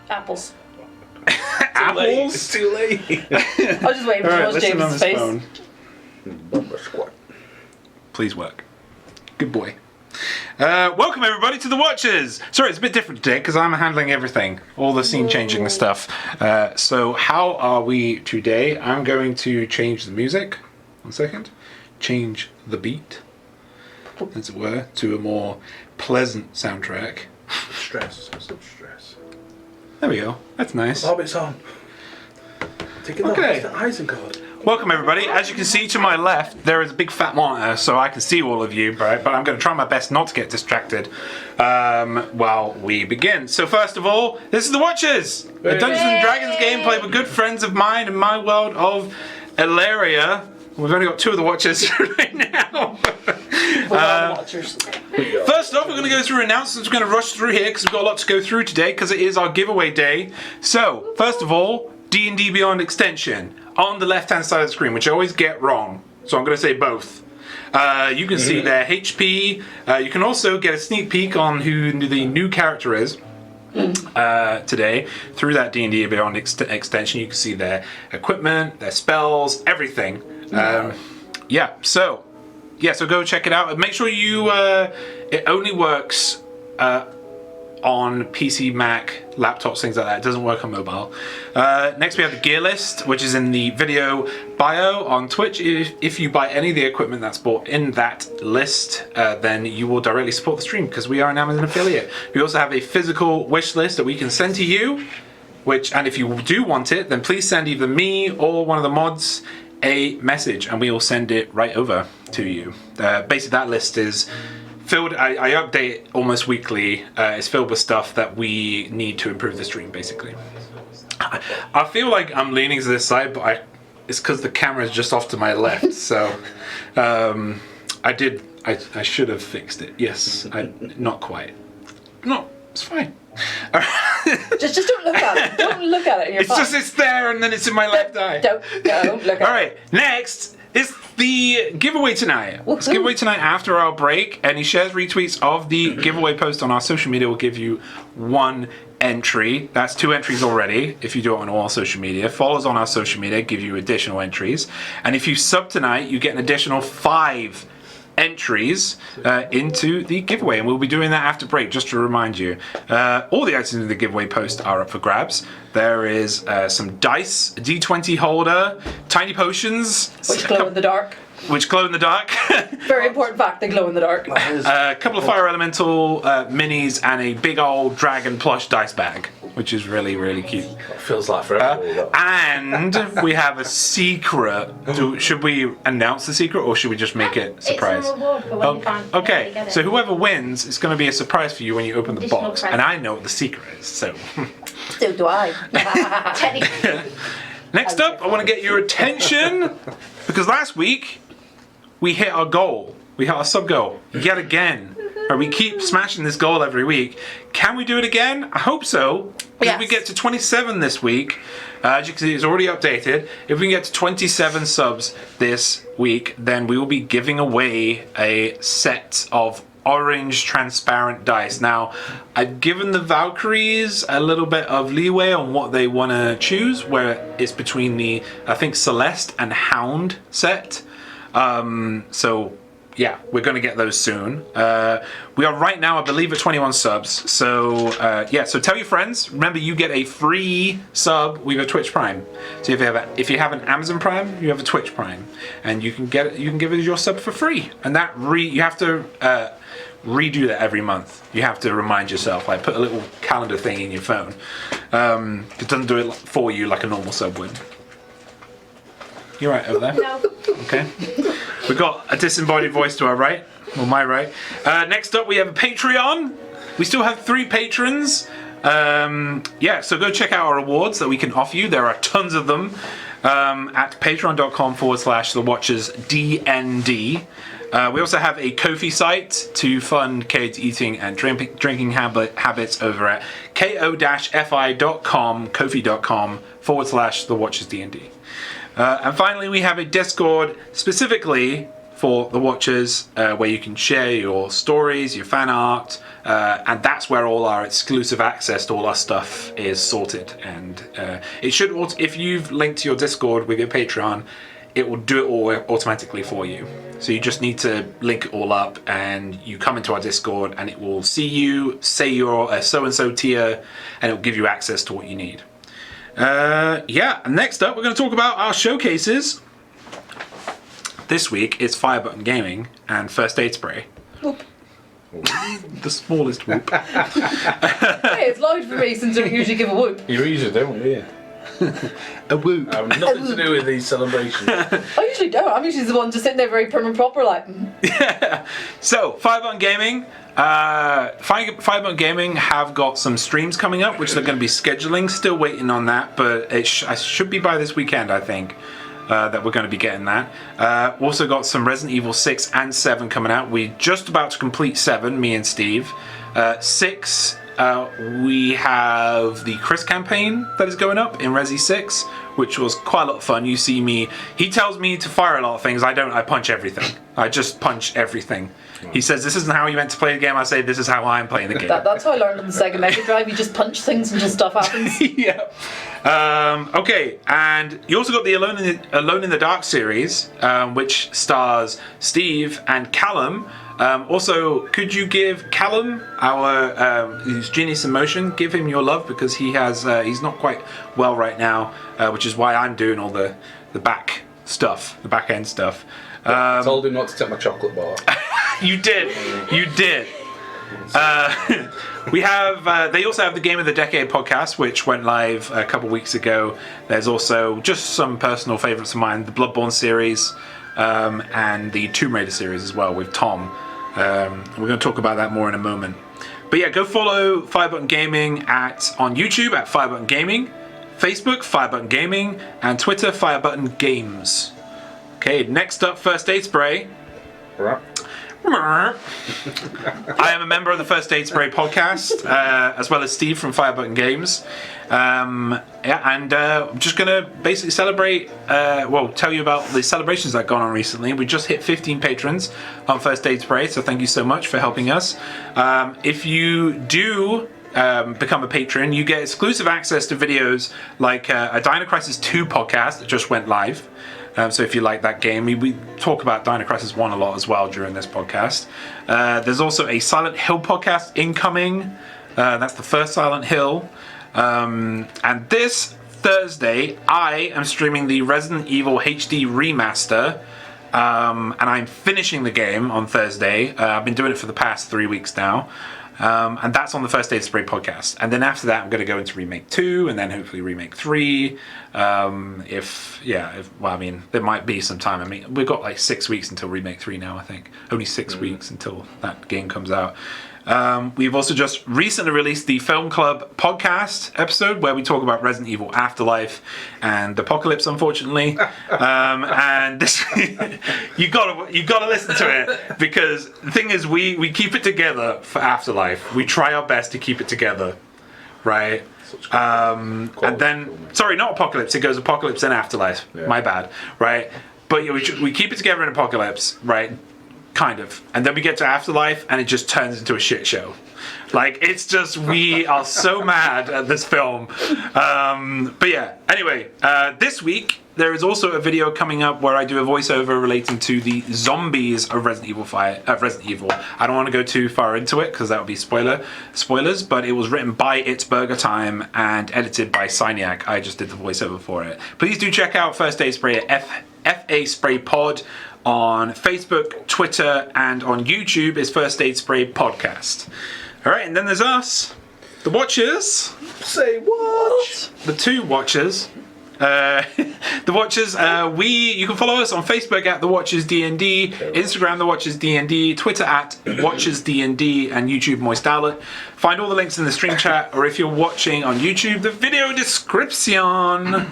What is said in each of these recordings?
Apples. Apples? It's too late. I was just waiting for Alright, George listen on James' this face. phone. Bumper squat. Please work. Good boy. Welcome everybody to the Watchers. Sorry, it's a bit different today because I'm handling everything, all the scene changing and stuff. So how are we today? I'm going to change the music. 1 second. Change the beat, as it were, to a more pleasant soundtrack. Stress. Stop stress. There we go. That's nice. Hobbit's on. Take it Okay. off. It's the Isengard. Welcome everybody. As you can see to my left, there is a big fat monitor, so I can see all of you, right? But I'm going to try my best not to get distracted while we begin. So first of all, this is the Watchers, a Dungeons and Dragons game played with good friends of mine in my world of Ilaria. We've only got 2 of the Watchers right now. Watchers. First off, we're going to go through announcements. We're going to rush through here because we've got a lot to go through today because it is our giveaway day. So, first of all, D&D Beyond extension on the left-hand side of the screen, which I always get wrong. So I'm going to say both. You can see their HP. You can also get a sneak peek on who the new character is today through that D&D Beyond extension. You can see their equipment, their spells, everything. So go check it out. Make sure you. It only works on PC, Mac, laptops, things like that. It doesn't work on mobile. Next we have the gear list, which is in the video bio on Twitch. If you buy any of the equipment that's bought in that list, then you will directly support the stream because we are an Amazon affiliate. We also have a physical wish list that we can send to you, and if you do want it, then please send either me or one of the mods a message and we will send it right over to you. Basically that list is filled, I update almost weekly. It's filled with stuff that we need to improve the stream, basically. I feel like I'm leaning to this side, but it's because the camera is just off to my left. So I should have fixed it. Yes, not quite. No, it's fine. just don't look at it. Don't look at it. And you're fine. It's there, and then it's in my left eye. Don't look at it. All right, next is the giveaway tonight. It's giveaway tonight after our break. Any shares, retweets of the giveaway post on our social media will give you 1 entry. That's 2 entries already if you do it on all social media. Follows on our social media give you additional entries. And if you sub tonight, you get an additional 5 entries into the giveaway, and we'll be doing that after break, just to remind you. All the items in the giveaway post are up for grabs. There is some dice, a D20 holder, tiny potions, Which glow in the dark. Very important fact, they glow in the dark. A couple of fire elemental minis and a big old dragon plush dice bag, which is really, really cute. Feels like forever. And we have a secret. Should we announce the secret or should we just make it a surprise? It's a reward for when you find Okay, so whoever wins, it's going to be a surprise for you when you open the Additional box. present. And I know what the secret is, so. So do I. Technically. Next up, I want to get your attention because last week we hit our goal. We hit our sub goal yet again. We keep smashing this goal every week. Can we do it again? I hope so. Yes. If we get to 27 this week, as you can see, it's already updated. If we can get to 27 subs this week, then we will be giving away a set of orange transparent dice. Now, I've given the Valkyries a little bit of leeway on what they want to choose, where it's between the, I think, Celeste and Hound set. So yeah, we're going to get those soon. We are right now, I believe, at 21 subs. So so tell your friends. Remember, you get a free sub with a Twitch Prime. So if you have an Amazon Prime, you have a Twitch Prime, and you can give us your sub for free. And that you have to redo that every month. You have to remind yourself, like put a little calendar thing in your phone. It doesn't do it for you like a normal sub would. You're right over there. No. Okay. We've got a disembodied voice to our right, or my right. Next up, we have a Patreon. We still have 3 patrons. So go check out our rewards that we can offer you. There are tons of them at patreon.com/thewatchersdnd. We also have a Ko-fi site to fund Cade's eating and drinking habits over at ko-fi.com/thewatchersdnd. And finally, we have a Discord specifically for the Watchers, where you can share your stories, your fan art, and that's where all our exclusive access to all our stuff is sorted. And it should, if you've linked to your Discord with your Patreon, it will do it all automatically for you. So you just need to link it all up, and you come into our Discord, and it will see you, say you're a so-and-so tier, and it will give you access to what you need. Yeah, next up, we're going to talk about our showcases. This week is Fire Button Gaming and First Aid Spray. Whoop. The smallest whoop. Hey, it's loud for me since I don't usually give a whoop. You usually don't, do you? A whoop. I have nothing to do with these celebrations. I usually don't. I'm usually the one just sitting there very prim and proper, like. Yeah. So, Fire Button Gaming. Fire Button Gaming have got some streams coming up, which they're going to be scheduling. Still waiting on that, but it should be by this weekend, I think. That we're going to be getting that. Also got some Resident Evil 6 and 7 coming out. We're just about to complete 7, me and Steve. 6, we have the Chris campaign that is going up in Resi 6, which was quite a lot of fun. You see me, he tells me to fire a lot of things. I don't, I punch everything. I just punch everything. He says, this isn't how you meant to play the game. I say, this is how I'm playing the game. That's how I learned on the Sega Mega Drive. You just punch things and just stuff happens. Yeah. Okay, and you also got the Alone in the Dark series, which stars Steve and Callum. Also, could you give Callum, our who's Genius in Motion, give him your love, because he has he's not quite well right now, which is why I'm doing all the back stuff, the back end stuff. I told him not to take my chocolate bar. You did. You did. We have. They also have the Game of the Decade podcast, which went live a couple weeks ago. There's also just some personal favourites of mine: the Bloodborne series and the Tomb Raider series as well with Tom. We're going to talk about that more in a moment. But yeah, go follow Fire Button Gaming on YouTube at Fire Button Gaming, Facebook Fire Button Gaming, and Twitter Fire Button Games. Okay, next up, First Aid Spray. Right. I am a member of the First Aid Spray podcast, as well as Steve from Fire Button Games. I'm just going to basically celebrate, tell you about the celebrations that have gone on recently. We just hit 15 patrons on First Aid Spray, so thank you so much for helping us. If you do become a patron, you get exclusive access to videos like a Dino Crisis 2 podcast that just went live. So if you like that game, we talk about Dino Crisis 1 a lot as well during this podcast. There's also a Silent Hill podcast incoming. That's the first Silent Hill. And this Thursday, I am streaming the Resident Evil HD remaster. And I'm finishing the game on Thursday. I've been doing it for the past 3 weeks now. And that's on the First Aid Spray podcast. And then after that, I'm going to go into Remake 2 and then hopefully Remake 3. There might be some time. I mean, we've got like 6 weeks until Remake 3 now, I think. Only 6 weeks until that game comes out. We've also just recently released the Film Club podcast episode where we talk about Resident Evil Afterlife and Apocalypse, unfortunately. And this, you gotta listen to it, because the thing is, we keep it together for Afterlife. We try our best to keep it together, right? And then, sorry, not Apocalypse. It goes Apocalypse and Afterlife. Yeah. My bad, right? But yeah, we keep it together in Apocalypse, right? Kind of. And then we get to Afterlife and it just turns into a shit show. Like, it's just, we are so mad at this film. But yeah, anyway, this week there is also a video coming up where I do a voiceover relating to the zombies of Resident Evil. I don't want to go too far into it because that would be spoilers, but it was written by It's Burger Time and edited by Syniac. I just did the voiceover for it. Please do check out First Aid Spray at FA Spray Pod. On Facebook, Twitter, and on YouTube is First Aid Spray Podcast. All right, and then there's us, the Watchers. Say what? The two Watchers. The Watchers. You can follow us on Facebook at The Watchers DND, Instagram The Watchers DND, Twitter at Watchers DND, and YouTube MoistOwlette. Find all the links in the stream chat, or if you're watching on YouTube, the video description. All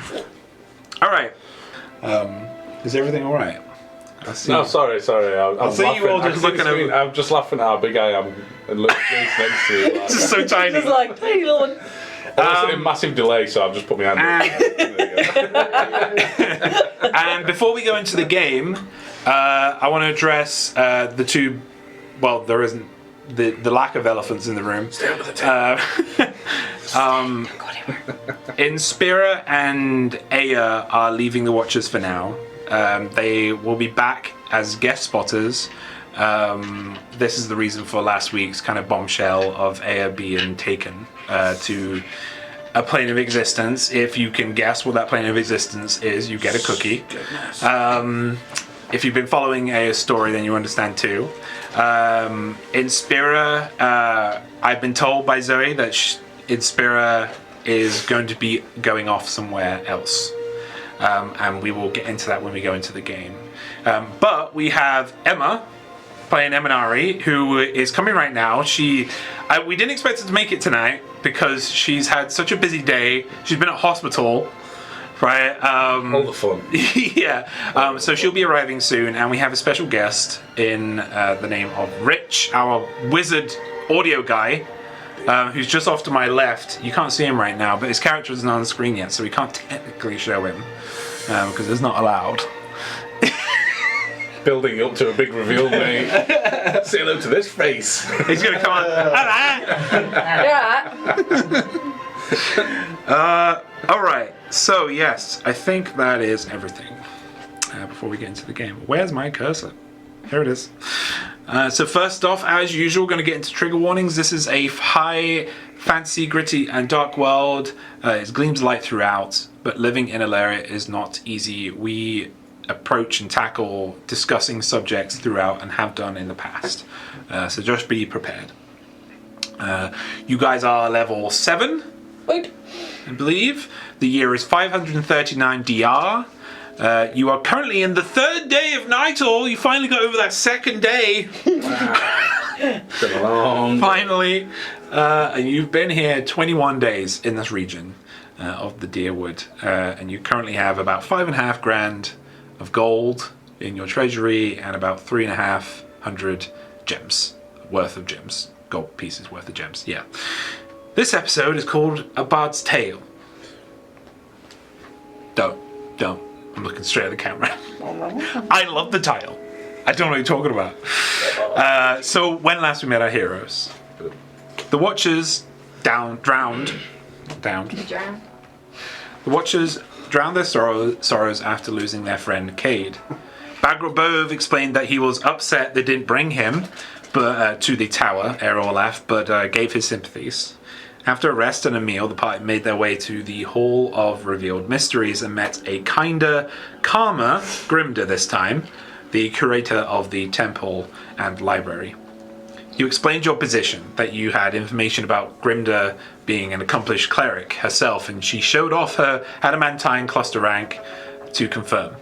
right. Is everything all right? No, sorry. I'm see you all just looking at. I'm just laughing at how big I am and look Jason next to me. It's just so tiny. Just like, tiny little one. It's a massive delay, so I've just put my hand up. And before we go into the game, I want to address the two. Well, there isn't the lack of elephants in the room. Inspira and Aya are leaving the Watchers for now. They will be back as guest spotters. This is the reason for last week's kind of bombshell of Aya being taken to a plane of existence. If you can guess what that plane of existence is, you get a cookie. If you've been following Aya's story, then you understand too. Inspira, I've been told by Zoe that Inspira is going to be going off somewhere else. And we will get into that when we go into the game. But we have Emma playing Eminari, who is coming right now. We didn't expect her to make it tonight because she's had such a busy day. She's been at hospital, right? All the fun. Yeah. So she'll be arriving soon, and we have a special guest in the name of Rich, our wizard audio guy, who's just off to my left. You can't see him right now, but his character isn't on the screen yet, so we can't technically show him because it's not allowed. Building up to a big reveal, mate. Say hello to this face. He's gonna come on. All right. So yes, I think that is everything. Before we get into the game, where's my cursor? Here it is. So first off, as usual, going to get into trigger warnings. This is a high fantasy, gritty, and dark world. It gleams light throughout, but living in Alaria is not easy. We approach and tackle discussing subjects throughout and have done in the past. So just be prepared. You guys are level 7, Wait. I believe. The year is 539 DR. You are currently in the 3rd day of Nightal. You finally got over that 2nd day. It's been a long Finally. And you've been here 21 days in this region of the Deerwood. And you currently have about 5.5 grand of gold in your treasury and about 3,500 gems worth of gems. Gold pieces worth of gems, yeah. This episode is called A Bard's Tale. Don't. I'm looking straight at the camera. I love the title. I don't know what you're talking about. So when last we met our heroes, the Watchers drowned. The Watchers drowned their sorrows after losing their friend Cade. Bagrobov explained that he was upset they didn't bring him to the tower, Erolaf, but gave his sympathies. After a rest and a meal, the party made their way to the Hall of Revealed Mysteries and met a kinder, calmer Grimda this time, the curator of the temple and library. You explained your position, that you had information about Grimda being an accomplished cleric herself, and she showed off her adamantine cluster rank to confirm.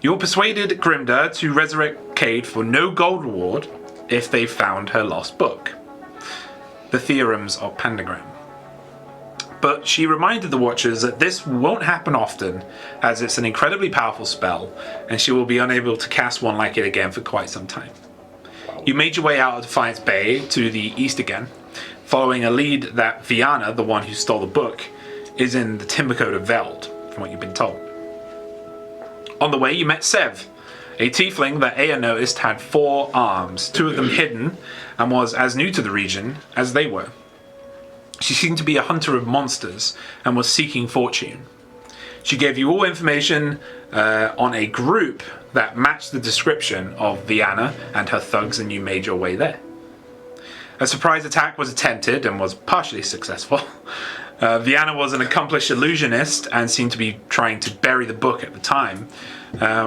You persuaded Grimda to resurrect Cade for no gold reward if they found her lost book, the Theorems of Pandagram. But she reminded the Watchers that this won't happen often, as it's an incredibly powerful spell, and she will be unable to cast one like it again for quite some time. You made your way out of Defiance Bay to the east again, following a lead that Viana, the one who stole the book, is in the Timbercoat of Veld, from what you've been told. On the way, you met Sev, a tiefling that Aya noticed had 4 arms, 2 of them hidden, and was as new to the region as they were. She seemed to be a hunter of monsters and was seeking fortune. She gave you all information on a group that matched the description of Viana and her thugs, and you made your way there. A surprise attack was attempted and was partially successful. Viana was an accomplished illusionist and seemed to be trying to bury the book at the time.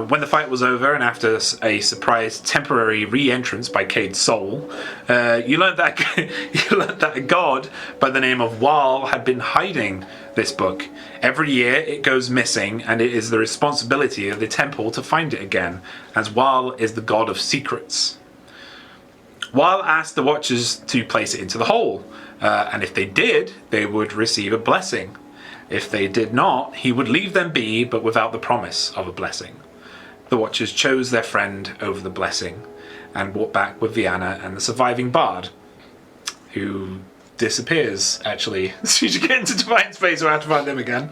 When the fight was over, and after a surprise temporary re-entrance by Cade's soul, you learned that a god by the name of Wal had been hiding this book. Every year it goes missing, and it is the responsibility of the temple to find it again, as Wal is the god of secrets. Wal asked the Watchers to place it into the hole, and if they did, they would receive a blessing. If they did not, he would leave them be, but without the promise of a blessing. The Watchers chose their friend over the blessing, and walked back with Viana and the surviving Bard, who disappears, actually. So you get into Divine Space, or have to find him again.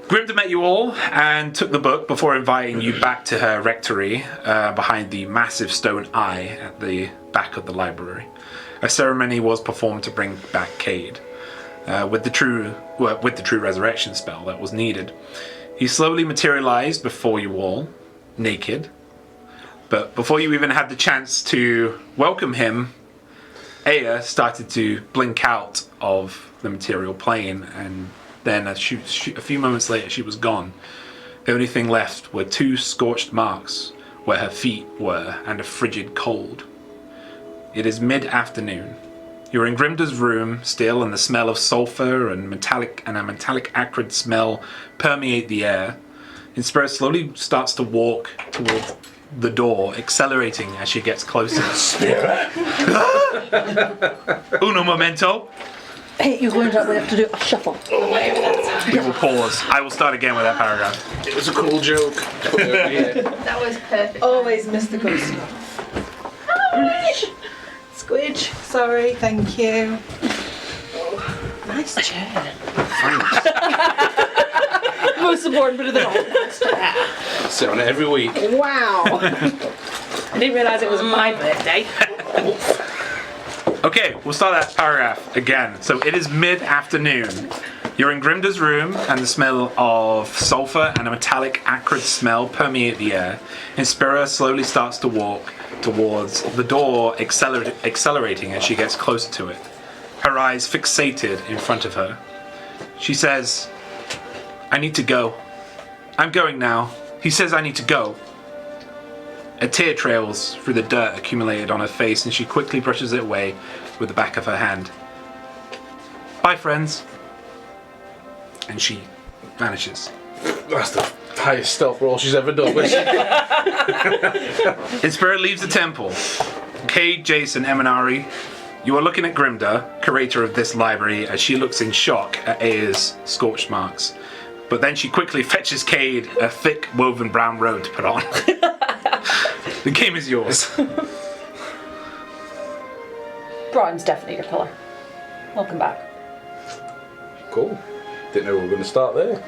Grimda met you all and took the book before inviting you back to her rectory behind the massive stone eye at the back of the library. A ceremony was performed to bring back Cade with the true resurrection spell that was needed. He slowly materialized before you all, naked. But before you even had the chance to welcome him, Aya started to blink out of the material plane, and then a few moments later she was gone. The only thing left were 2 scorched marks where her feet were and a frigid cold. It is mid-afternoon. You're in Grimda's room still, and the smell of sulfur and a metallic acrid smell permeate the air. Inspira slowly starts to walk towards the door, accelerating as she gets closer. Spirit? Uno momento. Hey, you're going to have to do a shuffle. We will pause. I will start again with that paragraph. It was a cool joke. That was perfect. Always miss the good stuff. Squidge, sorry, thank you. Oh, nice chair. Most important bit of the whole. Sit on it every week. Wow. I didn't realise it was my birthday. Okay, we'll start that paragraph again. So it is mid-afternoon. You're in Grimda's room, and the smell of sulfur and a metallic acrid smell permeate the air. Inspira slowly starts to walk towards the door, accelerating as she gets closer to it, her eyes fixated in front of her. She says, "I need to go. I'm going now. He says I need to go." A tear trails through the dirt accumulated on her face, and she quickly brushes it away with the back of her hand. "Bye, friends." And she vanishes. That's the highest stealth roll she's ever done. Inspira leaves the temple. Cade, Jason, Eminari, you are looking at Grimda, curator of this library, as she looks in shock at Aya's scorched marks. But then she quickly fetches Cade a thick woven brown robe to put on. The game is yours. Brown's definitely your colour. Welcome back. Cool. Didn't know we were going to start there.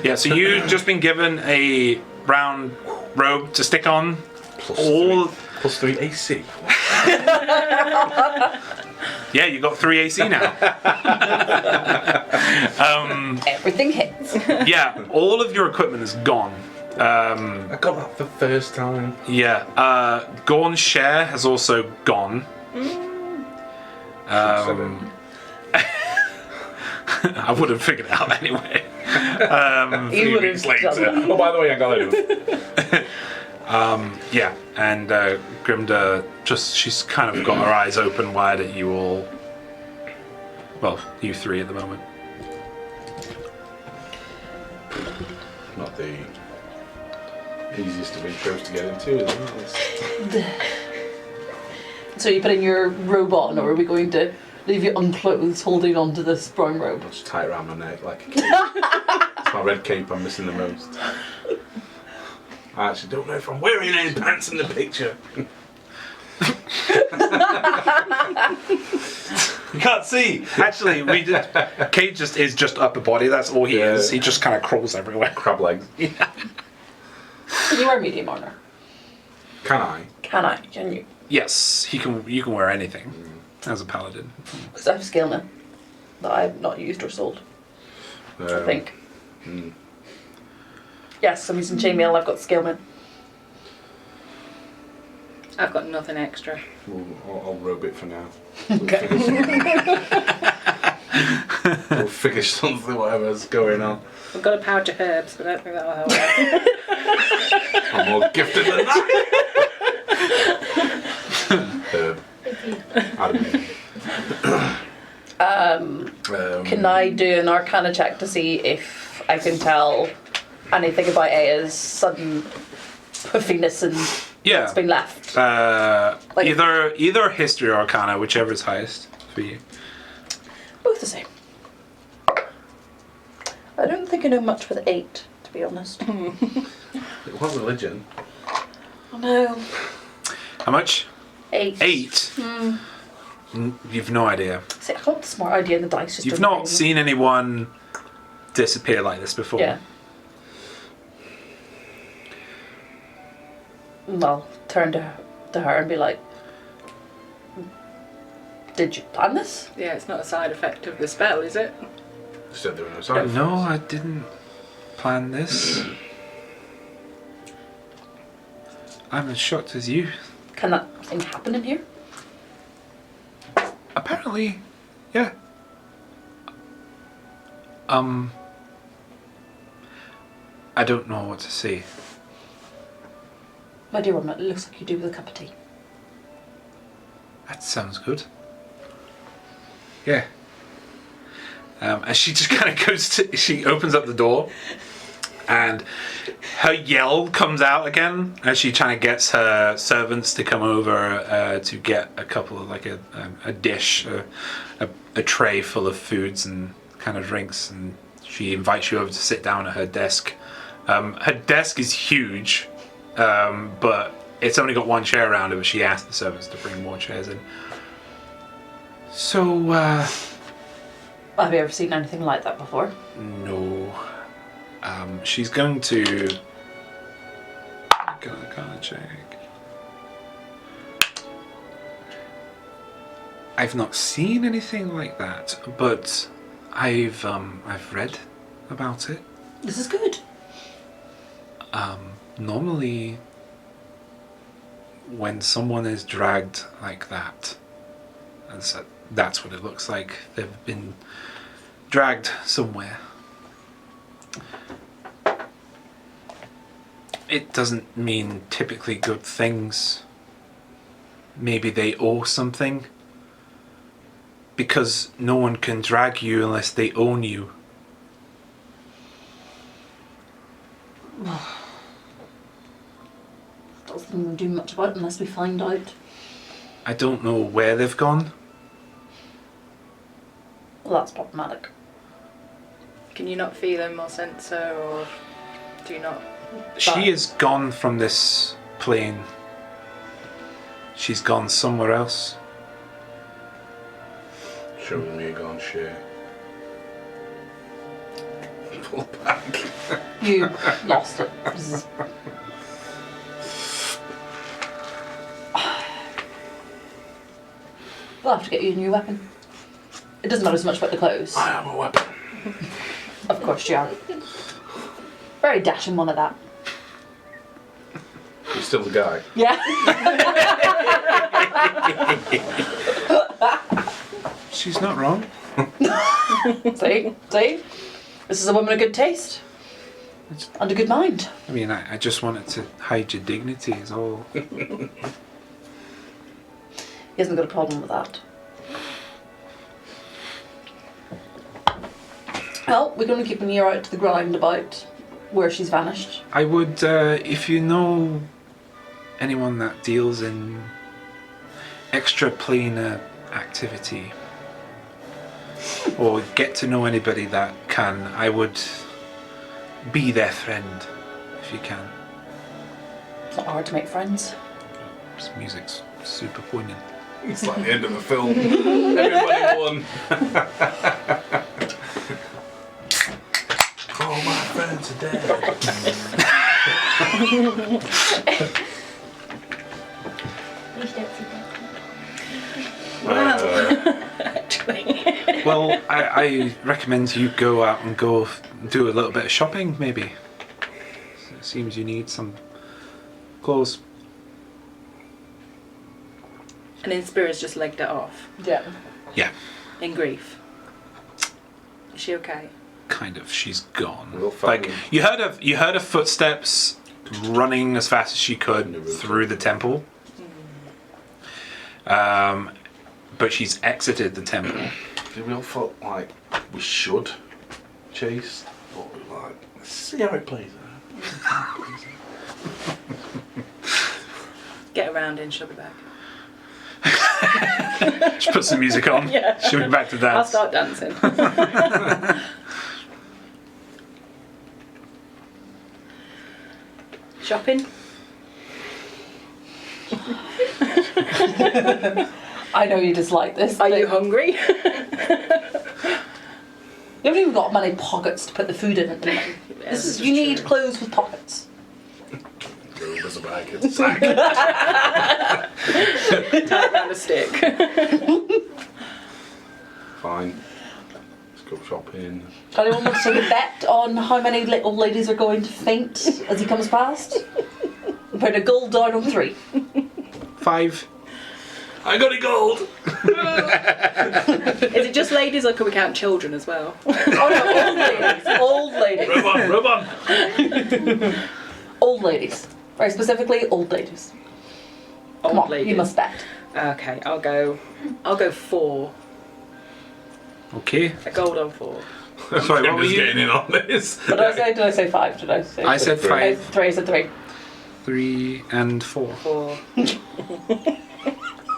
Yeah, so you've just been given a brown robe to stick on. Plus 3 AC. Yeah, you got 3 AC now. Everything hits. Yeah, all of your equipment is gone. I got that the first time. Yeah, Gorn's share has also gone. I would have figured it out anyway. You would weeks have later. done that. Oh, by the way, I got it. Yeah, and Grimda she's kind of got her eyes open wide at you all. Well, you 3 at the moment. Not the easiest of intros to get into, is it? So you putting your robe on, or are we going to leave you unclothed holding onto this brown robe? Just tie it around my neck like a cape. It's my red cape I'm missing the most. I actually don't know if I'm wearing any pants in the picture. You can't see. Actually, Cade is just upper body. That's all he is. He just kind of crawls everywhere. Crab legs. Yeah. Can you wear medium armour? Can I? Can you? Yes, you can wear anything as a paladin. Because I have skill now that I've not used or sold, I think. Yes, I'm using chainmail, I've got skill now. I've got nothing extra. I'll robe it for now. Okay. We'll figure something, whatever's going on. I've got a pouch of herbs, but I don't think that'll help. I'm more gifted than that. Can I do an Arcana check to see if I can tell anything about Aya's sudden puffiness and what's been left? Either history or Arcana, whichever is highest for you. Both the same. I don't think I know much with 8, to be honest. What religion? Oh no. How much? 8. 8. You've no idea. See, I got the smart idea in the dice. Just You've don't not bring seen anyone disappear like this before. Yeah. Well, turn to her and be like, did you plan this? Yeah, it's not a side effect of the spell, is it? Said there were no side No, effects. I didn't plan this. I'm as shocked as you. Can that thing happen in here? Apparently, yeah. I don't know what to say. My dear woman, it looks like you do with a cup of tea. That sounds good. Yeah. And she just kind of goes to, she opens up the door and her yell comes out again as she kind of gets her servants to come over to get a couple of, like a dish, a tray full of foods and kind of drinks, and she invites you over to sit down at her desk. Her desk is huge, but it's only got one chair around it, but she asked the servants to bring more chairs in. So, Have you ever seen anything like that before? no. She's going to... Gotta check. I've not seen anything like that, but I've read about it. This is good. Normally, when someone is dragged like that, and so that's what it looks like. They've been dragged somewhere. It doesn't mean typically good things. Maybe they owe something. Because no one can drag you unless they own you. Doesn't do much about it unless we find out. I don't know where they've gone. Well, that's problematic. Can you not feel him or sense her, or do you not? She is gone from this plane. She's gone somewhere else. Showing me a gone share. Pull back. You lost it. This is- We'll have to get you a new weapon. It doesn't matter so much about the clothes. I am a weapon. Of course you are. Very dashing one at that. You're still the guy. Yeah. She's not wrong. See? This is a woman of good taste. And a good mind. I mean, I just wanted to hide your dignity is all. He hasn't got a problem with that. Well, we're going to keep an ear out to the ground about where she's vanished. I would, if you know anyone that deals in extraplanar activity, or get to know anybody that can, I would be their friend if you can. It's not hard to make friends. This music's super poignant. It's like the end of a film. Everybody won. All my friends are dead. Actually. Well, I recommend you go out and go do a little bit of shopping, maybe. It seems you need some clothes. And Inspira's just legged it off Yeah. Yeah, in grief. Is she okay? kind of. She's gone. We'll find Like them. you heard her footsteps running as fast as she could through the temple. But she's exited the temple. We all felt like we should chase, but we were like, let's see how it plays out. Get around in, she'll be back. Just put some music on. Yeah. She'll be back to I'll dance. start dancing. Shopping? I know you dislike this. Are but you hungry? You haven't even got many pockets to put the food in at the moment. You need clothes with pockets. There's a bag. It's a sack. Tie around a stick. Fine. Let's go shopping. Anyone wants to take a bet on how many little ladies are going to faint as he comes past? I'm putting a gold down on 3. 5. I got it gold! Is it just ladies or can we count children as well? Oh no, old ladies. Rub on! Old ladies. Very specifically, old ladies. Come Old on, ladies. you must bet. Okay, I'll go 4. Okay. A gold on 4. Sorry, what were Just you? getting in on this. What did I say? Did I say 5? Did I say? I said 5, 3. I said 3. 3, and 4. 4.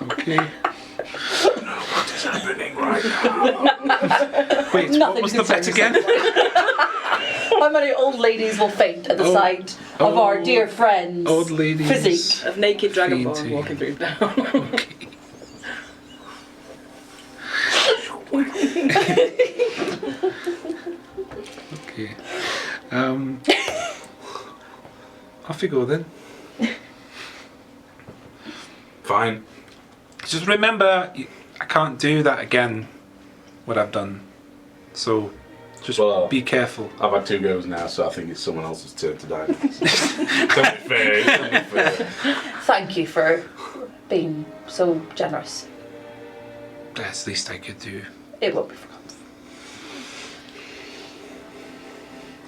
Okay. What is happening right now? Wait, what Nothing was to the bet concern again? How many old ladies will faint at the sight of our dear friends? Old ladies. Physique. Of naked dragonborn Fainting. walking through town. Okay. Off you go then. Fine. Just remember, I can't do that again. What I've done. So, just Well, be careful. I've had 2 goes now, so I think it's someone else's turn to die. Don't be fair. Don't be fair. Thank you for being so generous. That's the least I could do. It won't be forgotten.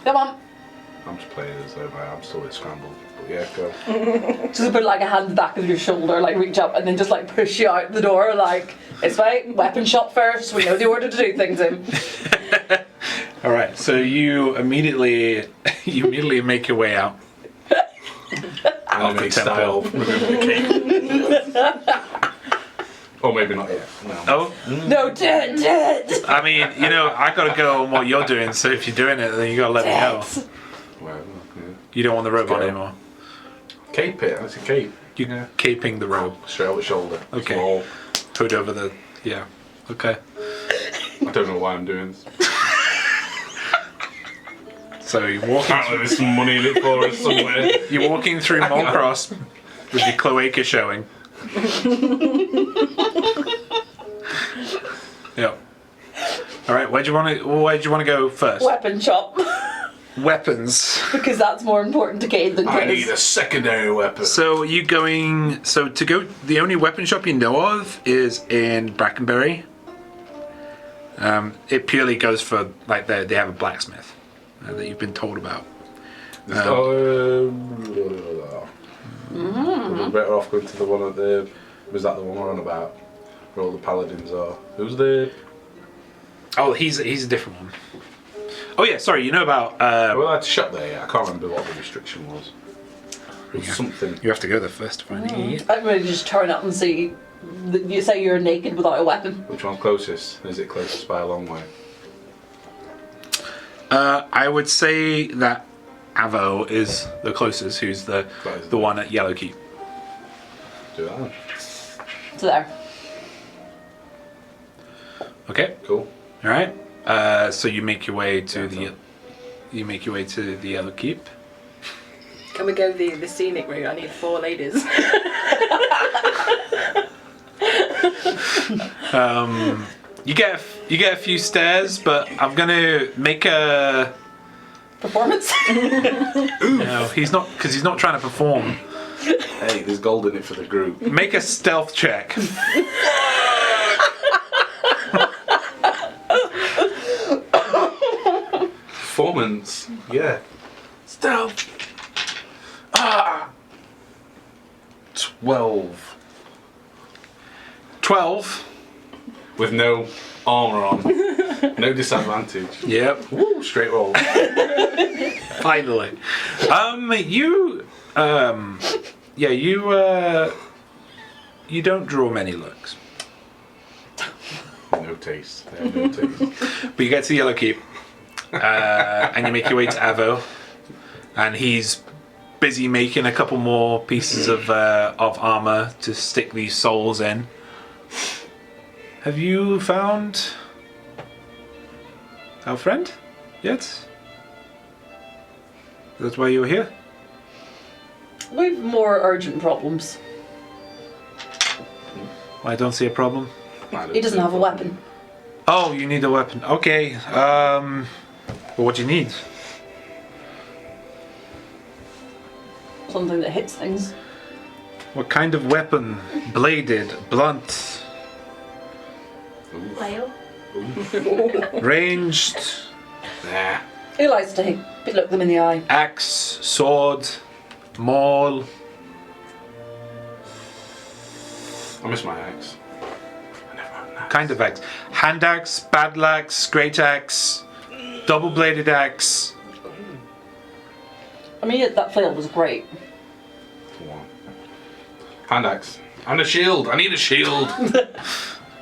Come on. I'm just playing as though I'm still a bit scrambled. But yeah, go. Just put like a hand back of your shoulder, like reach up and then just like push you out the door, like, it's fine, weapon shop first, we know the order to do things in. All right, so you immediately make your way out. Anime style. Remember the cape. Or maybe not yet. No. Oh, No, dead. I mean, I gotta go on what you're doing. So if you're doing it, then you gotta let me know. Well, yeah. You don't want the robe on go. anymore. Cape it. That's a cape. You're caping the robe. Straight over the shoulder. Okay. Small. Hood over the. Yeah. Okay. I don't know why I'm doing this. So you're walking. Apparently there's some money in it for us somewhere. You're walking through Malcross with your cloaca showing. Yep. All right. Where do you want to go first? Weapon shop. Weapons. Because that's more important to Cade than I need Chris. a secondary weapon. So you going? So to go, the only weapon shop you know of is in Brackenbury. It purely goes for like they have a blacksmith that you've been told about. We're better off going to the one at the. Was that the one we're on about? Where all the paladins are. Who's the? Oh, he's a different one. Oh yeah, sorry. You know about. Well, I had to shop there. Yeah. I can't remember what the restriction was. It was something. You have to go there first to find it. I'm ready to just turn up and see. You say you're naked without a weapon. Which one's closest? Is it closest by a long way? I would say that Avo is the closest. Who's the one at Yellowkeep? Do that. Then. So there. Okay. Cool. All right. So you make your way to the Yellowkeep. Can we go the scenic route? I need 4 ladies. You get a few stairs, but I'm gonna make a. Performance? No, he's not trying to perform. Hey, there's gold in it for the group. Make a stealth check. Performance. Yeah. Stealth. 12. 12. With no armour on. No disadvantage. Yep. Woo, straight roll. Finally. You don't draw many looks. No taste. They have no taste. But you get to the Yellowkeep, and you make your way to Avo, and he's busy making a couple more pieces of armor to stick these souls in. Have you found Our friend? Yet? That's why you're here? We've more urgent problems. I don't see a problem. He doesn't have a weapon. Oh, you need a weapon. Okay. Well, what do you need? Something that hits things. What kind of weapon? Bladed, blunt, Flail? ranged, Nah. He likes to look them in the eye. axe, sword, maul. I miss my axe. I never had an axe. Kind of axe. Hand axe, battle axe, great axe, double bladed axe. I mean, that flail was great. One. Hand axe. And a shield. I need a shield.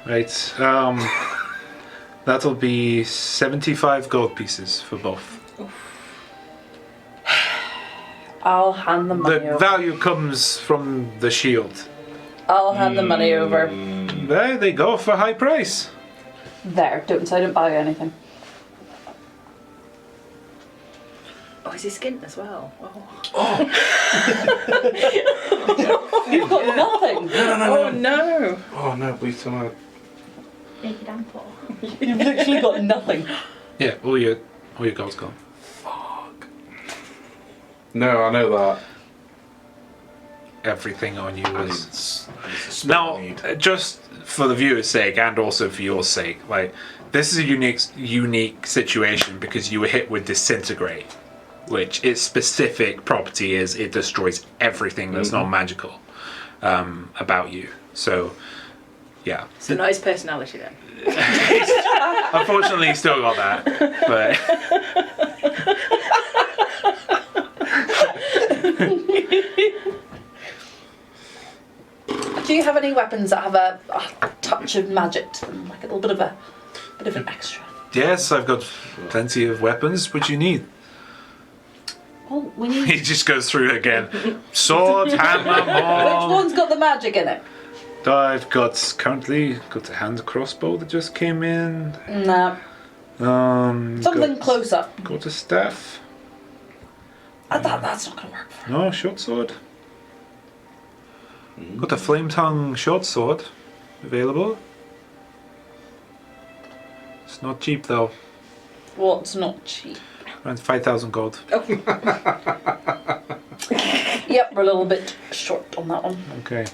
Right. That'll be 75 gold pieces for both. I'll hand the money The over. value comes from the shield. I'll hand the money over. There they go for a high price. There, don't say I didn't buy you anything. Oh, is he skint as well? Oh, You've got nothing. oh no! Oh no, please tell me. Naked and poor. You've literally got nothing. Yeah, all your gold's gone. Fuck. No, I know that. Everything on you I is. need Now, need. just for the viewer's sake and also for your sake, like this is a unique situation because you were hit with disintegrate, which its specific property is it destroys everything that's not magical about you. So, yeah. So not his personality then. Unfortunately, still got that, but. Do you have any weapons that have a touch of magic to them, like a little bit of an extra? Yes, I've got plenty of weapons. What do you need? Oh, we He need. just goes through it again. Sword, hammer, Which maul. one's got the magic in it? I've currently got a hand crossbow that just came in. Nah, something got, close up. Got a staff. That's not gonna work for No, short sword. Got a flame tongue short sword available. It's not cheap though. What's not cheap? Around 5,000 gold. Yep, we're a little bit short on that one. Okay.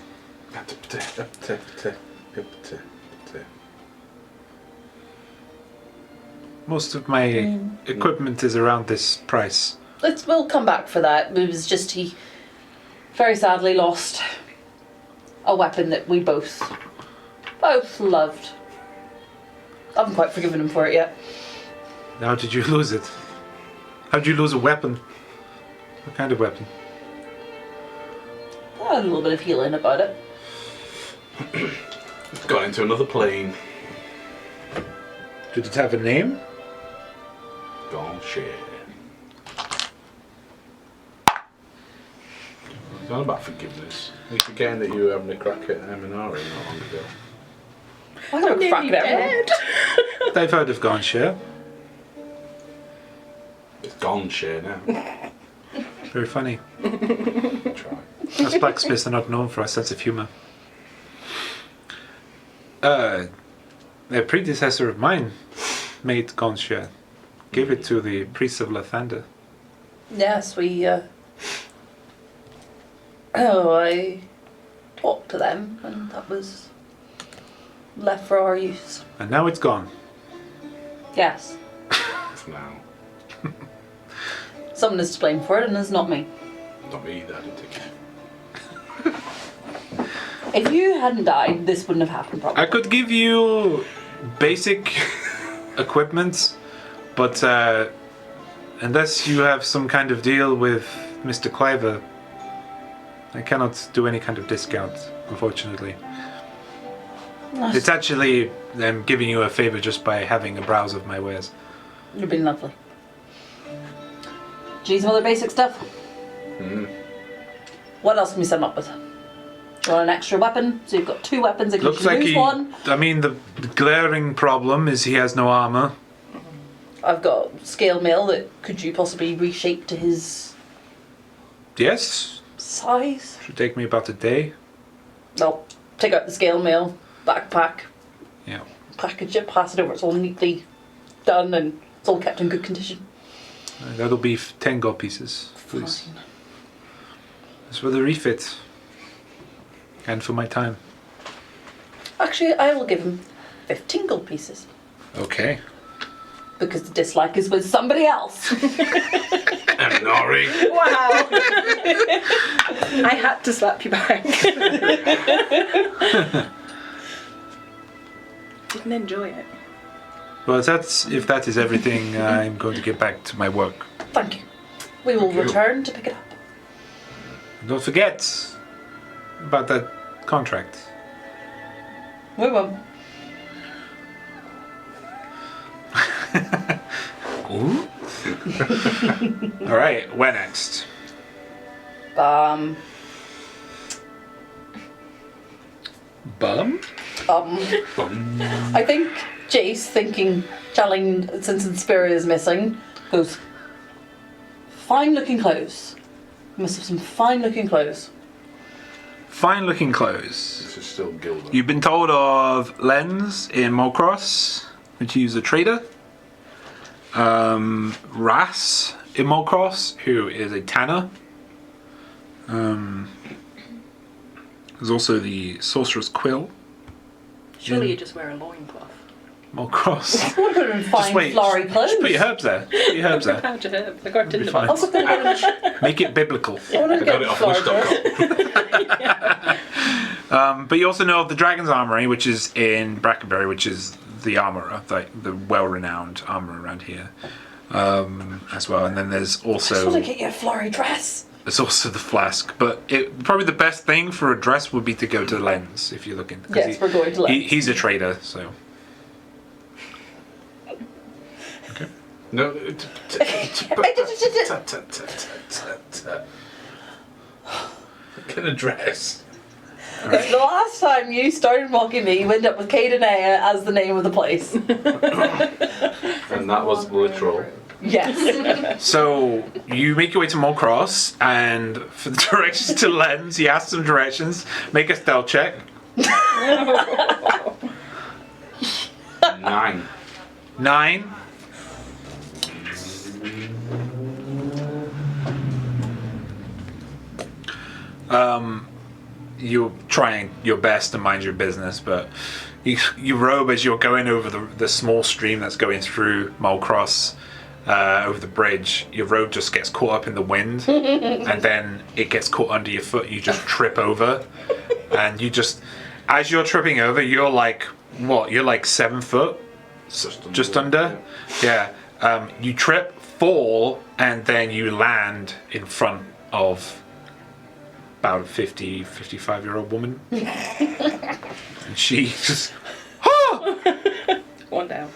Most of my equipment is around this price. We'll come back for that. It was just he very sadly lost a weapon that we both loved. I haven't quite forgiven him for it yet. How did you lose it? How did you lose a weapon? What kind of weapon? I had a little bit of healing about it. It's gone into another plane. Did it have a name? Gone shit. It's all about forgiveness. You're forgetting that you were having a crack at Eminari not long ago. I don't crack it everyone. They've heard of Gone Share. It's gone shit now. Very funny. Try. Us blacksmiths are not known for our sense of humour. A predecessor of mine made Gone Share. Gave it to the priests of Lathander. Yes, I talked to them, and that was left for our use. And now it's gone. Yes, Now. someone is to blame for it, and it's not me. Not me, that didn't take it. If you hadn't died, this wouldn't have happened, probably. I could give you basic equipment, but unless you have some kind of deal with Mr. Cliver, I cannot do any kind of discount, unfortunately. It's actually giving you a favour just by having a browse of my wares. You've been lovely. Do you need some other basic stuff? What else can we set him up with? Do you want an extra weapon? So you've got two weapons in case Looks you like lose one. I mean, the glaring problem is he has no armour. I've got scale mail that could you possibly reshape to his Yes. size? Should take me about a day. I'll take out the scale mail, backpack, Yeah. package it, pass it over. It's all neatly done and it's all kept in good condition. That'll be 10 gold pieces, please. Fine. That's for the refit. And for my time. Actually, I will give him 15 gold pieces Okay. because the dislike is with somebody else. And Nori. Wow. I had to slap you back. Didn't enjoy it. Well, if that is everything, I'm going to get back to my work. Thank you. We will Thank you. return to pick it up. And don't forget about that contract. We won't. Ooh. All right, where next? Um, Bum? I think Jace, thinking, telling, since Inspira is missing, goes, fine looking clothes. You must have some fine looking clothes. Fine looking clothes. This is still Gilda. You've been told of Lens in Mulcross, which is a trader. Ras in Mulcross, who is a tanner. There's also the Sorcerer's Quill. Surely you just wear a loincloth. Mulcross. I would have been fine wait, flowery clothes. Just put your herbs there. Put your herbs there. How'd you have? I got It'll be Tinder fine. I was going to Make it biblical. I want to I got get it off flower Wish.com. But you also know of the Dragon's Armory, which is in Brackenbury, which is the armourer, the well-renowned armourer around here, as well. And then there's I just want to also get you a flowery dress. there's also the flask. But probably the best thing for a dress would be to go to Lens if you're looking. 'cause Yes, we're going to Lens. He's a trader, so. Okay. No. Get a dress. The last time you started mocking me, you ended up with Cadenea as the name of the place. And that was literal. Yes. So you make your way to Mulcross, and for the directions to Lens, you ask some directions. Make a stealth check. 9. 9. You're trying your best to mind your business, but you robe as you're going over the small stream that's going through Mulcross, over the bridge. Your robe just gets caught up in the wind, and then it gets caught under your foot. You just trip over, and you just, as you're tripping over, you're like, what? You're like 7 foot? Just under? Yeah. You trip, fall, and then you land in front of about a 55-year-old woman. And she just, One down.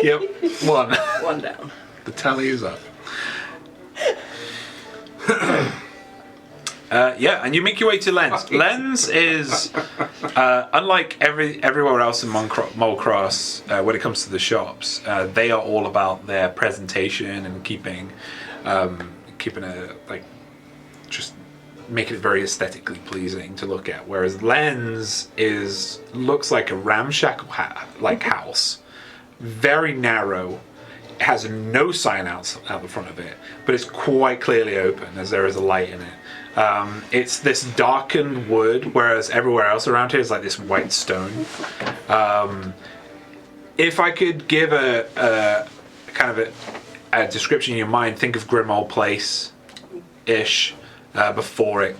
yep, one. One down. The tally is up. Yeah, and you make your way to Lens. Lens is, unlike everywhere else in Mulcross, when it comes to the shops, they are all about their presentation and keeping a, like, just making it very aesthetically pleasing to look at. Whereas Lens looks like a ramshackle house, very narrow. It has no sign out the front of it, but it's quite clearly open as there is a light in it. It's this darkened wood, whereas everywhere else around here is like this white stone. If I could give a kind of a description in your mind, think of Grimmauld Place-ish before it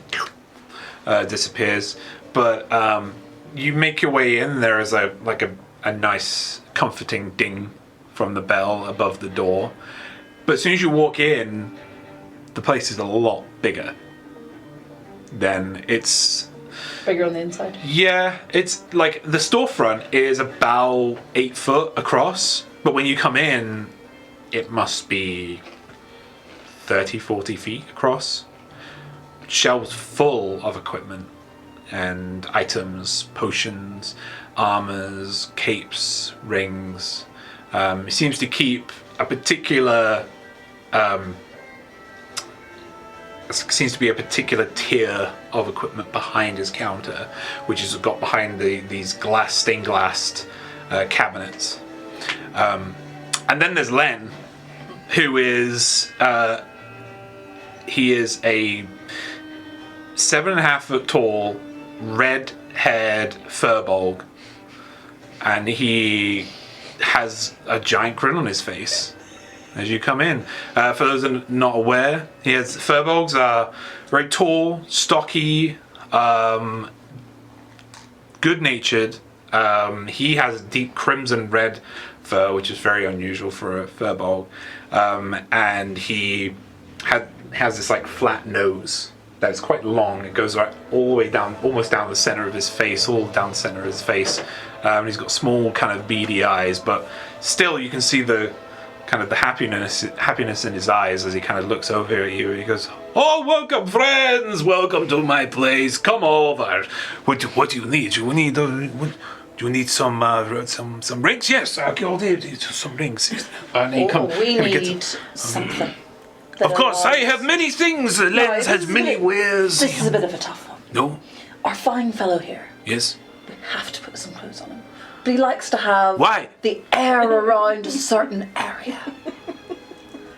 disappears. But you make your way in. There is a nice, comforting ding from the bell above the door. But as soon as you walk in, the place is a lot bigger. Then it's Bigger on the inside. yeah, it's like the storefront is about 8 foot across, but when you come in, it must be 30-40 feet across. Shelves full of equipment and items, potions, armors, capes, rings. He seems to keep a particular seems to be a particular tier of equipment behind his counter, which is got behind these stained glass cabinets. And then there's Len, who is he is a 7.5 foot tall, red-haired furbolg, and he has a giant grin on his face as you come in. For those that are not aware, furbolgs are very tall, stocky, good-natured. He has deep crimson red fur, which is very unusual for a furbolg, and he has this like flat nose that's quite long. It goes right all the way down, almost down the center of his face, all down the center of his face. He's got small kind of beady eyes, but still you can see the kind of the happiness in his eyes as he kind of looks over at you. He goes, "Oh, welcome, friends! Welcome to my place. Come over. What do you need? Do you need some rings? Yes, I'll need some rings." And he we need something. Of course, I have many things. Lens has many wares. This is a bit of a tough one. No. Our fine fellow here. Yes. We have to put some clothes on him. But he likes to have Why? the air around a certain area.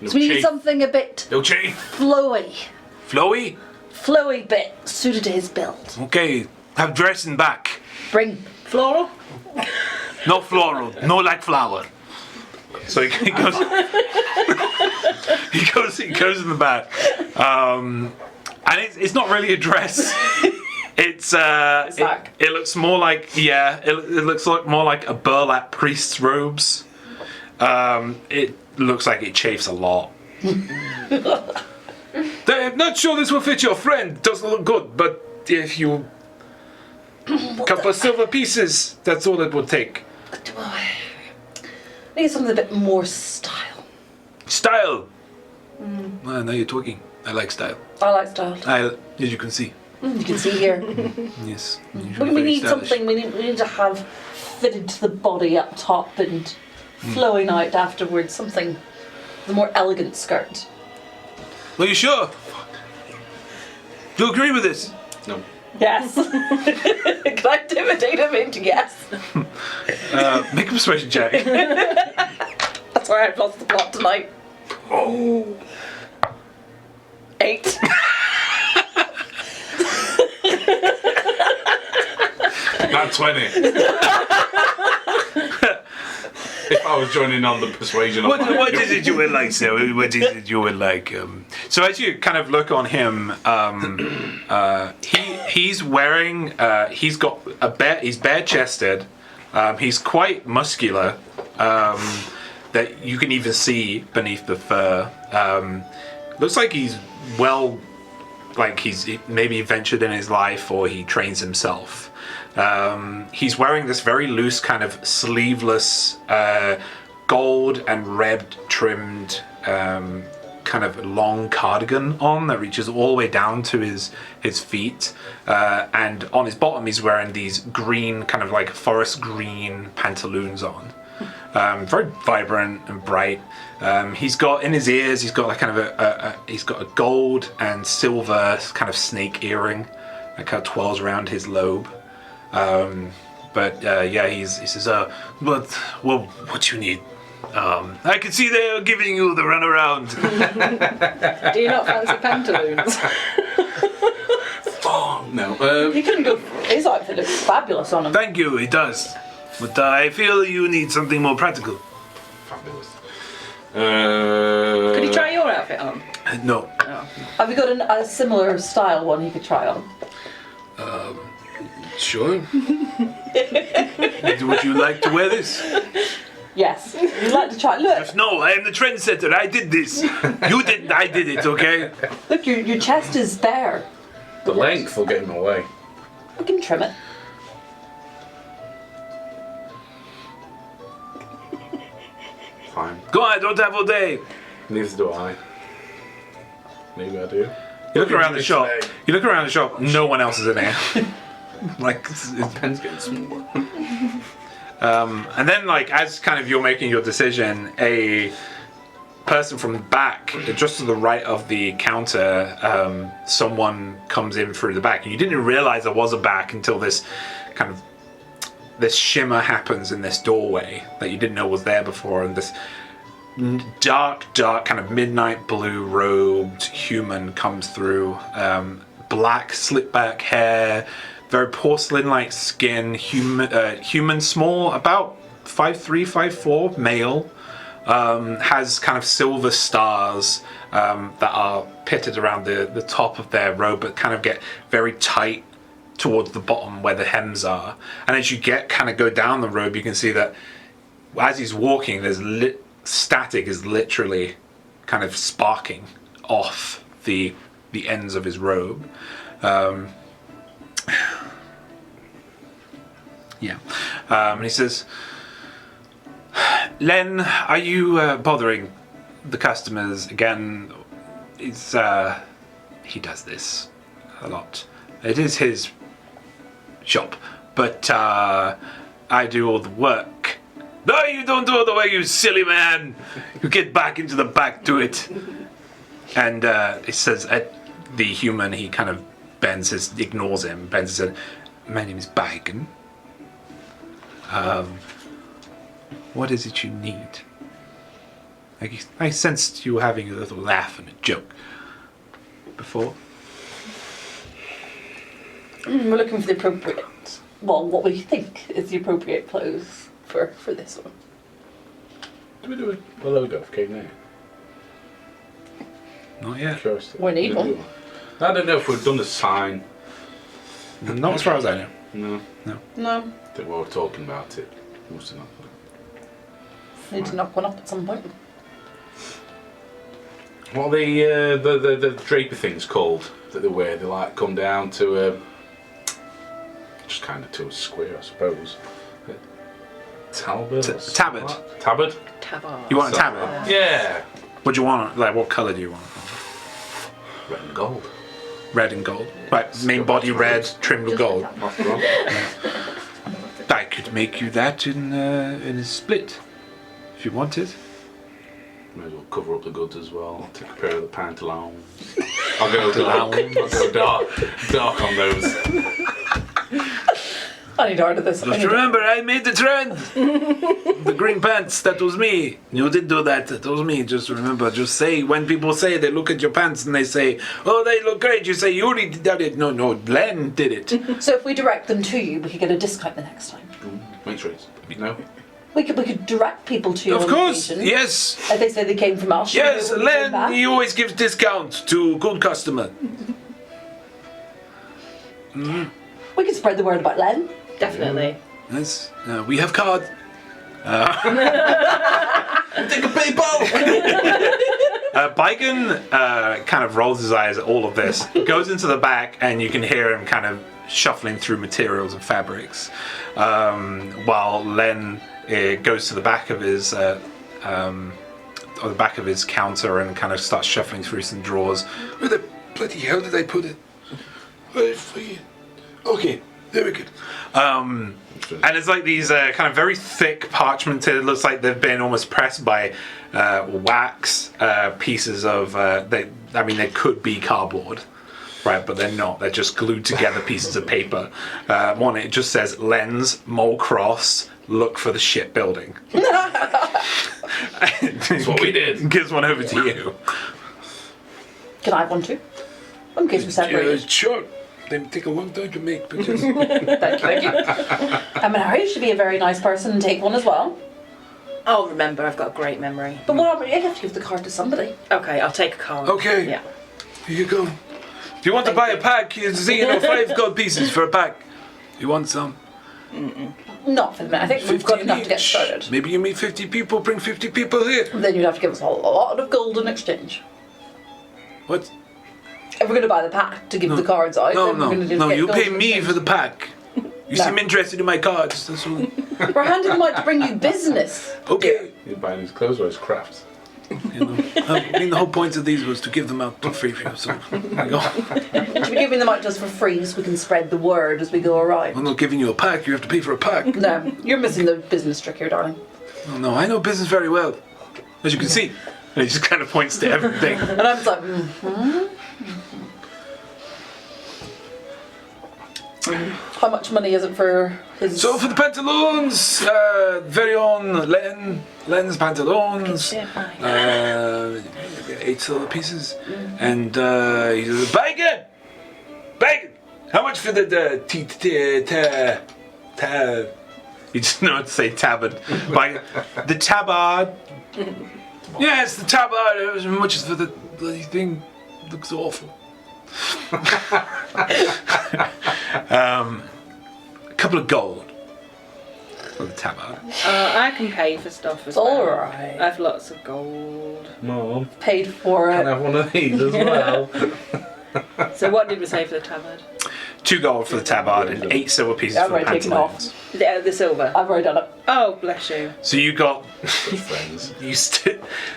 So we need something a bit No chain. flowy. Flowy? Flowy bit suited to his build. Okay. Have dressing back. Bring Floral? No floral. No like flower. So he goes. he goes in the back, and it's not really a dress. It looks more like it looks like more like a burlap priest's robes. It looks like it chafes a lot. I'm not sure this will fit your friend. Doesn't look good, but if you couple of silver pieces, that's all it will take. I need something a bit more style. Style. Well, now you're talking. I like style. I like style. As you can see. You can see here. Yes. We need something. We need to have fitted to the body up top and flowing out afterwards. Something, the more elegant skirt. Are you sure? Do you agree with this? No. Yes. Can I intimidate him into yes? Make a persuasion check. That's where I've lost the plot tonight. Oh. 8. Not 20. If I was joining on the persuasion. What is it you would like, sir? What is it you would like? So as you kind of look on him, he's wearing. He's got he's bare-chested. He's quite muscular. That you can even see beneath the fur. Looks like he's he's maybe ventured in his life, or he trains himself. He's wearing this very loose kind of sleeveless gold and red trimmed kind of long cardigan on that reaches all the way down to his feet, and on his bottom he's wearing these green kind of like forest green pantaloons on. Very vibrant and bright. He's got in his ears, he's got like kind of he's got a gold and silver kind of snake earring that kind of twirls around his lobe. He says, what you need? I can see they're giving you the runaround. Do you not fancy pantaloons? Oh, no. You couldn't go. His outfit looks fabulous on him. Thank you, it does. But I feel you need something more practical. Fabulous. Could you try your outfit on? No. Oh. Have you got a similar style one you could try on? Sure. Would you like to wear this? Yes. You'd like to try. Look. No, I am the trendsetter. I did this. You didn't. I did it. Okay. Look, your chest is bare. The length will get in my way. We can trim it. Fine. Go on. I don't have all day. Neither do I. Maybe I do. You look around the shop. You look around the shop. No one else is in there. Like The pen's getting smaller. And then, like, as kind of you're making your decision, a person from the back, just to the right of the counter, someone comes in through the back. And you didn't realize there was a back until this kind of this shimmer happens in this doorway that you didn't know was there before, and this dark kind of midnight blue robed human comes through, black slick back hair, very porcelain-like skin, human small, about 5'3", 5'4", male, has kind of silver stars that are pitted around the top of their robe, but kind of get very tight towards the bottom where the hems are. And as you go down the robe, you can see that as he's walking, there's static is literally kind of sparking off the ends of his robe. And he says, Len, are you bothering the customers again? He does this a lot. It is his shop, but I do all the work. No, you don't do all the work, you silly man. You get back into the back, do it. And he says, the human, he kind of ignores him, bends and says, my name is Bacon. What is it you need? I sensed you having a little laugh and a joke before. We're looking for the appropriate, what we think is the appropriate clothes for this one. Do we do a logo for King Nair? Not yet. We need one. I don't know if we've done a sign. Not as far as I know. No. I think we were talking about it. Must have not. Need to knock one up at some point. What are the draper things called that they wear? They like come down to just kind of to a square, I suppose. Talbot? Tabard. Tabard? Tabard. You want a tabard? Yeah. What do you want? Like, what colour do you want? Red and gold. Red and gold. Right, main body red, trimmed with gold. That's wrong. I could make you that in a split, if you wanted. May as well cover up the goods as well. Take a pair of the pantaloons. I'll go dark on those. I need to order this. Just remember, I made the trend. The green pants, that was me. You did do that, that was me. Just remember, just say, when people say, they look at your pants and they say, oh, they look great. You say, Yuri did it. No, Len did it. So if we direct them to you, we could get a discount the next time. Make sure it's... No? We could direct people to you. Of on course, occasion. yes. If they say they came from us. Yes, we know when we came Len, back. he always gives discounts to good customer. We can spread the word about Len. Definitely. Yes, we have card. Take a PayPal! Baigan kind of rolls his eyes at all of this, goes into the back, and you can hear him kind of shuffling through materials and fabrics, while Len goes to the back of his counter and kind of starts shuffling through some drawers. Where the bloody hell did I put it? Okay, there we go. And it's like these kind of very thick parchmented, it looks like they've been almost pressed by wax pieces of, they could be cardboard, right, but they're not. They're just glued together pieces of paper. One, it just says, Lens, Mole Cross, look for the shipbuilding. That's what we did. Gives one over to you. Can I have one too? In case we're separated. Sure. They take a long time to make, but just... Thank you. Harry should be a very nice person and take one as well. I'll remember, I've got a great memory. But what about you? You have to give the card to somebody. Okay, I'll take a card. Okay. Yeah. Here you go. If you want to buy a pack, you see, 5 gold pieces for a pack. You want some? Not for the minute. I think we've got enough to get started. Maybe you meet 50 people, bring 50 people here. Then you'd have to give us a lot of gold in exchange. What? If we're going to buy the pack to give the cards out, then we're going to No, get you gold pay in me exchange. for the pack. You seem interested in my cards, that's all. We're handing them out to bring you business. Okay. He's buying his clothes or his crafts. You know, I mean, the whole point of these was to give them out for free. So, there you go. Should be giving them out just for free so we can spread the word as we go around. I'm not giving you a pack. You have to pay for a pack. No, you're missing the business trick here, darling. Oh, no, I know business very well, as you can see. And he just kind of points to everything. And I'm just like, How much money is it for his... So for the pantaloons, very own Len's pantaloons, 8 silver pieces, and he says, bacon! How much for the you just know how to say tabard. The tabard. Yes, the tabard. As much as for the bloody thing. Looks awful. A couple of gold for the tabard. I can pay for stuff as well. Alright. I have lots of gold. Mom, Paid for can I it. have one of these as well? So what did we say for the tabard? 2 gold for the tabard and 8 silver pieces I've for the already taken it off. pantaloons. The silver. I've already done it. Oh, bless you. So you got Good friends.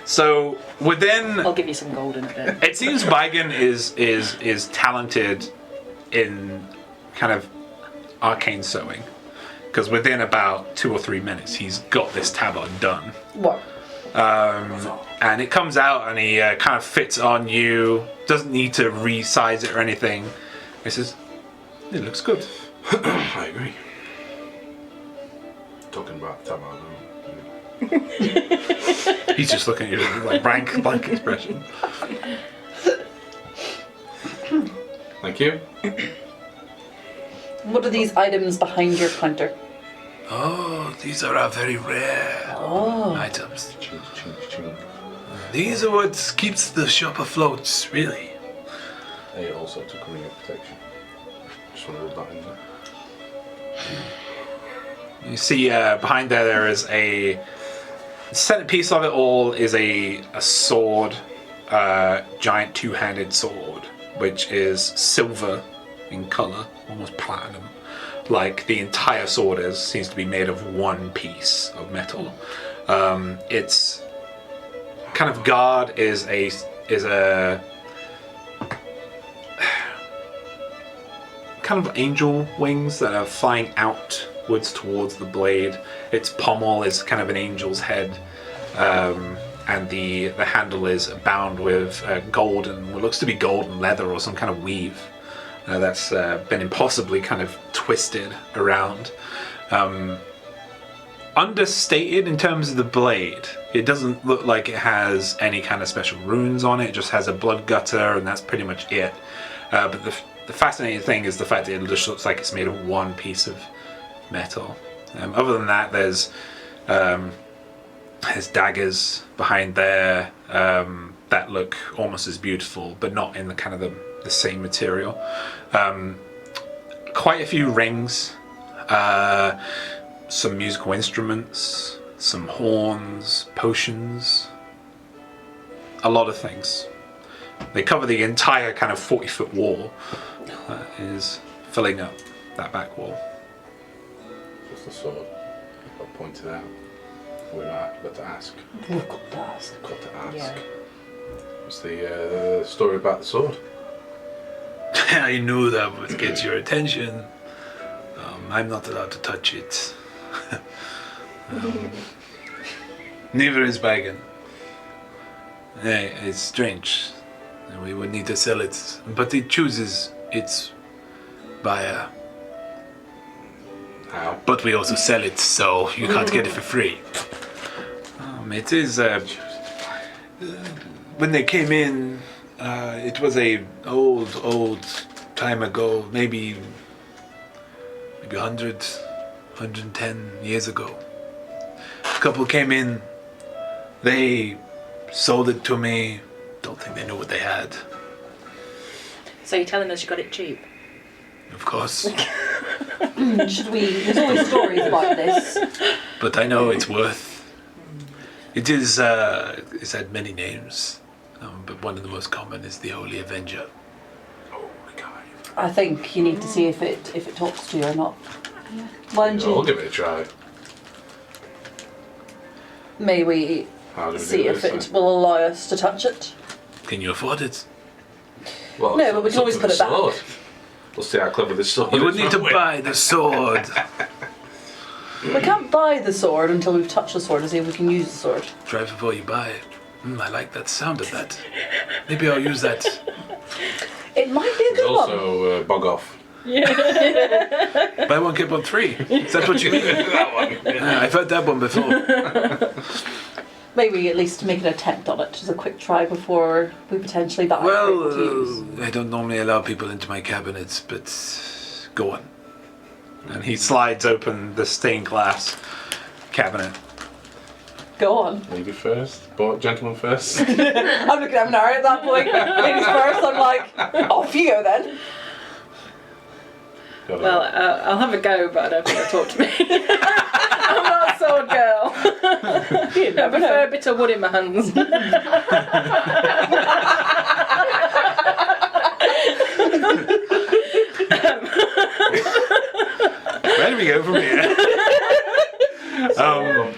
so within. I'll give you some gold in a bit. It seems Baigan is talented in kind of arcane sewing, because within about 2 or 3 minutes he's got this tabard done. What? And it comes out and he kind of fits on you. Doesn't need to resize it or anything. He says, "It looks good." I agree. Talking about Tamar. He's just looking at you with like blank expression. Thank you. What are these items behind your counter? Oh, these are our very rare items. Ching, ching, ching. These are what keeps the shop afloat, really. They also took a ring of protection. Just want to rub that in there. You see behind there is a centerpiece of it all is a sword, giant 2-handed sword, which is silver in color, almost platinum. Like the entire sword seems to be made of one piece of metal. Its kind of guard is a kind of angel wings that are flying outwards towards the blade. Its pommel is kind of an angel's head, and the handle is bound with what looks to be golden leather or some kind of weave that's been impossibly kind of twisted around. Understated in terms of the blade. It doesn't look like it has any kind of special runes on it. It just has a blood gutter, and that's pretty much it. But the fascinating thing is the fact that it just looks like it's made of one piece of metal. Other than that, there's daggers behind there that look almost as beautiful, but not in the kind of the same material. Quite a few rings, some musical instruments, some horns, potions, a lot of things. They cover the entire kind of 40-foot wall that is filling up that back wall. Just a sword. Got pointed out. We're not got to ask. We've got to ask. Got to ask. Yeah. What's the story about the sword? I knew that would get your attention. I'm not allowed to touch it. Neither is Bagan. It's strange. We would need to sell it, but it chooses its buyer. How? But we also sell it, so you can't get it for free. It is. When they came in, it was a old time ago, maybe 100, 110 years ago. A couple came in. They sold it to me. Don't think they knew what they had. So you're telling us you got it cheap? Of course. Should we? There's always stories about this. But I know it's worth. It is. It's had many names, but one of the most common is the Holy Avenger. Oh my god. I think you need to see if it talks to you or not. Why don't I'll you? give it a try. May we How do we see do if this, it will allow us to touch it. Can you afford it? Well, No, but we it's can up always to put the it back. sword. We'll see how clever this sword You is. would need to won't we? buy the sword. We can't buy the sword until we've touched the sword and see if we can use the sword. Try before you buy. I like that sound of that. Maybe I'll use that. It might be a There's good one. also bog off. Buy one, get one free. Is that what you mean? That one. Yeah, I've heard that one before. Maybe at least make an attempt on it, just a quick try before we potentially buy it. Well, to use. I don't normally allow people into my cabinets, but go on. And he slides open the stained glass cabinet. Go on. Lady first, but gentleman first. I'm looking at Nara at that point. Ladies first, I'm like, off you go then. Well, I'll have a go, but I don't think they'll talk to me. I'm not a sword girl. You I never prefer know. a bit of wood in my hands. Where do we go from here?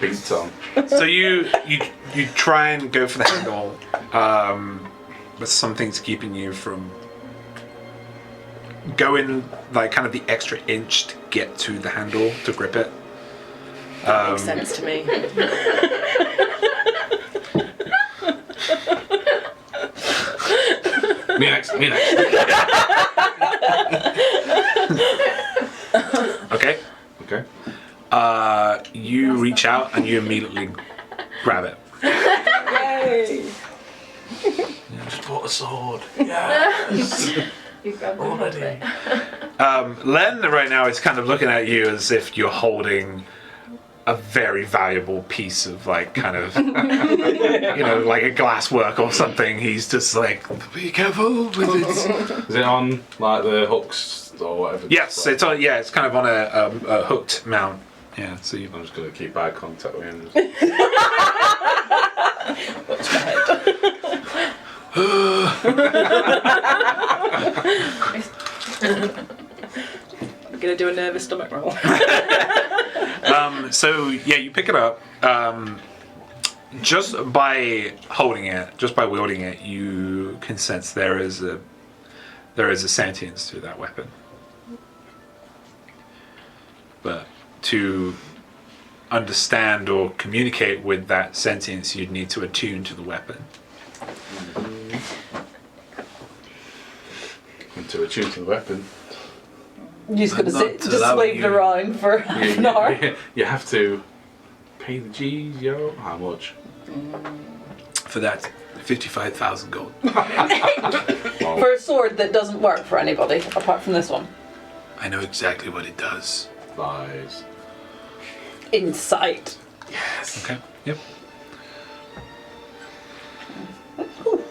Pink tongue. So you try and go for the handle, but something's keeping you from going like kind of the extra inch to get to the handle to grip it. Makes sense to me. Me next. Okay. Okay. You reach out and you immediately grab it. Yay! Just bought a sword. Yes. You grabbed Already. Len right now is kind of looking at you as if you're holding a very valuable piece of like kind of like a glasswork or something. He's just like, be careful with it. Is it on like the hooks or whatever? Yes, it's on. Yeah, it's kind of on a hooked mount. Yeah, so you. I'm just gonna keep eye contact with him. I'm gonna do a nervous stomach roll. So yeah, you pick it up. Just by holding it, just by wielding it, you can sense there is a sentience to that weapon. But to understand or communicate with that sentience, you'd need to attune to the weapon. And to attune to the weapon, You're just going to I'm sit, not just allowing waving you. around for half an hour. you have to pay the G's, yo. How much? For that, 55,000 gold. For a sword that doesn't work for anybody, apart from this one. I know exactly what it does. Lies. Insight. Okay. Yep. Ooh.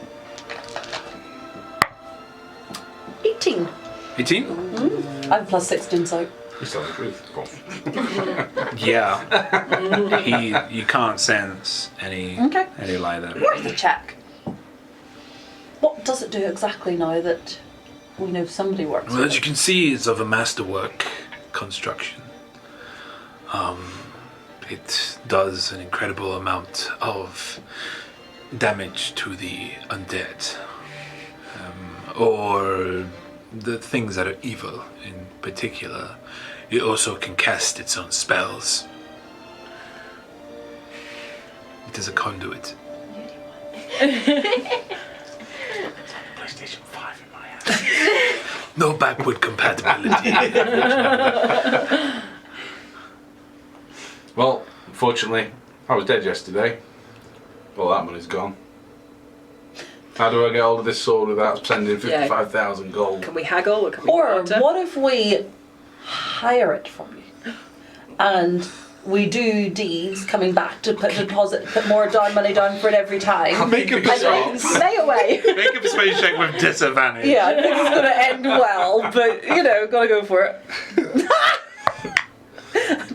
18. 18? I have +6 to insight. You're telling the truth. Go on. Yeah. You can't sense any lie there. Worth a check. What does it do exactly now that we know somebody works Well, with as you it? can see, it's of a masterwork construction. It does an incredible amount of damage to the undead, or the things that are evil in particular. It also can cast its own spells. It is a conduit. PlayStation 5 in my hand. No backward compatibility. Well, unfortunately, I was dead yesterday. All that money's gone. How do I get hold of this sword without spending 55,000 gold? Can we haggle or can we Or barter? what if we hire it from you? And we do deeds coming back to put more money down for it every time. Make a And then stay away. Make a persuasion check with disadvantage. Yeah, I think it's going to end well, but gotta go for it.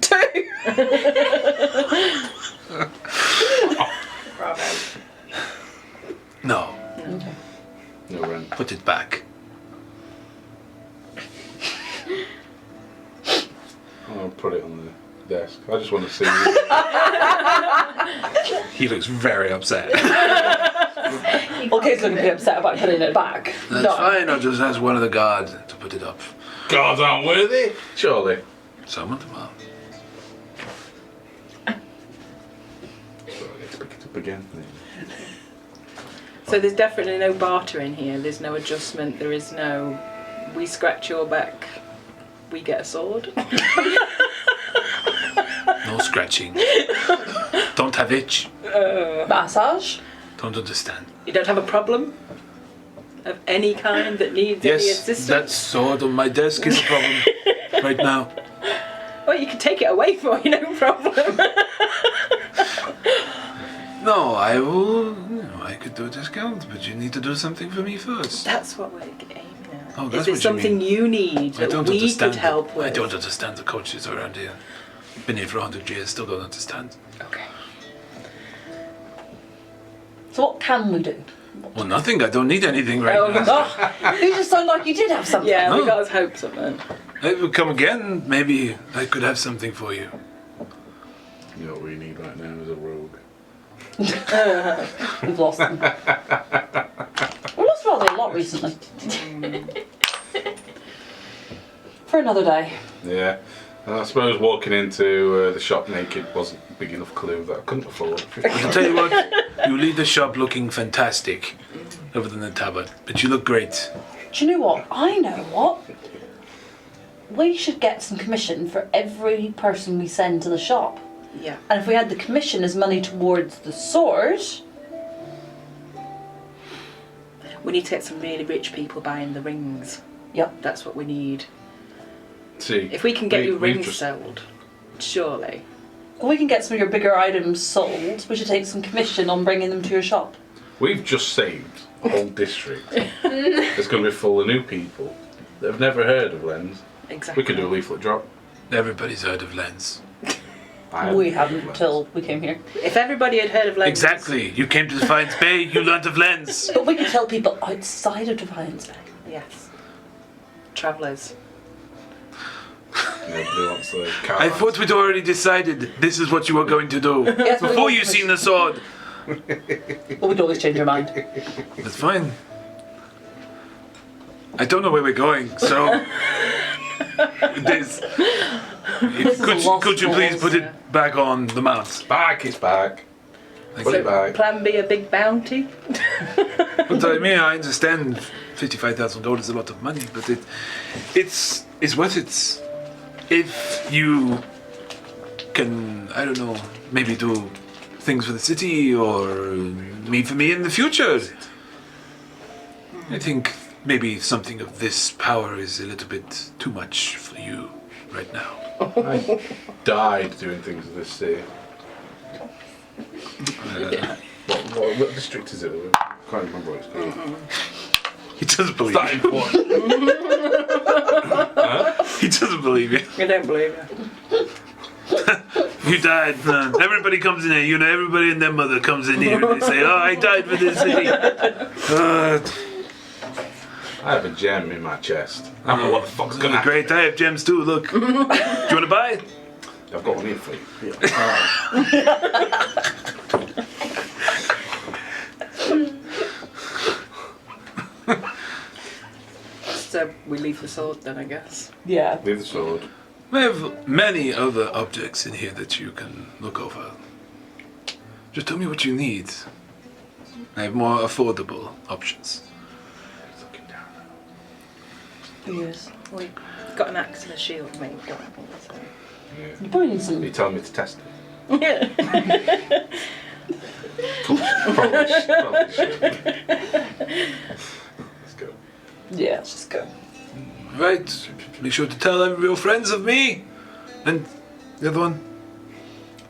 2. Bravo. No, No rent. put it back. I'll put it on desk. I just want to see. He looks very upset. Well, Kate's looking pretty upset about putting it back. That's No. fine, I'll just ask one of the guards to put it up. Guards aren't worthy, surely. Some of them are. So I get to pick it up again. So there's definitely no bartering here. There's no adjustment. There is no. We scratch your back. We get a sword. No scratching. Don't have itch. Massage? Don't understand. You don't have a problem of any kind that needs any Yes, assistance. that sword on my desk is a problem right now. Well, you can take it away for you, no problem. No, I will. I could do a discount, but you need to do something for me first. That's what we're aiming at. Oh, that's Is it what you something mean. you need I that don't we understand. could help with? I don't understand the cultures around here. Been here for 100 years, still don't understand. Okay. So what can we do? Well, nothing. I don't need anything right Oh, now. Oh, you just sound like you did have something. Yeah, we Oh. got us hope something. I will come again. Maybe I could have something for you. You know what we need right now is a rogue. We've lost them. We've lost rather a lot recently. For another day. Yeah. And I suppose walking into the shop naked wasn't a big enough clue that I couldn't afford. I'll tell you what, you leave the shop looking fantastic, other than the tabard, but you look great. Do you know what? I know what. We should get some commission for every person we send to the shop. Yeah. And if we had the commission as money towards the sword, We need to get some really rich people buying the rings. yep. That's what we need. See, If we can get you we've rings just- sold, surely. If we can get some of your bigger items sold, we should take some commission on bringing them to your shop. We've just saved a whole district. It's going to be full of new people that have never heard of Lens. Exactly. We could do a leaflet drop. Everybody's heard of Lens. We haven't until we came here. If everybody had heard of Lens. Exactly. You came to Defiance Bay, you learnt of Lens. But we could tell people outside of Defiance Bay. Yes. Travellers. Nobody wants the I caravans. thought we'd already decided this is what you were going to do. Yes, we Before will. you seen the sword. But we'd always change our mind. That's fine. I don't know where we're going, so... this... This is a lost Could you please cause. put it back on the mount? Back, it's back. Put it back. Plan B, a big bounty. But I mean, I understand 55,000 gold is a lot of money, but it's worth it. If you can, I don't know, maybe do things for the city or me for me in the future. I think maybe something of this power is a little bit too much for you right now. I died doing things in this city. What district is it? I can't remember what it's called. He doesn't believe That you. important. He doesn't believe you. I don't believe it. You died, man. Everybody comes in here. You know, everybody and their mother comes in here and they say, "Oh, I died for this city." I have a gem in my chest. I don't know what the fuck's gonna happen. Great, I have gems too. Look, do you want to buy? I've got one here for you. So we leave the sword then, I guess. Yeah. Leave the sword. We have many other objects in here that you can look over. Just tell me what you need. I have more affordable options. He's looking down. Yes. We've got an axe and a shield made. So. Yeah. You probably need some. Are you telling me to test it? Yeah. Probably should. Let's go. Yeah, let's just go. Right, be sure to tell all your friends of me. And the other one?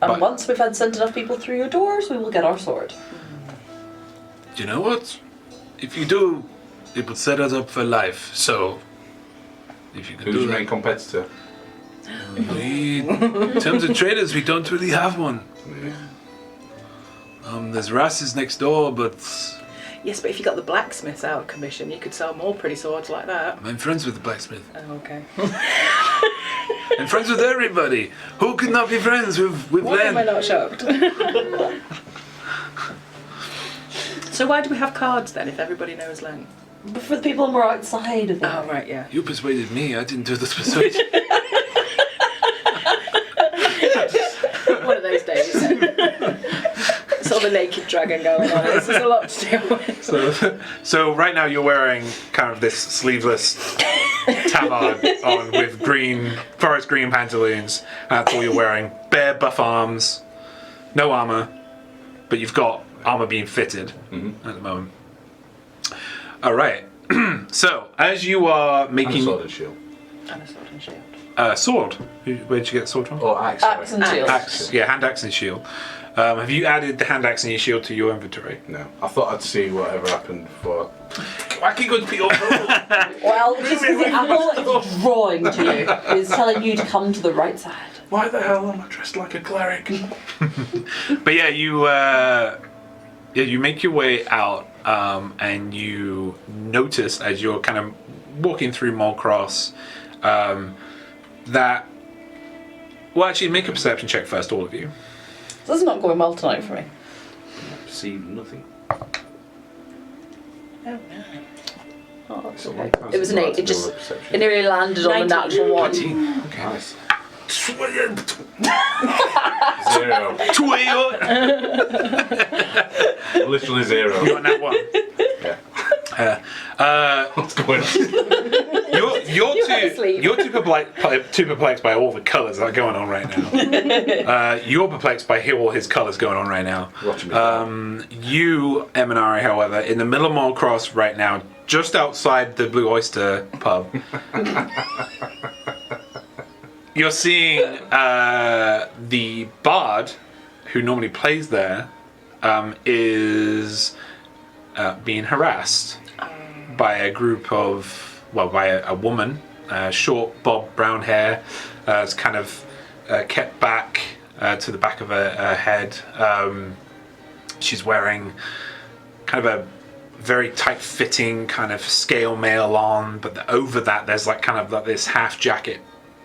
And Bye. once we've had sent enough people through your doors, we will get our sword. Do you know what? If you do, it would set us up for life. So, if you can Who's do your main that. competitor? We, in terms of traders, we don't really have one. There's Ras's next door, but Yes, but if you got the blacksmiths out of commission, you could sell more pretty swords like that. I'm friends with the blacksmith. Oh, okay. And friends with everybody. Who could not be friends with Why am I Len? not shocked? So why do we have cards then if everybody knows Len? But for the people who are outside of it. Oh, right, yeah. You persuaded me. I didn't do the persuasion. One of those days. Sort of a naked dragon going on. This is a lot to deal with. So right now you're wearing kind of this sleeveless tabard on with forest green pantaloons. That's all you're wearing. Bare buff arms, no armor, but you've got armor being fitted at the moment. All right. So as you are making Sword and shield. And a sword and shield. sword, where'd you get the sword from? Or axe. Axe and shield. Axe, yeah, hand axe and shield. Have you added the hand axe and your shield to your inventory? No. I thought I'd see whatever happened before. I can go to Peter. Well, just because the apple is drawing to you, is telling you to come to the right side. Why the hell am I dressed like a cleric? But yeah, you make your way out, and you notice as you're kind of walking through Mole Cross that. Well, actually, make a perception check first, all of you. This is not going well tonight for me. Perceive nothing. Oh no. Oh, that's So okay. one pass It was is an allowed 8. to It do just a perception. it nearly landed on a 19. natural 1. 19. Okay. Nice. 0. Literally 0. You got that one. Yeah. What's going on? You're too perplexed by all the colours that are going on right now. You're perplexed by all his colours going on right now. Watching me. You, Eminari, however, in the middle of Mole Cross right now, just outside the Blue Oyster pub, you're seeing the bard who normally plays there is being harassed by a group of, by a woman, short bob brown hair, it's kind of kept back to the back of her head. She's wearing kind of a very tight-fitting kind of scale mail on, but over that there's like kind of like this half jacket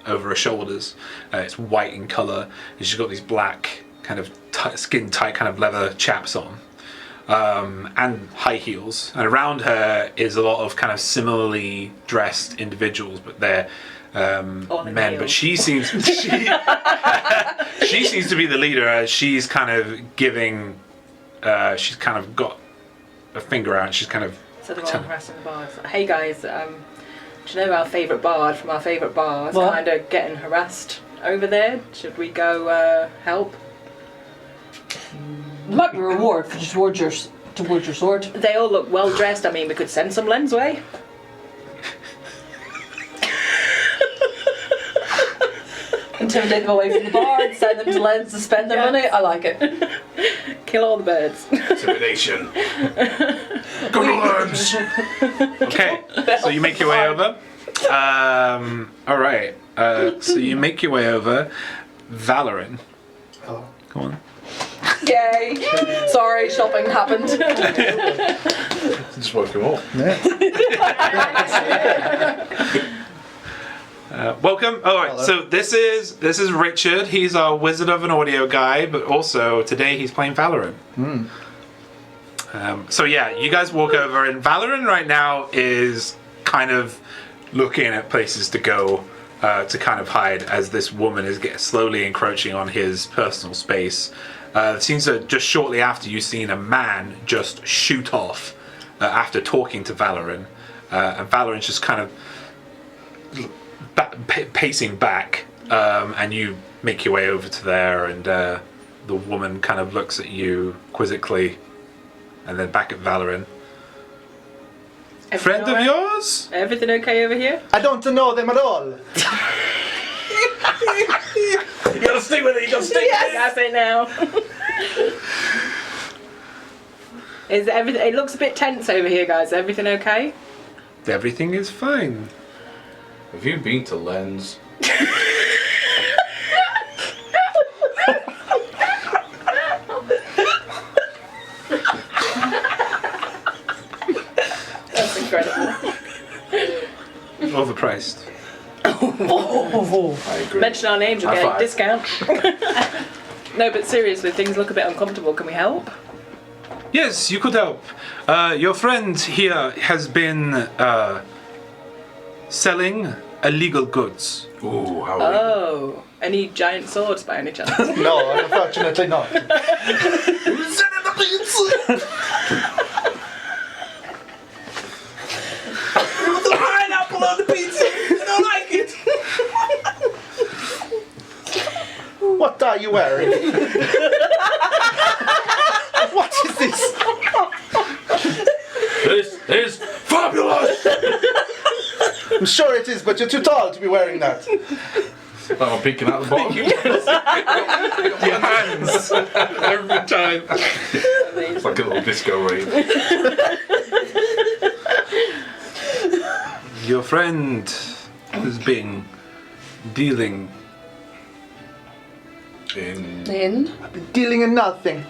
over her shoulders. It's white in colour, and she's got these black kind of skin-tight kind of leather chaps on. And high heels, and around her is a lot of kind of similarly dressed individuals, but they're men. heels. But she seems she seems to be the leader, as she's kind of giving. She's kind of got a finger out. She's kind of. So they're all harassing the bards. Hey guys, do you know our favourite bard from our favourite bar is What? kind of getting harassed over there? Should we go help? There might be a reward for just towards your sword. They all look well dressed. I mean, we could send some Len's way. Intimidate them away from the bar, send them to Lens to spend their money. I like it. Kill all the birds. Intimidation. Go to Lens. Okay, so you make your way over. All right. So you make your way over. Valorin. Hello. Come on. Yay! Sorry, shopping happened. Just woke him up. Welcome. All right. So this is Richard. He's our wizard of an audio guy, but also today he's playing Valorin. So yeah, you guys walk over, and Valorin right now is kind of looking at places to go to kind of hide as this woman is slowly encroaching on his personal space. It seems that just shortly after you've seen a man just shoot off after talking to Valorin, and Valorin's just kind of pacing back, and you make your way over to there, and the woman kind of looks at you quizzically, and then back at Valorin. Friend of yours? Everything okay over here? I don't know them at all. You gotta stick with it. You gotta stick with it. That's it now. Is everything? It looks a bit tense over here, guys. Everything okay? Everything is fine. Have you been to Lens? That's incredible. Overpriced. I agree. Mention our names, you'll High get a five. discount. No, but seriously, things look a bit uncomfortable. Can we help? Yes, you could help. Your friend here has been selling illegal goods. Ooh, how Oh, any giant swords by any chance? No, unfortunately not. pineapple on the pizza. I don't like it. What are you wearing? What is this? This is fabulous. I'm sure it is, but you're too tall to be wearing that. Oh, I'm peeking out the bottom. Your hands every time. It's like a little disco rave. Your friend has been dealing. In. Dealing in nothing.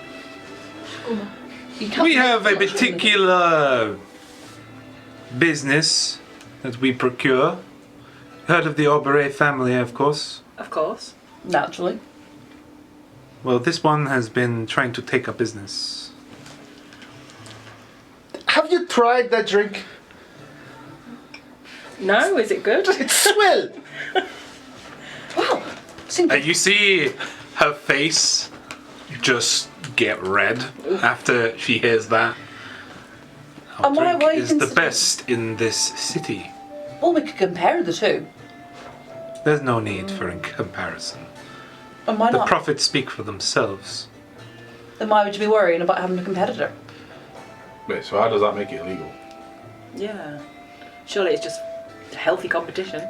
You can't We make have a much money. particular business that we procure. Heard of the Aubrey family, of course. Of course. Naturally. Well, this one has been trying to take our business. Have you tried that drink? No, is it good? It's swill. Seems You see her face just get red after she hears that. Our And why drink are you is the considering- best in this city. well, we could compare the two. There's no need for a comparison. And why The not? profits speak for themselves. Then why would you be worrying about having a competitor? Wait, so how does that make it illegal? Yeah. Surely it's just healthy competition.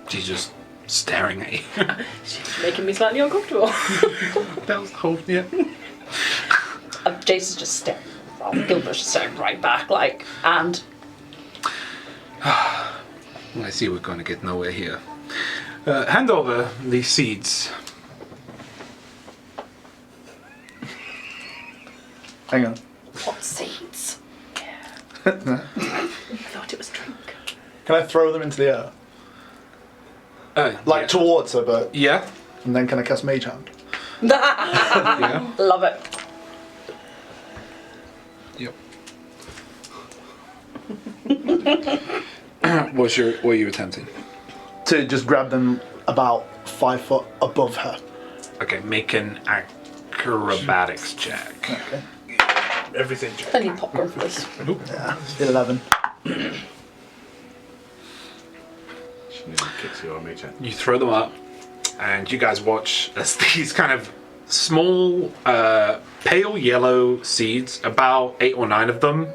She's just staring at you. She's making me slightly uncomfortable. That was the whole, yeah. Jason's just staring. Gilbert's just staring right back, like, and I see we're going to get nowhere here. Hand over the seeds. Hang on. what seeds? I thought it was drink. Can I throw them into the air? Like yeah. towards her, but... Yeah. And then can I cast Mage Hand? Yeah. Love it. Yep. What are you attempting? To just grab them about 5 foot above her. Okay, make an acrobatics check. Okay. Everything. I need popcorn for this. Yeah. 11. She nearly kicks you on me, Chen. You throw them up, and you guys watch as these kind of small, pale yellow seeds, about 8 or 9 of them,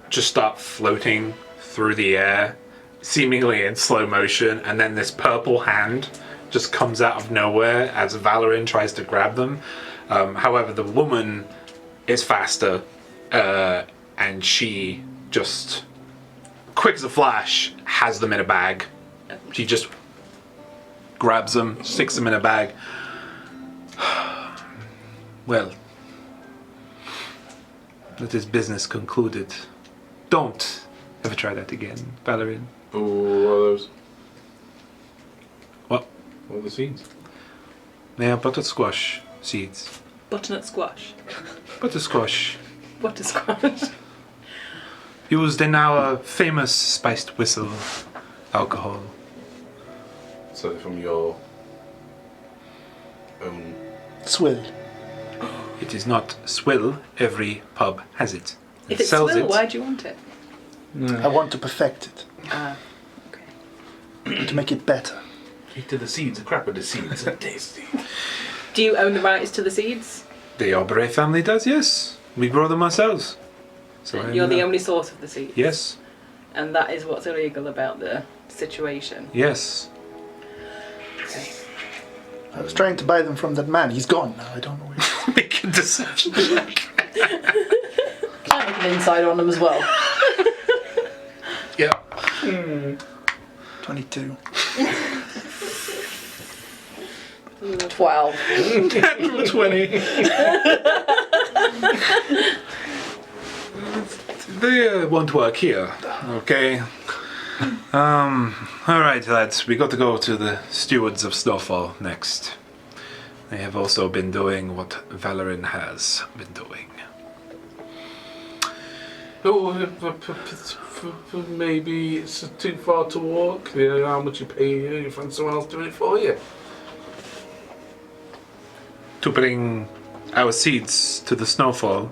just start floating through the air, seemingly in slow motion, and then this purple hand just comes out of nowhere as Valorin tries to grab them. However, the woman is faster, and she just, quick as a flash, has them in a bag. She just grabs them, sticks them in a bag. Well, that is business concluded. Don't ever try that again, Valorin. Ooh, what are those? What? What are the seeds? They are buttered squash seeds. Butternut squash. Butter squash. Butter squash. Used in our famous spiced whistle alcohol. So they're from your own. Swill. It is not swill. Every pub has it. If It it's sells swill, it. why do you want it? I want to perfect it. Ah, okay. To make it better. Eat to the seeds, a crap with the seeds. Are tasty. Do you own the rights to the seeds? The Aubrey family does, yes. We grow them ourselves. So I You're the know. only source of the seeds? Yes, And that is what's illegal about the situation? yes. Okay. I was trying to buy them from that man. He's gone now. I don't know where he is. Make a deception check. I make an inside on them as well. Yeah. 22. 12. Natural 20. they won't work here. Okay. All right, lads. We got to go to the stewards of Snowfall next. They have also been doing what Valorin has been doing. Oh, maybe it's too far to walk. How much you pay you find someone else doing it for you. To bring our seeds to the Snowfall.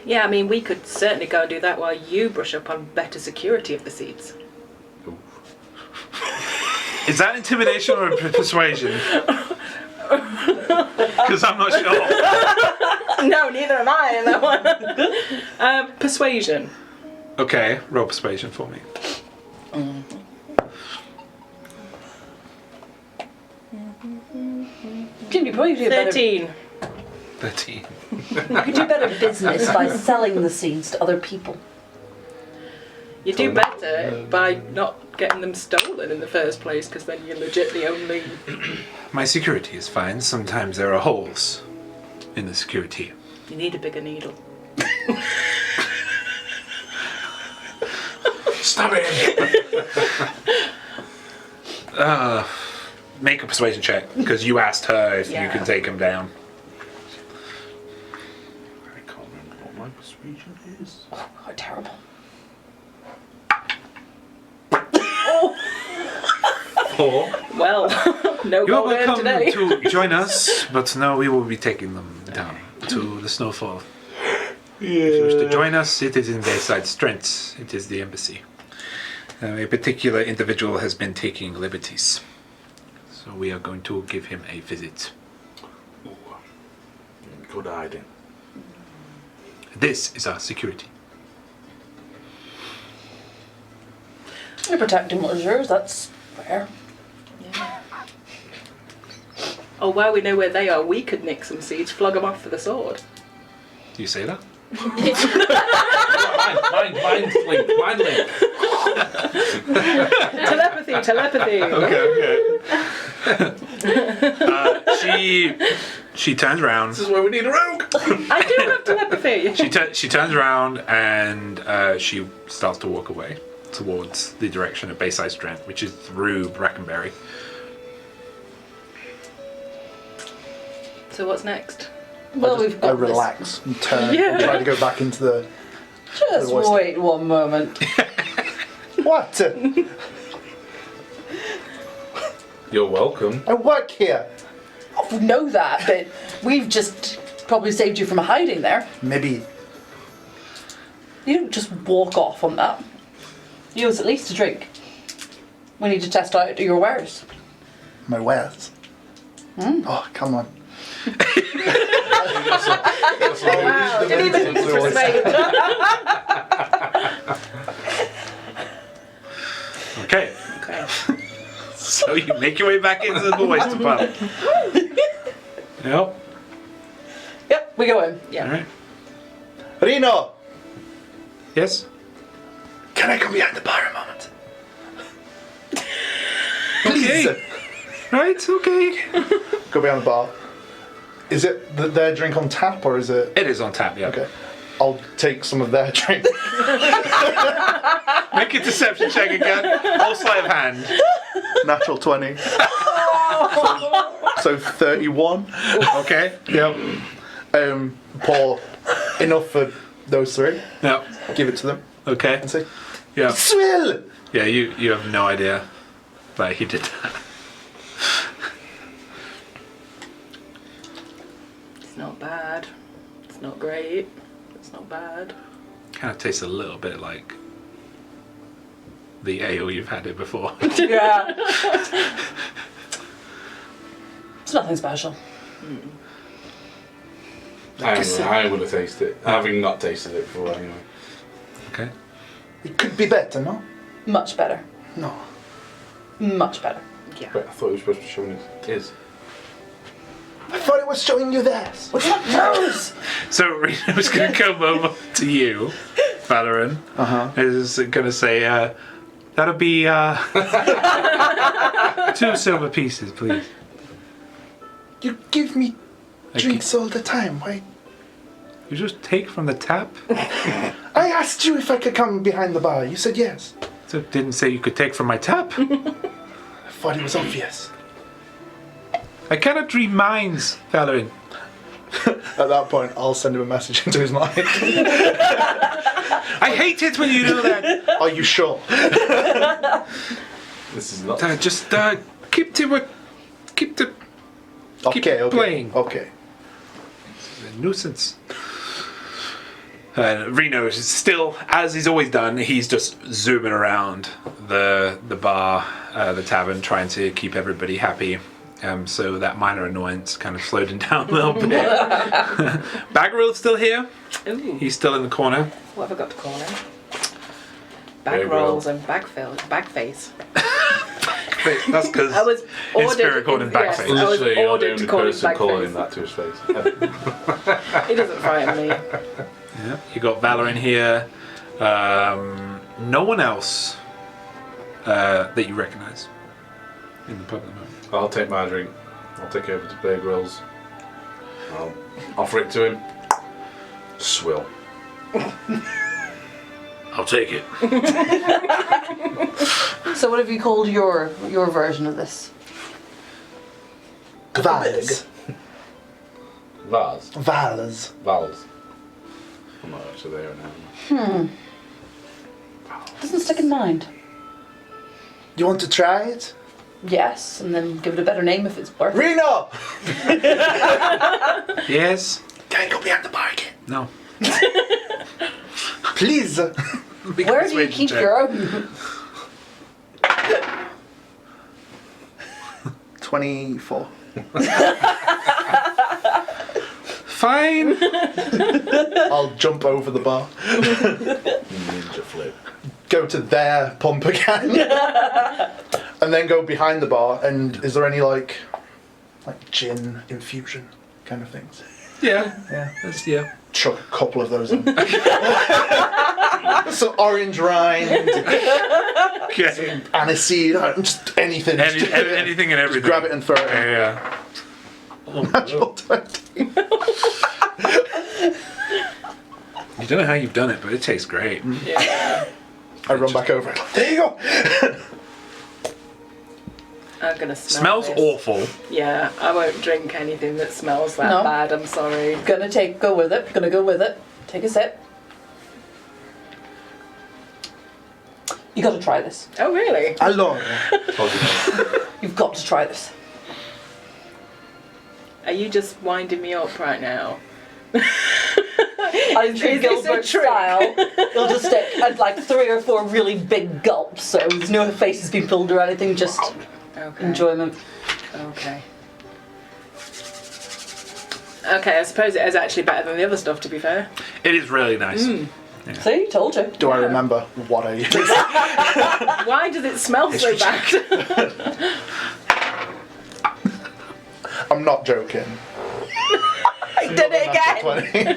Yeah, I mean, we could certainly go and do that while you brush up on better security of the seats. Is that intimidation or persuasion? Because I'm not sure. No, neither am I in that one. Persuasion. Okay, roll persuasion for me. Can you probably do better? 13. 13. You could do better business by selling the seeds to other people. You do better by not getting them stolen in the first place, because then you're legit the only... My security is fine. Sometimes there are holes in the security. You need a bigger needle. Stab it! Make a persuasion check, because you asked her if you Yeah. can take him down. I can't remember what my persuasion is. Oh, how terrible. Four. Well, no You're gold earned welcome today. to join us, but no, we will be taking them down to the Snowfall. If you wish to join us, it is in Bayside Strength. It is the embassy. A particular individual has been taking liberties, so we are going to give him a visit. Ooh. Good hiding. This is our security. You're protecting what is yours, that's fair. Yeah. Oh, well, we know where they are. We could nick some seeds, flog them off for the sword. Do you say that? Mind link. Telepathy. Okay. She turns around. This is where we need a rogue. I do have telepathy. She turns around and she starts to walk away towards the direction of Bayside Strength, which is through Brackenberry. So what's next? Well, we've I got this. relax and turn Yeah. and try to go back into the... Just voice. wait one moment. What? You're welcome. I work here. We know that, but we've just probably saved you from hiding there. Maybe You don't just walk off on that. You owe us at least a drink. We need to test out your wares. my wares. Oh, come on. Wow, didn't even persuade. Okay. Okay. So you make your way back into the boys' department. Yep. Yep, we go in. All Yeah. right. Reno! Yes. Can I come behind the bar a moment? Okay. Please. Right. Okay. Go behind the bar. Is it their drink on tap or is it... It is on tap. Yeah. Okay. I'll take some of their drink. Make a deception check again. All sleight of hand. Natural 20. So 31. Okay. Yep. Pour enough for those three. Yep. Give it to them Okay. and say, Yeah. Swill! Yeah. You have no idea, but he did that. It's not bad. It's not great. It's not bad. Kind of tastes a little bit like the ale you've had it before. Yeah. It's nothing special. I would have tasted it, having not tasted it before anyway. Okay. It could be better, no? Much better. No. Much better. Yeah. But I thought it was supposed to be showing his. I thought it was showing you theirs. What's that nose? So Reno's going to come over to you, Valorin. Uh-huh. Is going to say, that'll be 2 silver pieces, please. You give me Okay. drinks all the time. Why You just take from the tap? I asked you if I could come behind the bar. You said yes. So it didn't say you could take from my tap? I thought it was obvious. I cannot read minds, Valerin. At that point, I'll send him a message into his mind. I hate it when you do that. Are you sure? This is not. Just keep to it. Keep Okay. playing. Okay. It's a nuisance. Reno is still, as he's always done, he's just zooming around the bar, the tavern, trying to keep everybody happy. So that minor annoyance kind of slowed him down a little bit. Baggerill's still here. Ooh, He's still in the corner. what have I got to call him? Bag Bag rolls and bag face. Wait, that's because I was his ordered. spirit called him yes, Bagface. I was Literally, you're the ordered only to call him person calling Bagface. that to his face. He doesn't frighten me. Yeah, you got Valor in here. No one else that you recognize in the pub at the moment. I'll take my drink. I'll take it over to Bear Grylls. I'll offer it to him. Swill. I'll take it. So what have you called your version of this? Vals. Vars. Vals. Vals. I'm not actually there now. Doesn't stick in mind. You want to try it? Yes, and then give it a better name if it's worth it. Reno! Yes. Can I go behind the bar again? No. Please. Where do you keep your own? 24. Fine. I'll jump over the bar. Ninja flip. Go to their pump again. And then go behind the bar. And is there any like gin infusion kind of things? Yeah. Yeah. Yeah. Chuck a couple of those in. Some orange rind, Okay. aniseed, just anything. Anything and everything. Just grab it and throw it in. Yeah. Natural 20. You don't know how you've done it, but it tastes great. Yeah. I run back over it. There you go. I'm gonna smell Smells this. awful. Yeah, I won't drink anything that smells that No. bad. I'm sorry. Gonna go with it. Gonna go with it. Take a sip. You gotta try this. Oh really? Allora. You've got to try this. Are you just winding me up right now? I think Is this a Gilbert trick? style. You'll just take like 3 or 4 really big gulps, so there's no face has been pulled or anything, just Okay. enjoyment. Okay. Okay, I suppose it is actually better than the other stuff, to be fair. It is really nice. See, told you. Do I remember what I used? Why does it smell so bad? I'm not joking. I did it again.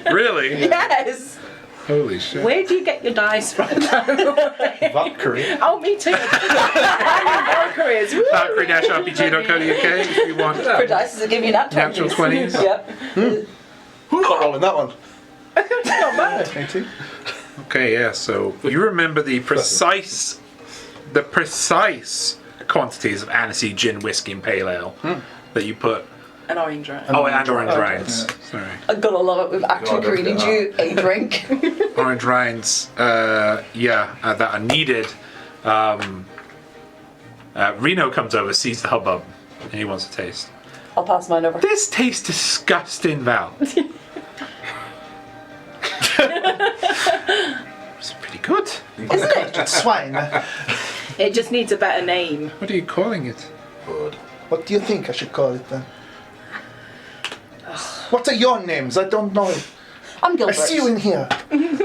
20. Really? Yes. Holy shit. Where do you get your dice from? Valkyrie. Oh, me too. Valkyries. Woo! Valkyrie-rpg.co.uk if you want For dice, does it give you nat 20s? natural 20s. Yep. Not rolling that one. Not bad. 18. Okay, yeah, so you remember the precise quantities of aniseed, gin, whiskey, and pale ale that you put. An orange, right? Oh, and orange rinds. Sorry. I'm gonna love it. We've actually God, created you a drink. Orange rinds, that are needed. Reno comes over, sees the hubbub, and he wants to taste. I'll pass mine over. This tastes disgusting, Val. It's pretty good. Isn't it? Swine. It just needs a better name. What are you calling it? Good. What do you think I should call it then? What are your names? I don't know. I'm I Gilbert. see you in here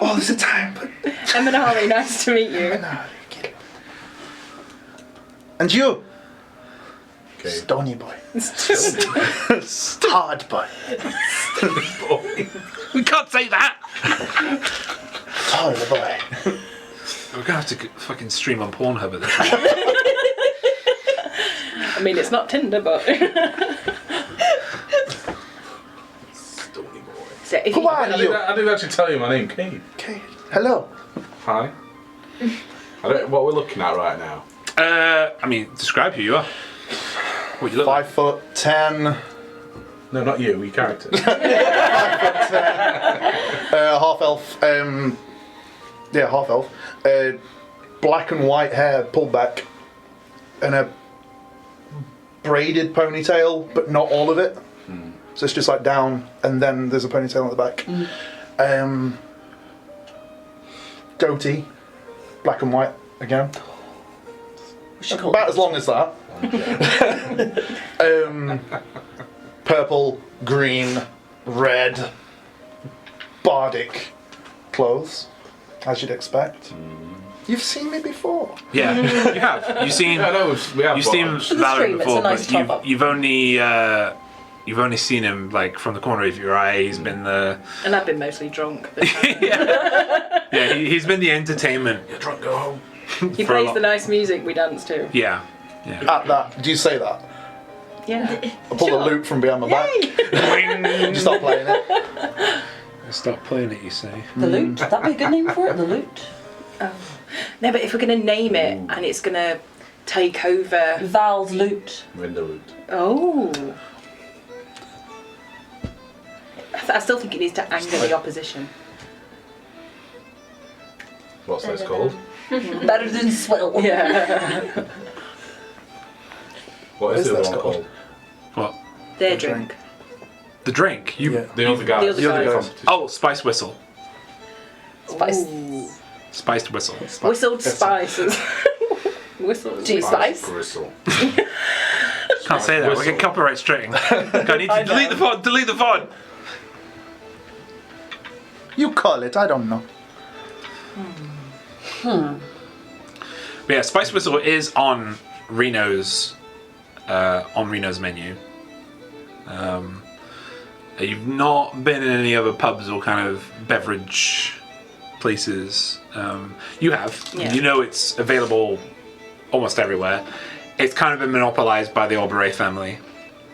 all the time, but Eminari, nice to meet you. no. And you, Okay. Stony Boy. Hard Boy. We can't say that! Taller Boy. We're gonna have to fucking stream on Pornhub at this point. I mean, it's not Tinder, but Stony boy. So if Who you, are you? I didn't actually tell you my name, Kate. Okay. Hello. Hi. What we're looking at right now. I mean, describe who you are. What you look like. 5'10", No, not you. Your character. half elf. Yeah, half elf. Black and white hair pulled back, and a braided ponytail, but not all of it. So it's just like down, and then there's a ponytail at the back. Goatee, black and white again. About as long as that. Purple, green, red, bardic clothes, as you'd expect. You've seen me before. Yeah, you have. You've seen. I know we have. You've seen stream, Valorant it's before, a nice but top-up. you've only seen him like from the corner of your eye. He's been the and I've been mostly drunk. he's been the entertainment. You're drunk, go home. He for a plays lot- the nice music we dance to. Yeah. At that, do you say that? Yeah. I pull the lute from behind my back. You stop playing it. Stop playing it, you say. The loot. That'd be a good name for it. The loot. No, but if we're going to name it and it's going to take over. Val's loot. Window root. Oh. I still think it needs to anger the opposition. What's this called? Better than swill. Yeah. What is the What's other that one called? called? What? Their Drink. drink. The drink. You. Yeah. The other guy. The other guys. Oh, spice whistle. Spice. Ooh. Spiced whistle. Whistled spices. Whistled. Do you spice? Gristle. Can't say that. We Whistle. get copyright stricken. I need to delete the VOD. Delete the VOD. You call it, I don't know. But yeah, spice whistle is on Reno's menu. You've not been in any other pubs or kind of beverage places. You have. Yeah. You know it's available almost everywhere. It's kind of been monopolized by the Aubrey family.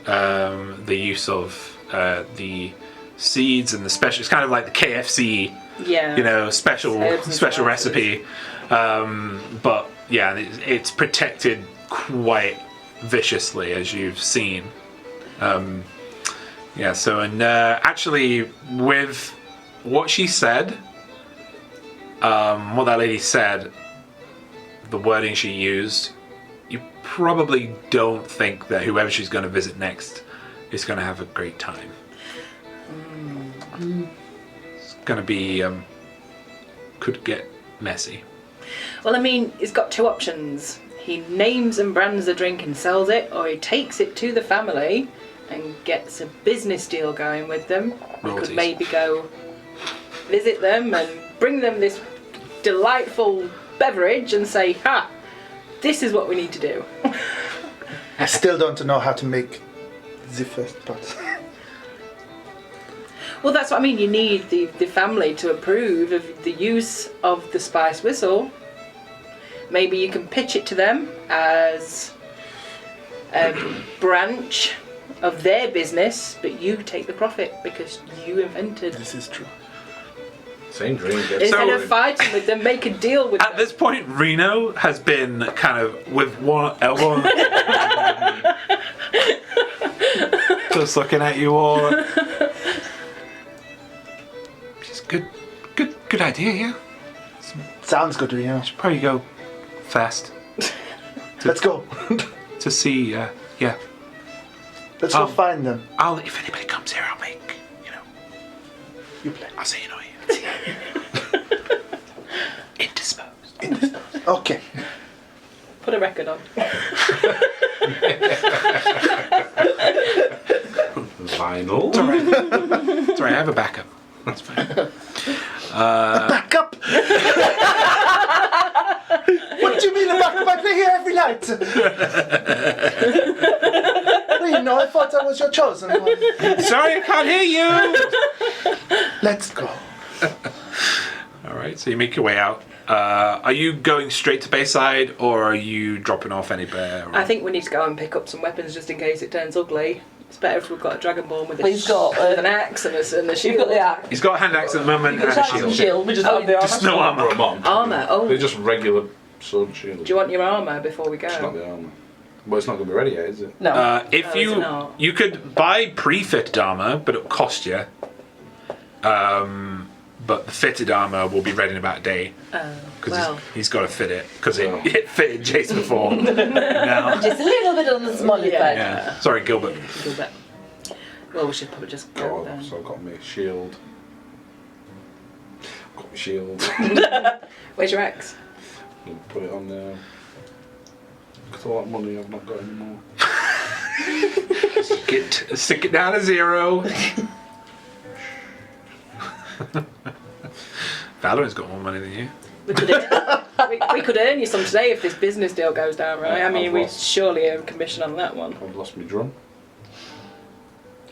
The use of the seeds and the special. It's kind of like the KFC, Yeah. special Herbs and special spices. recipe. But yeah, it's protected quite viciously, as you've seen. Yeah. So and actually, with what she said, what that lady said, the wording she used, you probably don't think that whoever she's going to visit next is going to have a great time. It's going to be could get messy. Well, I mean, he's got two options. He names and brands the drink and sells it, or he takes it to the family and gets a business deal going with them. He Royalties. could maybe go visit them and bring them this delightful beverage and say, ha, this is what we need to do. I still don't know how to make the first part. Well, that's what I mean. You need the family to approve of the use of the spice whistle. Maybe you can pitch it to them as a branch of their business, but you take the profit because you invented. This is true. Same drink. Instead of fighting with them, make a deal with At them. this point, Reno has been kind of with one elbow, just looking at you all. Just good idea. Yeah, Sounds good, you know. probably go fast Let's go. to see. Yeah, Let's go find them. if anybody comes here, I'll make You play. I'll say indisposed. Okay. Put a record on. Vinyl. It's alright, I have a backup. That's fine. Back up! What do you mean a backup? I play here every night! Well, you know, I thought I was your chosen one. Sorry, I can't hear you. Let's go. Alright, so you make your way out. Are you going straight to Bayside, or are you dropping off anywhere? I think we need to go and pick up some weapons just in case it turns ugly. It's better if we've got a dragonborn with, He's got with an axe and a You've shield. got the axe. He's got a hand axe at the moment You've got and the a axe and shield. shield. We just have the armor. Just no armor. Put 'em on. Armour, oh. They're just regular sword and shield. Do you want your armour before we go? It's not the armour. Well, it's not going to be ready yet, is it? No. If Oh, is it you not? you could buy pre-fitted armor, but it'll cost you. But the fitted armor will be ready in about a day because well, he's got to fit it because Oh. it fitted Jace before. now, Just a little bit on the smaller Yeah. side. yeah. Sorry, Gilbert. Gilbert. Well, we should probably just go Oh, then. so I've got my shield. I've got my shield. Where's your axe? I'll put it on there. Because all that money I've not got anymore. Stick it down to 0. Valorant's got more money than you. We could earn you some today if this business deal goes down, right? Yeah, I mean, I've we lost. surely earn commission on that one. I've lost my drum.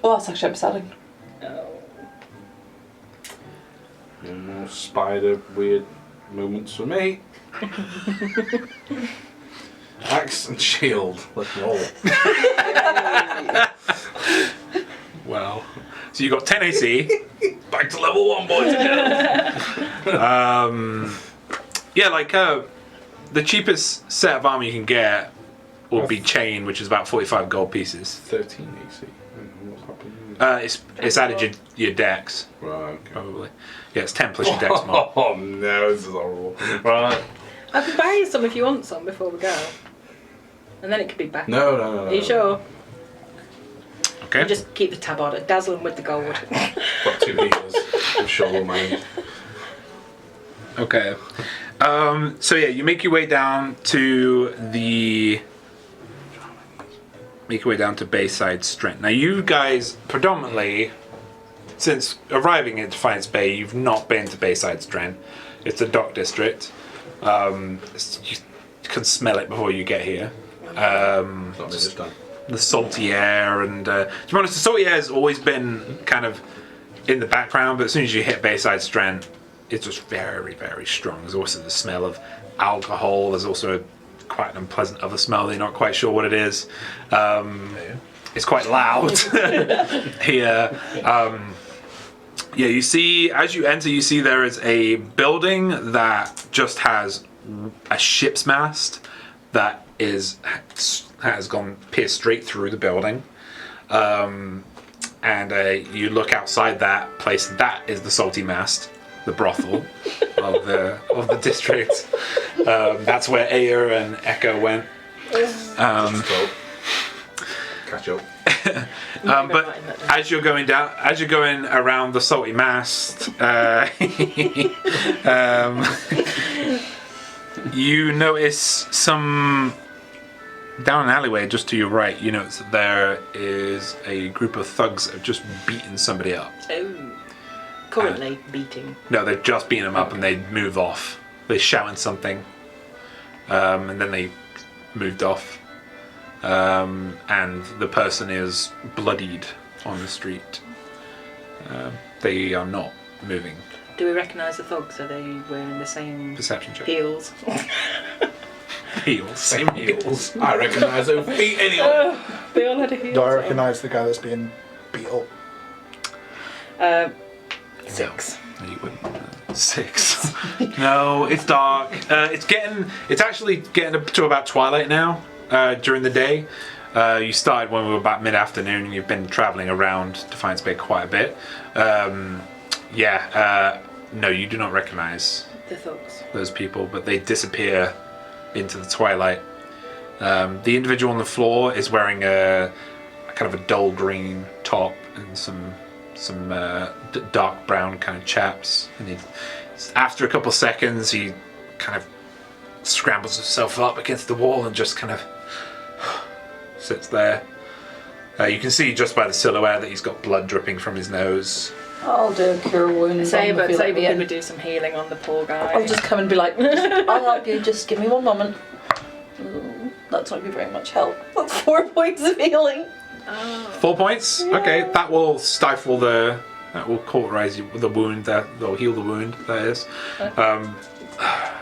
Oh, that's actually upsetting. Oh. No more spider weird moments for me. Axe and shield. Let's roll. Well, so you got 10 AC. Back to level 1, boys and girls. Yeah, like the cheapest set of armor you can get will be chain, which is about 45 gold pieces. 13 AC. What's happening? It's added your dex, Right, okay. probably. Yeah, it's 10 plus your dex mod. Oh no, this is horrible. Right. I can buy you some if you want some before we go. And then it could be back. No. Are you sure? Okay. You just keep the tab on it. Dazzle them with the gold. Got 2 healers. I'm sure we'll manage. Okay. So yeah, you make your way down to Bayside Strength. Now you guys predominantly, since arriving at Defiance Bay, you've not been to Bayside Strength. It's a dock district. You can smell it before you get here. Not me this time. The salty air and to be honest, the salty air has always been kind of in the background, but as soon as you hit Bayside Strand, it's just very, very strong. There's also the smell of alcohol. There's also quite an unpleasant other smell that you're not quite sure what it is. It's quite loud here. Yeah, you see, as you enter, you see there is a building that just has a ship's mast that has gone pierced straight through the building. And you look outside that place, that is the Salty Mast, the brothel of the district. That's where Aya and Echo went. Catch up. But as you're going around the Salty Mast, you notice some down an alleyway just to your right. You notice that there is a group of thugs that have just beaten somebody up. Oh. Currently beating. No, they've just beaten them up and they move off. They're shouting something, and then they moved off. And the person is bloodied on the street. They are not moving. Do we recognise the thugs? Are they wearing the same Perception check. heels? Heels. Same heels. I recognise those feet anyway. They all had a heel. Do I recognise the guy that's being beat up? 6. No, you wouldn't. 6. No, it's dark. It's actually getting up to about twilight now. During the day, you started when we were about mid-afternoon, and you've been travelling around Defiance Bay quite a bit. No, you do not recognise The thugs. those people, but they disappear into the twilight. The individual on the floor is wearing a kind of a dull green top and some dark brown kind of chaps, and after a couple seconds he kind of scrambles himself up against the wall and just kind of sits there. You can see just by the silhouette that he's got blood dripping from his nose. I'll do a cure wound. Say, on the but field say we again. could do some healing on the poor guy. I'll just come and be like, I'll help you, just give me one moment. That's not be very much help. That's 4 points of healing. 4 points? Okay, that will stifle that will cauterize the wound, that'll heal the wound, that is.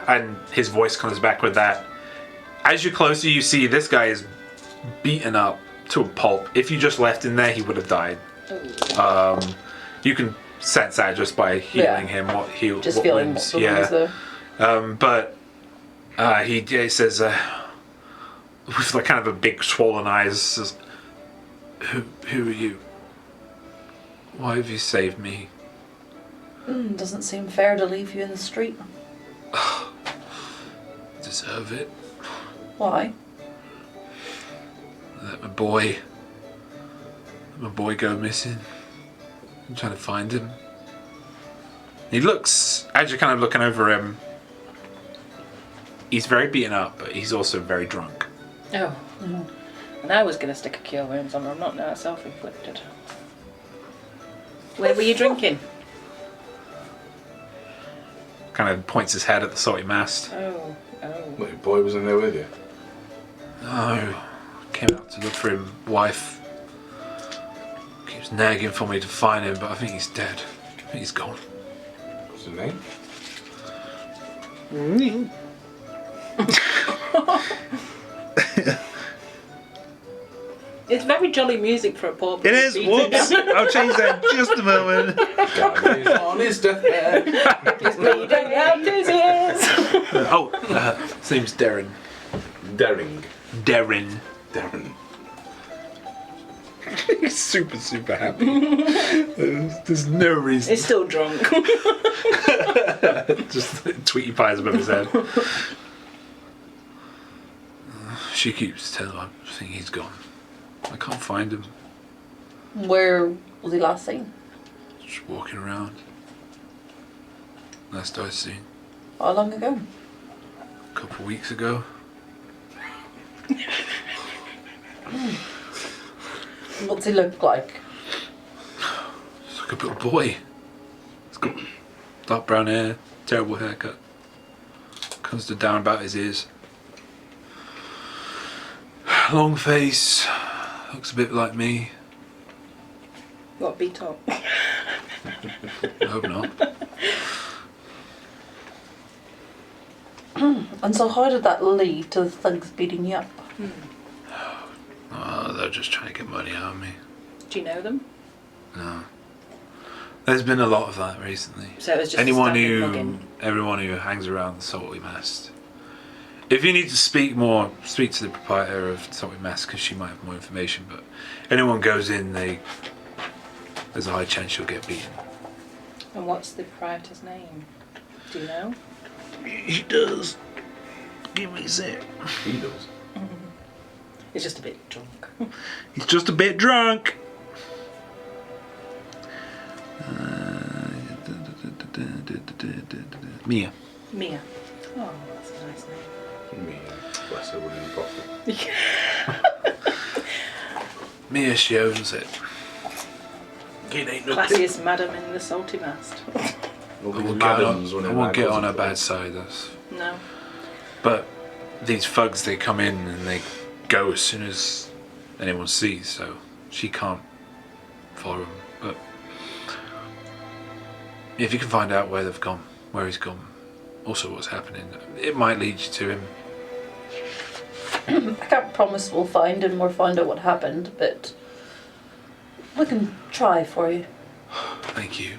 And his voice comes back with that. As you're closer, you see this guy is beaten up to a pulp. If you just left him there, he would have died. You can sense that just by healing him. What heal? Just what feeling wounds, what the wounds though. But he says, with like kind of a big swollen eyes, says, "Who are you? Why have you saved me?" Doesn't seem fair to leave you in the street. Deserve it. Why? Let my boy go missing. I'm trying to find him. He looks, as you're kind of looking over him, he's very beaten up, but he's also very drunk. Oh. And I was going to stick a cure wounds on him, not now self-inflicted. Where were you drinking? Kind of points his head at the salty mast. Oh. What, your boy was in there with you? No, came out to look for him. Wife keeps nagging for me to find him, but I think he's dead. I think he's gone. What's his name? It's very jolly music for a poor It is. Whoops! I'll change that in just a moment. He's on his deathbed. He's bleeding out his ears. His name's Darren. Daring. Darren. Darren. He's super happy. There's no reason. He's still drunk. Just Tweety pies above his head. She keeps telling me, I think he's gone. I can't find him. Where was he last seen? Just walking around. Last I seen. How long ago? A couple of weeks ago. What's he look like? He's like a little boy. He's got dark brown hair, terrible haircut. Comes to down about his ears. Long face. Looks a bit like me. What, B-top? I hope not. And so how did that lead to the thugs beating you up? Oh, they're just trying to get money out of me. Do you know them? No. There's been a lot of that recently. So it was just Everyone a who hangs around the Salty Mast. If you need to speak more, speak to the proprietor of Salty Mast because she might have more information. But anyone goes in, there's a high chance you'll get beaten. And what's the proprietor's name? Do you know? He does. Give me a sec. He does. He's just a bit drunk. He's just a bit drunk. Mia. Mia. Oh, that's a nice name. Me, bless her, wouldn't possible. Mia, she owns it. It ain't no Classiest madam in the Salty Mast. I won't get on her bad side. No. But these thugs, they come in and they go as soon as anyone sees, so she can't follow them. But if you can find out where they've gone, where he's gone, also what's happening, it might lead you to him. I can't promise we'll find him or find out what happened, but we can try for you. Thank you.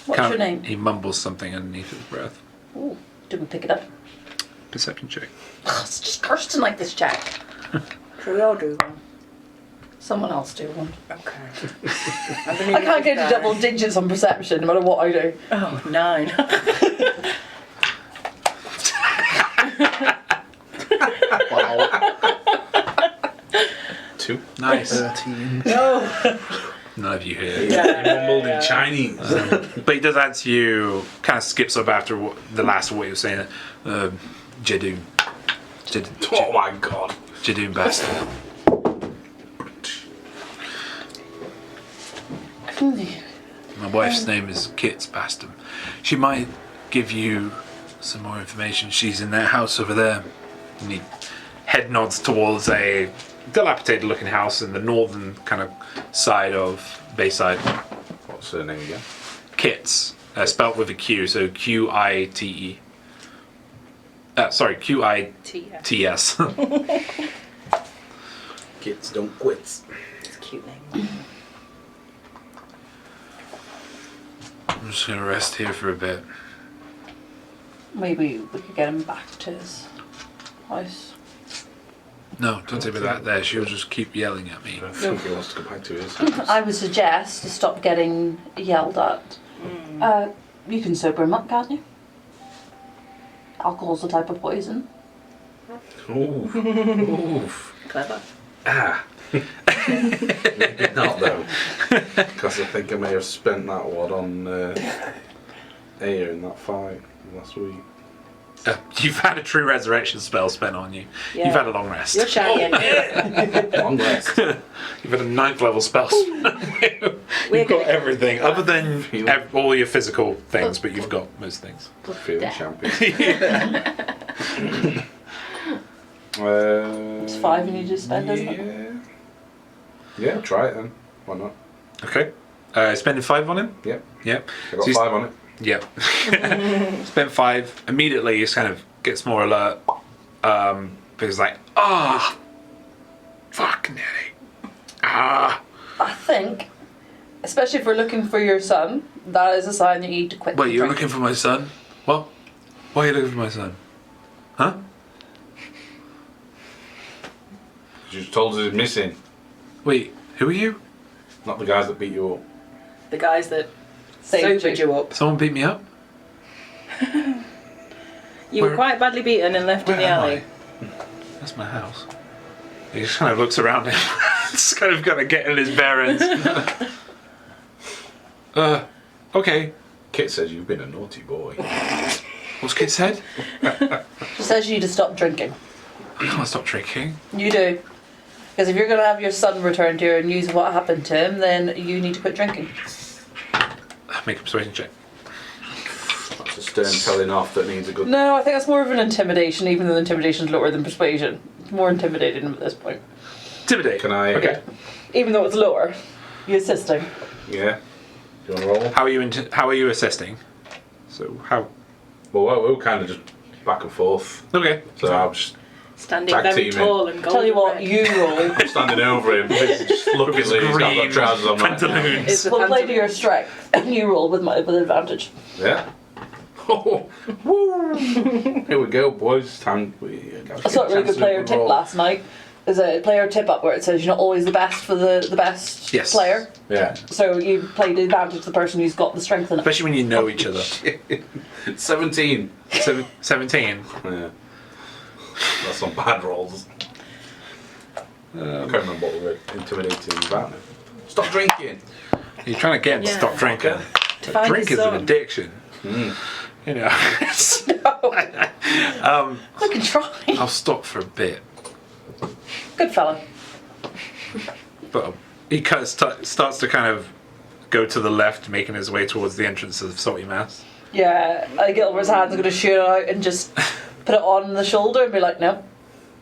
What's your name? He mumbles something underneath his breath. Ooh, did we pick it up? Perception check. It's just Kirsten like this chat. Shall we all do one? Someone else do one. Okay. I can't get to double digits on perception no matter what I do. Oh, 9. Wow. 2. Nice. 13. No. None of you hear. He mumbled in Chinese. But he does answer you, kind of skips up after the last of what he was saying. Jadoon. Oh my god. Jadoon bastard. My wife's name is Kit's Baston. She might give you some more information. She's in that house over there. And he head nods towards a dilapidated looking house in the northern kind of side of Bayside. What's her name again? Kit's. Spelt with a Q, so Q-I-T-E. Sorry, Q-I-T-S. Kids don't quit. It's a cute name. I'm just gonna rest here for a bit. Maybe we could get him back to his house. No, don't say about that there. She'll just keep yelling at me. I don't think he wants to go back to his. I would suggest to stop getting yelled at. You can sober him up, can't you? Alcohol's a type of poison. Oof. Oof. Clever. Ah. Maybe not though. Because I think I may have spent that one on Aya in that fight last week. You've had a true resurrection spell spent on you. Yeah. You've had a long rest. You're shiny. Long rest. You've had a 9th level spell spent on you. You've got everything, other than all your physical things, but you've got most things. Feeling champion. It's 5 and you just spend, isn't it? Yeah, try it then. Why not? Okay. Spending 5 on him? Yep. Yep. I got So 5 on it. Yep. Spent 5. Immediately, he just kind of gets more alert. Because like, fuck, Nelly. I think, especially if we're looking for your son, that is a sign that you need to quit. Wait, you're drinking. looking for my son? What? Why are you looking for my son? Huh? You just told us he's missing. Wait, who are you? Not the guys that beat you up. The guys that Saved sobered you. you up. Someone beat me up? You were Where- quite badly beaten and left in Where the am alley. I? That's my house. He just kind of looks around him. Just kind of gonna get in his bearings. Okay. Kit says you've been a naughty boy. What's Kit said? She says you need to stop drinking. I can't stop drinking. You do. Because if you're going to have your son return to you and use what happened to him, then you need to quit drinking. Make a persuasion check. That's a stern telling off that needs a good. No, I think that's more of an intimidation, even though intimidation's lower than persuasion. It's more intimidating at this point. Intimidate. Can I? Okay. Even though it's lower, you're assisting. Yeah. Do you want to roll? How are you assisting? So how? Well, we'll kind of just back and forth. Okay. So I'm just Standing Tag very teaming. tall and golden. Tell you what, red. you roll. I'm standing over him. Just luckily he's got green the trousers on right now. pantaloons. It's the We'll play to phantom. your strength, and you roll with advantage. Yeah. Oh, woo! Here we go, boys. Time. I saw a really good player tip last night. There's a player tip up where it says you're not always the best for the best Yes. player. Yeah. So you play to advantage the person who's got the strength in it. Especially when you know each other. 17. 17. Yeah. That's some bad rolls. I can't remember what we were intimidating about now. Stop drinking. You're trying to get him to Yeah. stop drinking. To find Drink his is an son. addiction. You know. I can try. I'll stop for a bit. Good fella. But he kind of starts to kind of go to the left, making his way towards the entrance of Salty Mass. Yeah, Gilbert's hands are going to shoot out and just put it on the shoulder and be like, nope,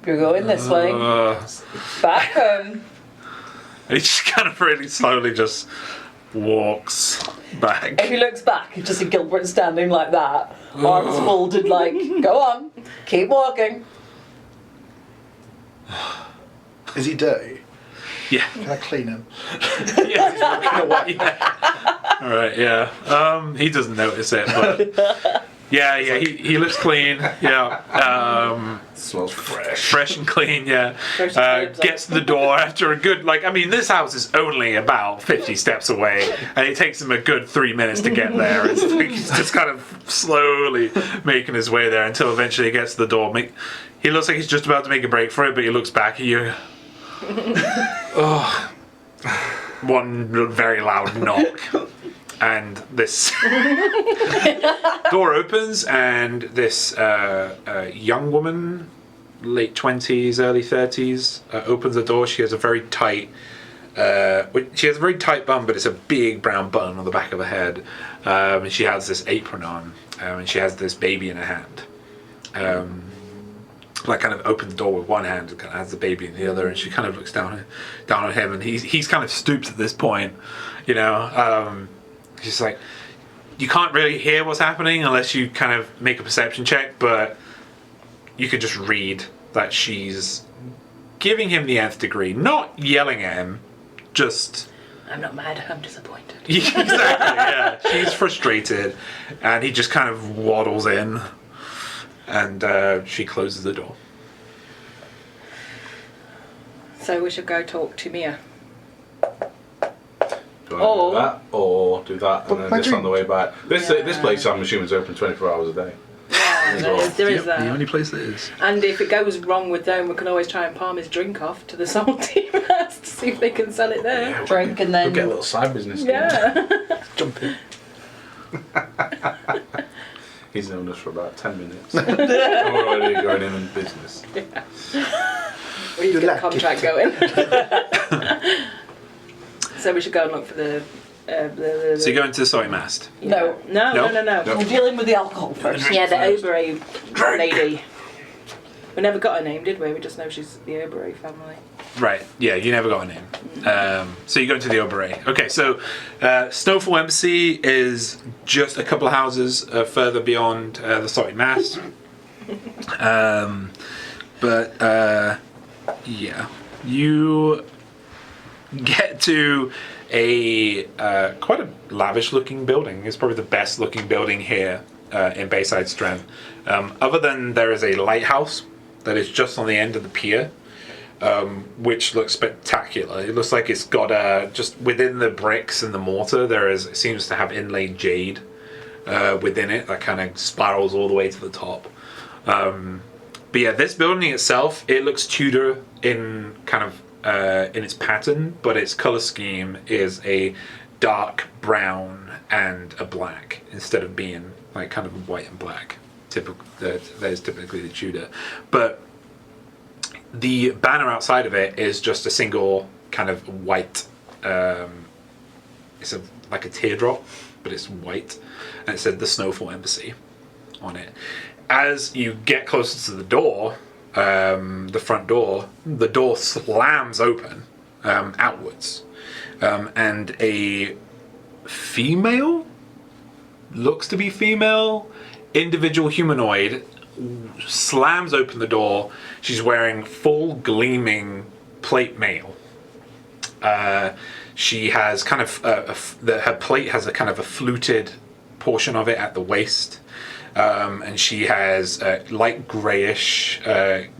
you're going this way. Back home. He just kind of really slowly just walks back. If he looks back, you just see Gilbert standing like that, arms folded like, go on, keep walking. Is he dirty? Yeah. Can I clean him? Yeah, he's walking away. Yeah. All right, yeah. He doesn't notice it, but yeah, he looks clean. Yeah. Smells fresh. Fresh and clean, yeah. Fresh and clean, Gets to the door after a good, this house is only about 50 steps away, and it takes him a good 3 minutes to get there. It's like he's just kind of slowly making his way there until eventually he gets to the door. He looks like he's just about to make a break for it, but he looks back at you. Oh. One very loud knock. And this door opens, and this young woman, late 20s, early 30s, opens the door. She has a very tight, bum, but it's a big brown button on the back of her head. And she has this apron on, and she has this baby in her hand. Kind of opens the door with one hand and kind of has the baby in the other, and she kind of looks down on him, and he's kind of stooped at this point, you know. She's like, you can't really hear what's happening unless you kind of make a perception check, but you could just read that she's giving him the nth degree, not yelling at him, just... I'm not mad, I'm disappointed. Exactly, yeah. She's frustrated, and he just kind of waddles in, and she closes the door. So we should go talk to Mia. Do I do that, or do that, and then just on the way back? This place, I'm assuming, is open 24 hours a day. Yeah, there is The that. only place that is. And if it goes wrong with them, we can always try and palm his drink off to the salty rats to see if they can sell it there. Drink and We'll get a then little side business. Yeah. Jump in. He's known us for about 10 minutes. And we're already going in business. We need to get a like contract going. So we should go and look for the So you go into the soy mast. no. No. We're dealing with the alcohol first. Yeah, the Oberey lady. We never got her name, did we? We just know she's the Oberey family. Right, yeah, you never got a name. So you go into the Oberey. Okay, so Snowfall Embassy is just a couple of houses further beyond the soy mast. Yeah, you get to a quite a lavish looking building. It's probably the best looking building here in Bayside Strand. Other than there is a lighthouse that is just on the end of the pier, which looks spectacular. It looks like it's got just within the bricks and the mortar it seems to have inlaid jade within it that kind of spirals all the way to the top. But yeah, this building itself, it looks Tudor in kind of in its pattern, but its color scheme is a dark brown and a black instead of being like kind of white and black. That is typically the Tudor. But the banner outside of it is just a single kind of white. It's like a teardrop, but it's white, and it said the Snowfall Embassy on it. As you get closer to the door, the front door, the door slams open outwards, and a female, looks to be female, individual humanoid slams open the door. She's wearing full gleaming plate mail. She has kind of her plate has a kind of a fluted portion of it at the waist. And she has light greyish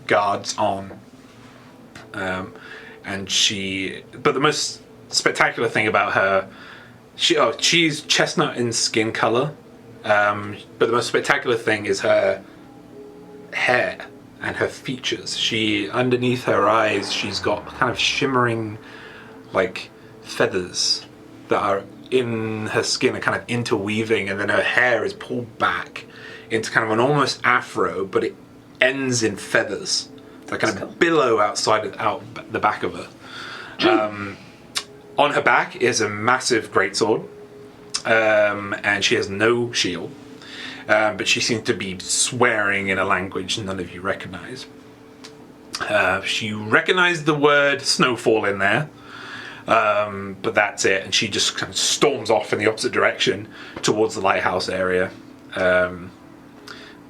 guards on, but the most spectacular thing about her, she's chestnut in skin color, but the most spectacular thing is her hair and her features. Underneath her eyes, she's got kind of shimmering, like feathers that are in her skin, are kind of interweaving, and then her hair is pulled back into kind of an almost afro, but it ends in feathers that kind of billow out the back of her. On her back is a massive greatsword, and she has no shield, but she seems to be swearing in a language none of you recognize. She recognized the word snowfall in there, but that's it, and she just kind of storms off in the opposite direction towards the lighthouse area.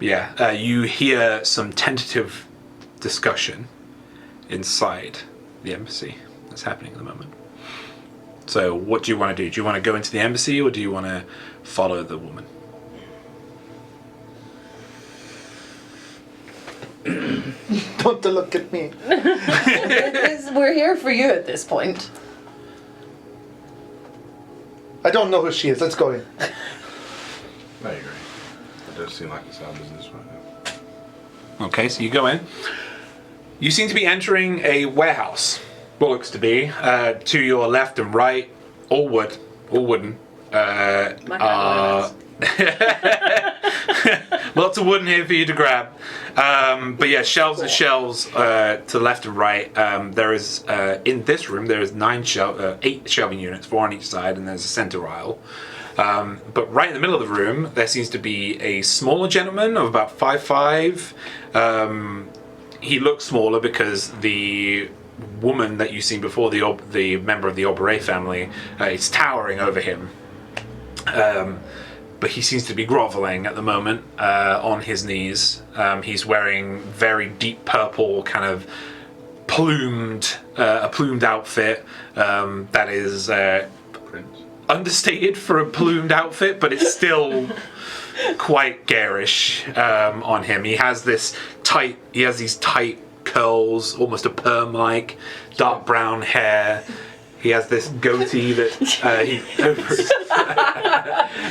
You hear some tentative discussion inside the embassy that's happening at the moment. So what do you want to do? Do you want to go into the embassy, or do you want to follow the woman? Don't look at me. We're here for you at this point. I don't know who she is. Let's go in. I agree. It does seem like it's our business right now. Okay, so you go in. You seem to be entering a warehouse. What looks to be to your left and right, all wood, all wooden. Lots of wood in here for you to grab. But yeah, shelves and shelves to the left and right. There is in this room there is 8 shelving units, 4 on each side, and there's a center aisle. But right in the middle of the room, there seems to be a smaller gentleman of about 5'5". He looks smaller because the woman that you've seen before, the member of the Oberey family, is towering over him. But he seems to be groveling at the moment on his knees. He's wearing very deep purple kind of a plumed outfit that is understated for a plumed outfit, but it's still quite garish on him. He has these tight curls, almost a perm-like, dark brown hair. He has this goatee that he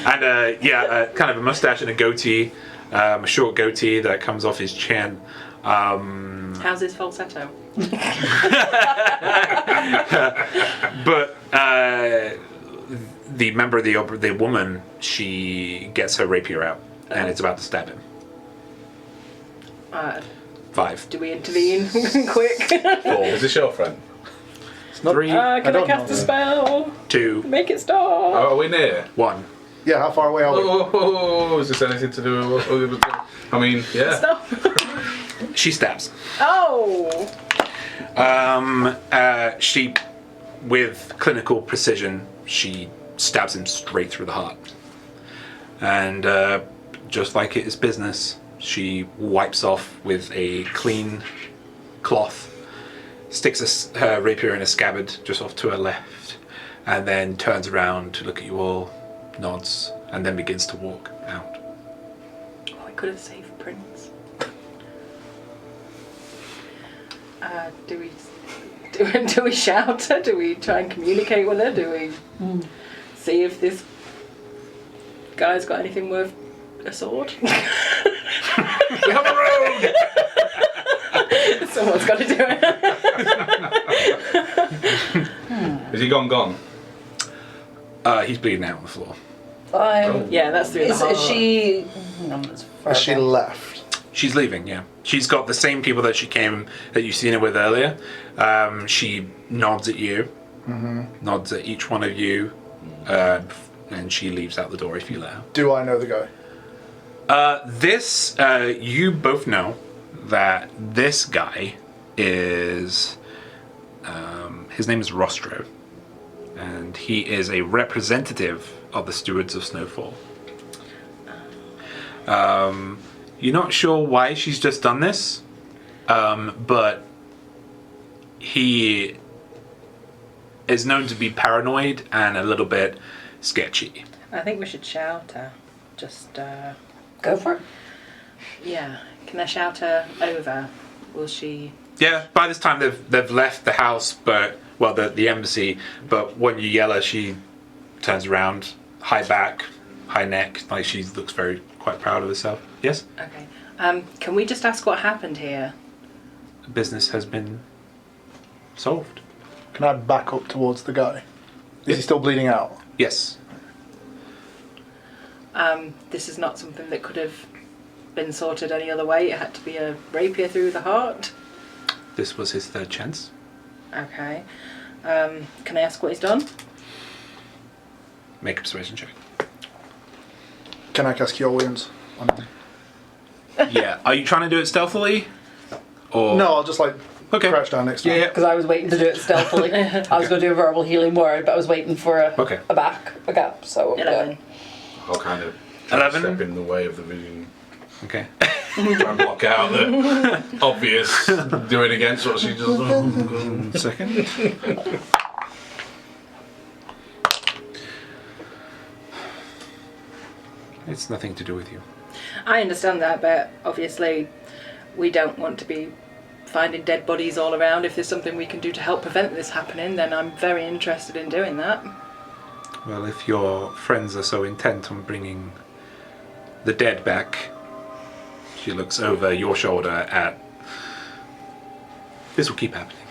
and kind of a mustache and a goatee, a short goatee that comes off his chin. How's his falsetto? But the member of the woman, she gets her rapier out and it's about to stab him. 5. Do we intervene quick? 4. Is this your friend? It's not, 3. Can I don't cast know. a spell? 2. Make it stop. Are we near? 1. Yeah, how far away are we? Oh, is this anything to do with... I mean, yeah. Stop. She stabs. Oh. She, with clinical precision, she stabs him straight through the heart. And just like it is business, she wipes off with a clean cloth, sticks her rapier in a scabbard just off to her left, and then turns around to look at you all, nods, and then begins to walk out. Oh, I could have saved Prince. Do we shout her? Do we try and communicate with her? Do we see if this guy's got anything worth a sword? We have a road! Someone's got to do it. Is he gone? He's bleeding out on the floor. Yeah, that's through the heart. Is she? No, it's Has she further. left? She's leaving, yeah. She's got the same people that you've seen her with earlier. She nods at you, nods at each one of you, and she leaves out the door if you let her. Do I know the guy? You both know that this guy is, his name is Rostro, and he is a representative of the Stewards of Snowfall. You're not sure why she's just done this, but he is known to be paranoid and a little bit sketchy. I think we should shout her. Just, Go for it. yeah. Can I shout her over? Will she... Yeah, by this time they've left the house, the embassy, but when you yell her, she turns around, high back, high neck, like she looks quite proud of herself. Yes? Okay. Can we just ask what happened here? Business has been solved. Can I back up towards the guy? Is he still bleeding out? Yes. This is not something that could have been sorted any other way. It had to be a rapier through the heart. This was his third chance. Okay. Can I ask what he's done? Make a persuasion check. Can I cast Cure Wounds on him? Yeah. Are you trying to do it stealthily? Or No, I'll just Okay. crouch down next to him. Yeah. Because I was waiting to do it stealthily. I was going to do a verbal healing word, but I was waiting for a gap. So 11. I'll kind of 11? step in the way of the vision. Okay. Try and block out the obvious doing against what she does. Second. It's nothing to do with you. I understand that, but obviously we don't want to be finding dead bodies all around. If there's something we can do to help prevent this happening, then I'm very interested in doing that. Well, if your friends are so intent on bringing the dead back, she looks over your shoulder at... This will keep happening,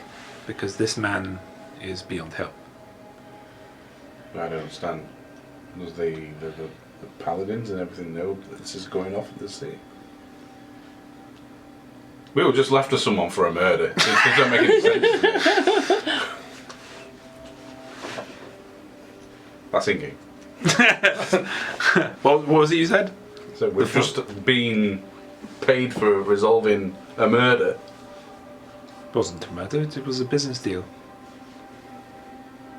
because this man is beyond help. I don't understand. Does the paladins and everything know that this is going off at the sea? We were just left to someone for a murder. It doesn't make any sense to me. That's thinking. What was it you said? So we've just been paid for resolving a murder. It wasn't a murder, it was a business deal.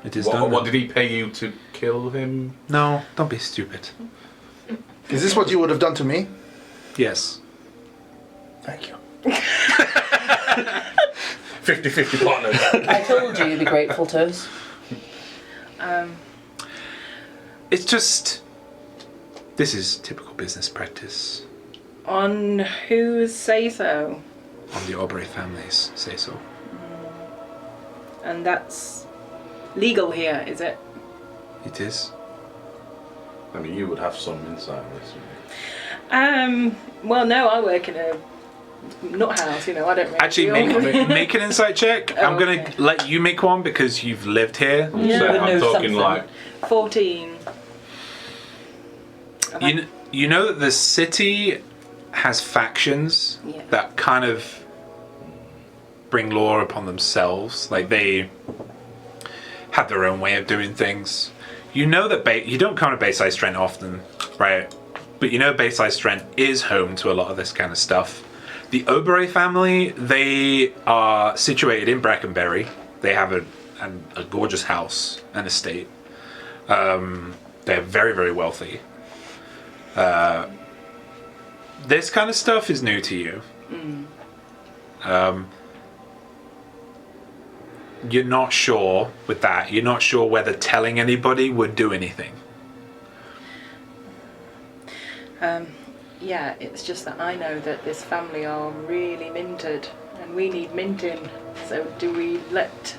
It is done. What did he pay you to kill him? No, don't be stupid. Is this what you would have done to me? Yes. Thank you. 50-50 partners. I told you you'd be grateful to us. It's just... This is typical business practice. On whose say so? On the Aubrey families say so. And that's legal here, is it? It is. I mean, you would have some insight on this. Well, no, I work in a nut house, I don't really Actually, deal- make an insight check. I'm going okay. to let you make one because you've lived here. Yeah. So would I'm know talking something. like 14. You know that the city has factions Yeah. that kind of bring law upon themselves. Like they have their own way of doing things. You know that you don't come to Bayside Strength often, right? But you know Bayside Strength is home to a lot of this kind of stuff. The Aubrey family, they are situated in Brackenbury. They have a gorgeous house and estate. They're very, very wealthy. This kind of stuff is new to you. You're not sure with that. You're not sure whether telling anybody would do anything. Yeah, it's just that I know that this family are really minted and we need minting. So do we let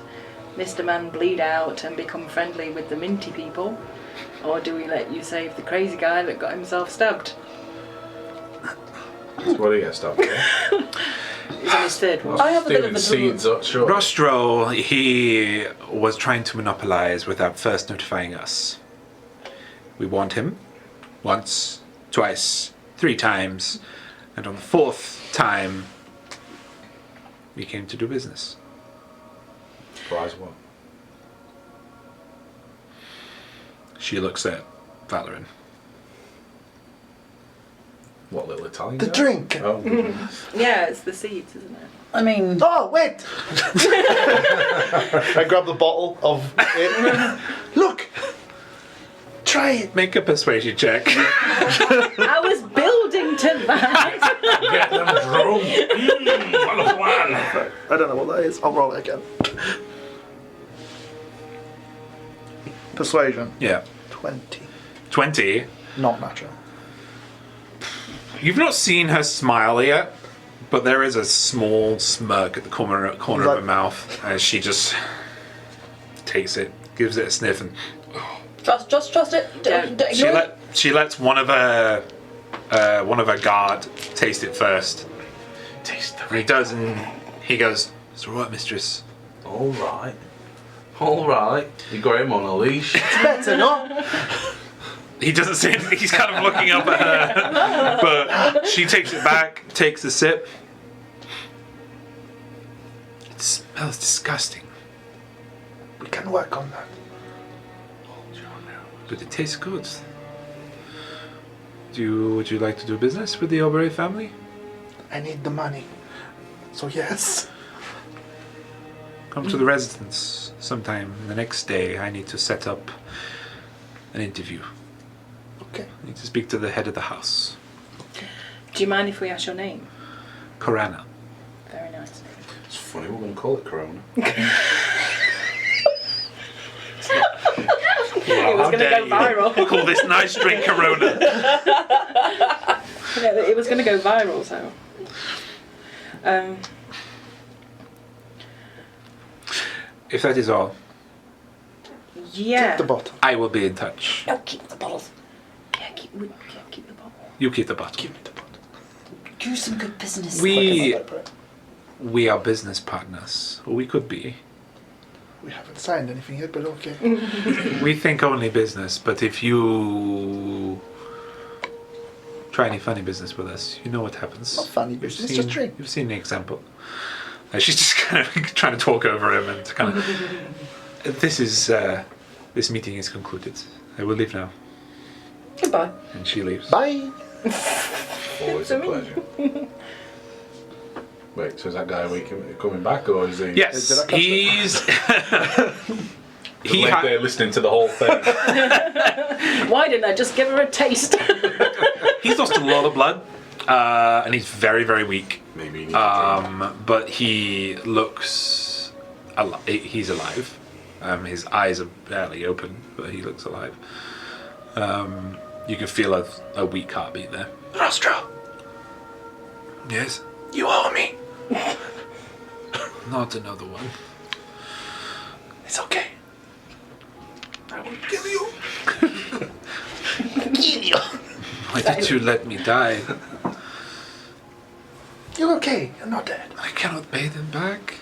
Mr. Man bleed out and become friendly with the minty people? Or do we let you save the crazy guy that got himself stabbed? what do you get stopped for? He's on his third one. I have a bit of a Seeds up, sure. Rostro, he was trying to monopolize without first notifying us. We warned him once, twice, 3 times, and on the 4th time, we came to do business. Prize what? She looks at Valoran. What little Italian The guy? drink. Oh, Yeah, it's the seeds, isn't it? I mean, Oh, wait! I grab the bottle of it. Look! Try it. Make a persuasion check. I was building to that. get them drunk. What a plan. I don't know what that is. I'll roll it again. Persuasion. Yeah. 20. 20. Not natural. You've not seen her smile yet, but there is a small smirk at the corner of her mouth as she just takes it, gives it a sniff, and trust it. Don't ignore it. she lets one of her guard taste it first. Taste And he does, and he goes, "It's all right, mistress." All right. All right. You got him on a leash. Better not. He doesn't say anything. He's kind of looking up at her, but she takes it back, takes a sip. It smells disgusting, We can work on that. but it tastes good. Would you like to do business with the Aubrey family? I need the money. So yes. Come to the residence sometime the next day. I need to set up an interview. Okay. I need to speak to the head of the house, Do you mind if we ask your name? Korana. Very nice. It's funny, we're going to call it Corona. It was going to go viral. Call this nice drink Corona. Yeah, it was going to go viral, so. If that is all, Yeah. Keep the bottle. I will be in touch. No, keep the bottles. Yeah, keep the bottle. You keep the bottle. Give me the bottle. Do some good business. We are business partners, or we could be. We haven't signed anything yet, but okay. We think only business, but if you try any funny business with us, you know what happens. Not funny You've business, seen- just drink. You've seen the example. She's just kind of trying to talk over him and kind of. This meeting is concluded. I will leave now. Goodbye. And she leaves. Bye. Always a pleasure. Wait, so is that guy coming back, or is he? Yes, Did I catch he's. Like they're listening to the whole thing. Why didn't I just give her a taste? He's lost a lot of blood. And he's very, very weak. Maybe you need to drink. But he looks he's alive. His eyes are barely open, but he looks alive. You can feel a weak heartbeat there. Rostra, Yes? you owe me. Not another one. It's okay. I will kill you. Why did you let me die? You're okay. You're not dead. I cannot pay them back.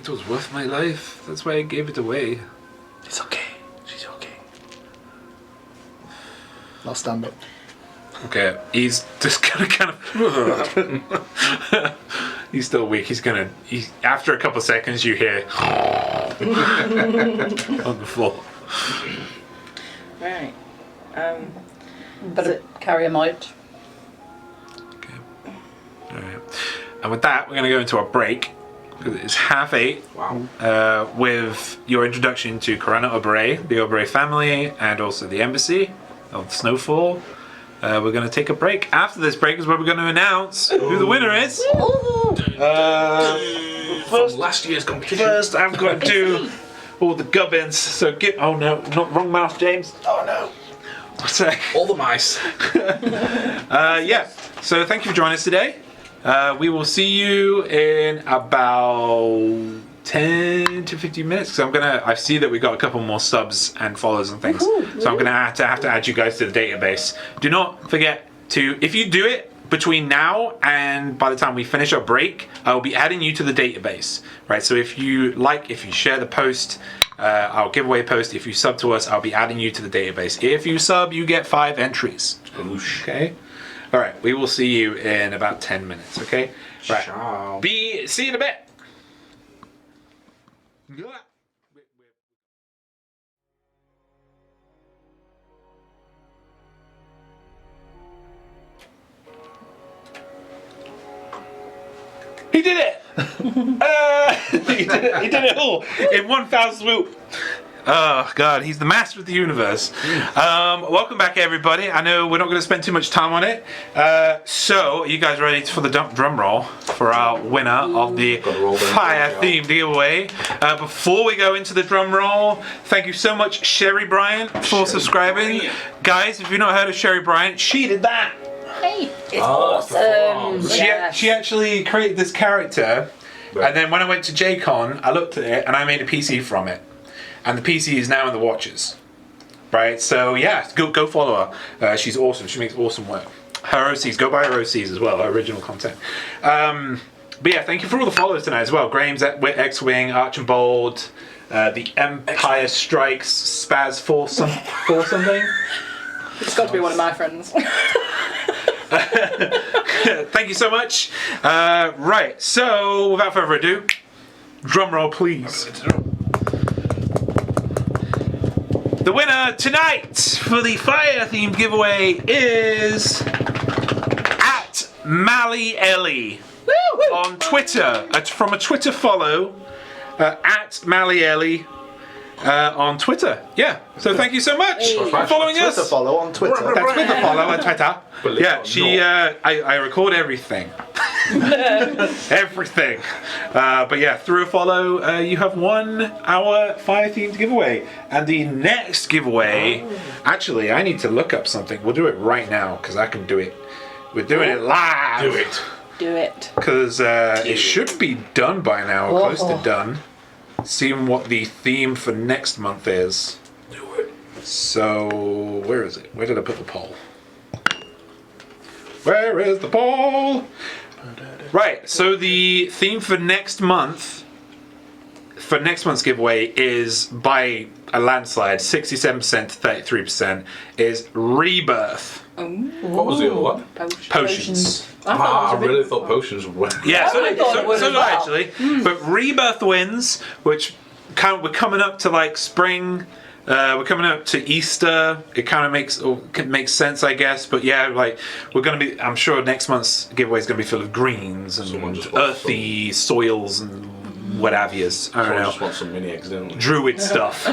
It was worth my life. That's why I gave it away. It's okay. She's okay. I'll stand up. Okay, he's just gonna kind of. He's still weak. After a couple of seconds, you hear on the floor. Right. Better carry him out. Okay. All right. And with that, we're gonna go into our break. It's 8:30. Wow. With your introduction to Corona Oberey, the Oberey family, and also the embassy of Snowfall. We're going to take a break. After this break is where we're going to announce who the winner is. From last year's competition. First, I've got to do all the gubbins. So oh no, not wrong mouse, James. Oh no. So, All the mice. yeah. So thank you for joining us today. We will see you in about 10 to 15 minutes. So I see that we got a couple more subs and follows and things. So I'm gonna have to add you guys to the database. Do not forget to, if you do it between now and by the time we finish our break, I will be adding you to the database, right? So if you share the post, our giveaway post, if you sub to us, I'll be adding you to the database. If you sub, you get 5 entries. Okay. All right. We will see you in about 10 minutes. Okay. Right. Ciao. See you in a bit. He did it! He did it all in one foul swoop. Oh God, he's the master of the universe. Welcome back, everybody. I know we're not going to spend too much time on it. So, are you guys ready for the drum roll for our winner of the fire-themed giveaway? Before we go into the drum roll, thank you so much, Sherry Bryant, for subscribing. Guys, if you've not heard of Sherry Bryant, she did that. Hey, it's awesome. She actually created this character, and then when I went to JCon, I looked at it and I made a PC from it. And the PC is now in the watches, right? So yeah, go follow her. She's awesome. She makes awesome work. Her OCs, go buy her OCs as well. Her original content. But yeah, thank you for all the followers tonight as well. Graham's at X-Wing, Archibald, the Empire Strikes, Spaz for something. It's got to be one of my friends. Thank you so much. Right, so without further ado, drum roll please. The winner tonight for the fire-themed giveaway is at Mally Ellie on Twitter. From a Twitter follow, at Mally Ellie on Twitter. Yeah. So thank you so much for following us. Twitter follow on Twitter. That's Twitter follow on Twitter. Yeah, she. I record everything. Everything. But yeah, through a follow, you have won our fire-themed giveaway. And the next giveaway, actually, I need to look up something. We'll do it right now because I can do it. We're doing it live. Do it. Do it. Because it should be done by now, or close to done. Seeing what the theme for next month is. Do it. So, where is it? Where did I put the poll? Where is the poll? Right, so the theme for next month's giveaway is by a landslide, 67% to 33%, is rebirth. What was the other one? Potions. I really thought potions were. Yeah, so I thought it was did as I well. actually. But rebirth wins, which we're coming up to like spring. We're coming up to Easter. It kind of makes sense, I guess. But yeah, like we're gonna be. I'm sure next month's giveaway is gonna be full of greens and earthy soils and what have yous. I don't Someone know. just wants some mini eggs, don't they? Druid stuff.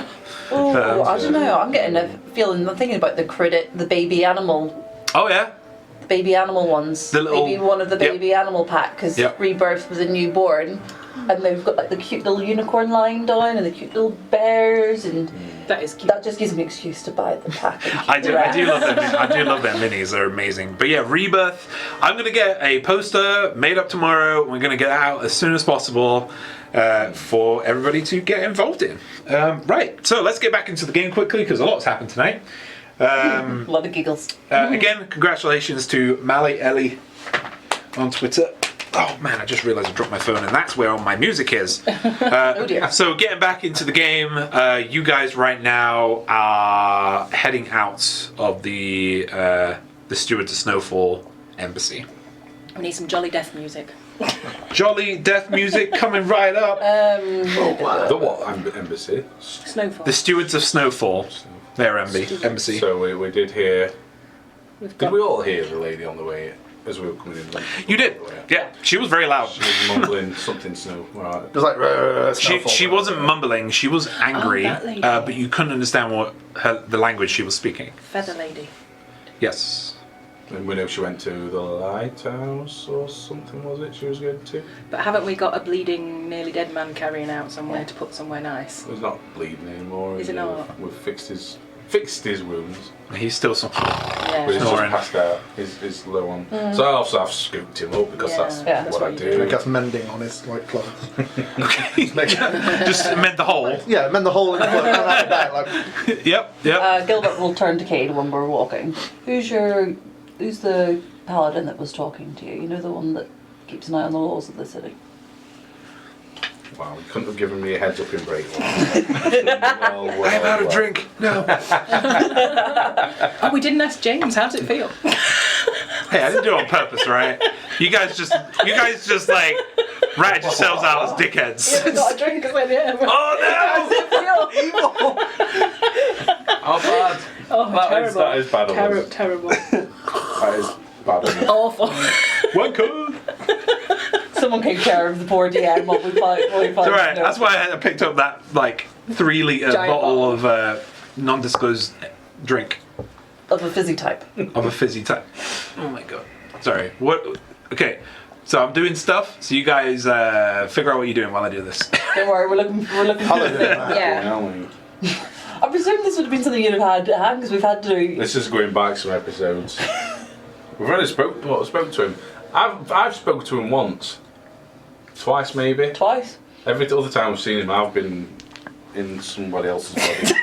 Oh, I don't know. I'm getting a feeling. I'm thinking about the cricket, the baby animal. Oh yeah. the baby animal ones. The little- Maybe one of the Yep. baby animal pack, because Yep. Rebirth was a newborn. And they've got like the cute little unicorn lying down and the cute little bears, and That is cute. that just gives me an excuse to buy the pack. And keep I do the rest. love them. I do love their minis. They're amazing. But yeah, Rebirth. I'm gonna get a poster made up tomorrow. We're gonna get it out as soon as possible for everybody to get involved in. Right. So let's get back into the game quickly because a lot's happened tonight. A lot of giggles. Again, congratulations to Mally Ellie on Twitter. Oh man, I just realised I dropped my phone, and that's where all my music is. Oh dear. So getting back into the game, you guys right now are heading out of the Steward to Snowfall Embassy. We need some jolly death music. Jolly death music coming right up. The what embassy? Snowfall. The Stewards of Snowfall, their embassy. So we did hear. We've Did got- we all hear the lady on the way as we were coming in? You did, yeah. She was very loud. She was mumbling something snow. Right. It was like She wasn't mumbling. She was angry, that lady. but you couldn't understand what the language she was speaking. Feather lady. Yes. And we know she went to the lighthouse or something, was it? She was going to. But haven't we got a bleeding, nearly dead man carrying out somewhere to put somewhere nice? He's not bleeding anymore. Is it not? We've fixed his wounds. He's still some. Yeah. But he's just Snoring. passed out. He's low on. So I've scooped him up because Yeah, that's Yeah. what that's I what you do. I guess mending on his like clothes. Just mend the hole. Yeah, mend the hole in the clothes. Come out the back, like, Yep. Gilbert will turn to Cade when we're walking. Who's the paladin that was talking to you? You know, the one that keeps an eye on the laws of the city. Wow, you couldn't have given me a heads up in break. well, I have had a drink. No. Oh, we didn't ask James. How does it feel? Hey, I didn't do it on purpose, right? You guys just like ratted yourselves out as dickheads. Not a drink, is it? Yeah. Oh How bad? Oh, terrible. That is bad. Terrible. That is bad. Awful. no! One cool. Someone take care of the poor DM while we find. It's alright. That's why I picked up that like 3-litre Giant bottle of non-disclosed drink Of a fizzy type. of a fizzy type. Oh my god. Sorry. What? Okay. So I'm doing stuff. So you guys figure out what you're doing while I do this. Don't worry, we're looking for Yeah. I presume this would have been something you'd have had at hand because we've had to. This is going back some episodes. We've already spoke to him. I've spoken to him once. Twice maybe. Twice. Every other time I've seen him I've been in somebody else's body.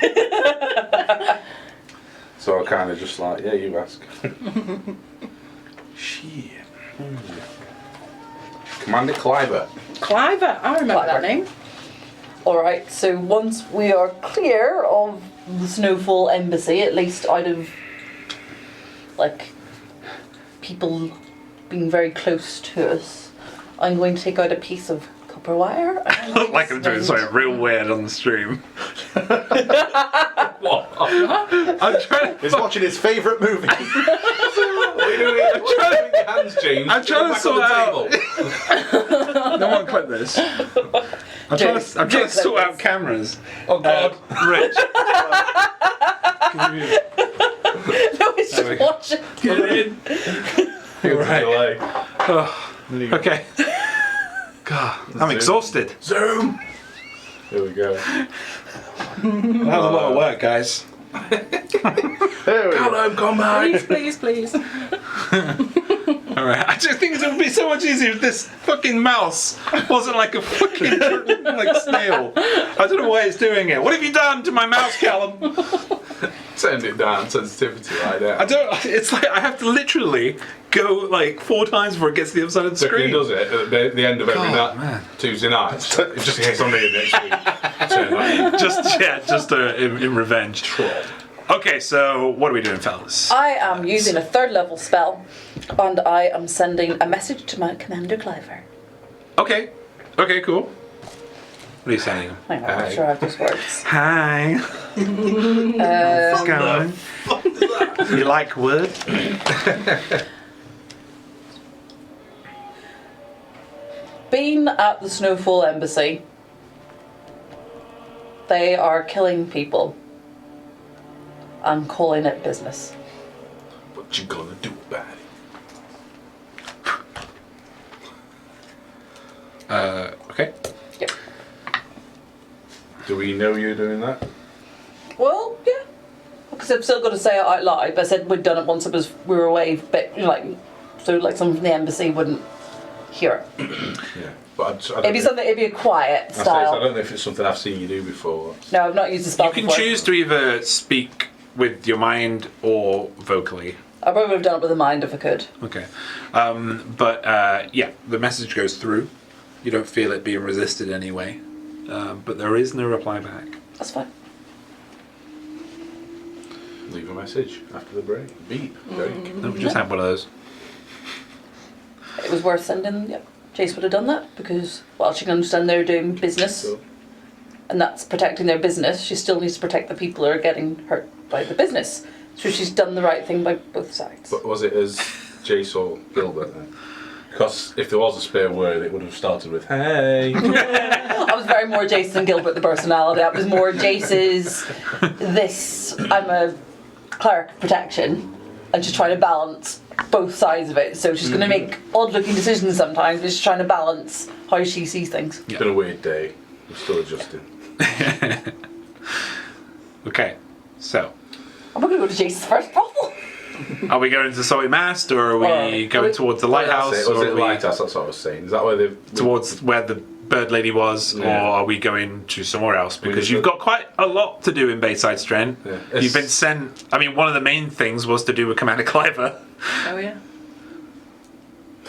So I kind of just like, yeah, you ask. Shit. Commander Cliver. Cliver. I remember Cliver. that name. Alright, so once we are clear of the Snowfall Embassy, at least out of like people being very close to us, I'm going to take out a piece of copper wire. I look like I'm doing something real weird on the stream. What? I'm trying. he's watching his favourite movie. What are you doing? I'm trying to your hands, James. I'm trying to Back sort on the out- table. No one clip this. I'm trying to sort out cameras. Oh God. Rich. Can you No, it's There we just go. watching. get in? Right. Okay. God, I'm exhausted. Zoom. Here we go. That was a lot of work, guys. There we go. Hello, combat. Please. Alright, I just think it would be so much easier if this fucking mouse wasn't like a fucking like snail. I don't know why it's doing it. What have you done to my mouse, Callum? Turned it down, sensitivity like that. I don't. It's like I have to literally go like 4 times before it gets to the other side of the So he screen. does it at the end of every God, night, man. Tuesday night, just in case I'm here next week. Turn that Just in revenge. troll. Okay, so what are we doing, fellas? I am using a 3rd level spell, and I am sending a message to my Commander Cliver. Okay, cool. What are you saying? Hang on, I'm sure I have those words. Hi. How's it going? You like wood? Being at the Snowfall Embassy, they are killing people. I'm calling it business. What you gonna do about it? Okay. Yep. Do we know you're doing that? Well, yeah. Because I've still got to say it out loud. But I said we'd done it once we were away, but so someone from the embassy wouldn't hear it. Yeah. But It'd be a quiet I style. don't know if it's something I've seen you do before. No, I've not used the spell You can before. choose to either speak with your mind or vocally. I probably would have done it with the mind if I could. Okay. But yeah, the message goes through. You don't feel it being resisted anyway. But there is no reply back. That's fine. Leave a message after the break. Beep. Break. No, we just had one of those. It was worth sending. Yep. Jace would have done that because, well, she can understand they're doing business, So, and that's protecting their business. She still needs to protect the people who are getting hurt by the business. So she's done the right thing by both sides. but was it as Jace or Gilbert then? Because if there was a spare word, it would have started with "Hey." I was very more Jace than Gilbert, the personality. I was more Jace's. I'm a cleric of protection, and she's trying to balance both sides of it. So she's going to make odd-looking decisions sometimes, but she's trying to balance how she sees things. It's been a weird day. I'm still adjusting. Okay, so I'm not going to go to Jace's first brothel. are we going to the Salty Mast, or are we going towards the lighthouse, Was or it are we lighthouse? That's what I was saying. Is that where they've towards where the bird lady was, or Yeah. are we going to somewhere else? Because We- you've got quite a lot to do in Bayside Strand. Yeah. You've been sent. I mean, one of the main things was to do with Commander Cliver. Oh yeah.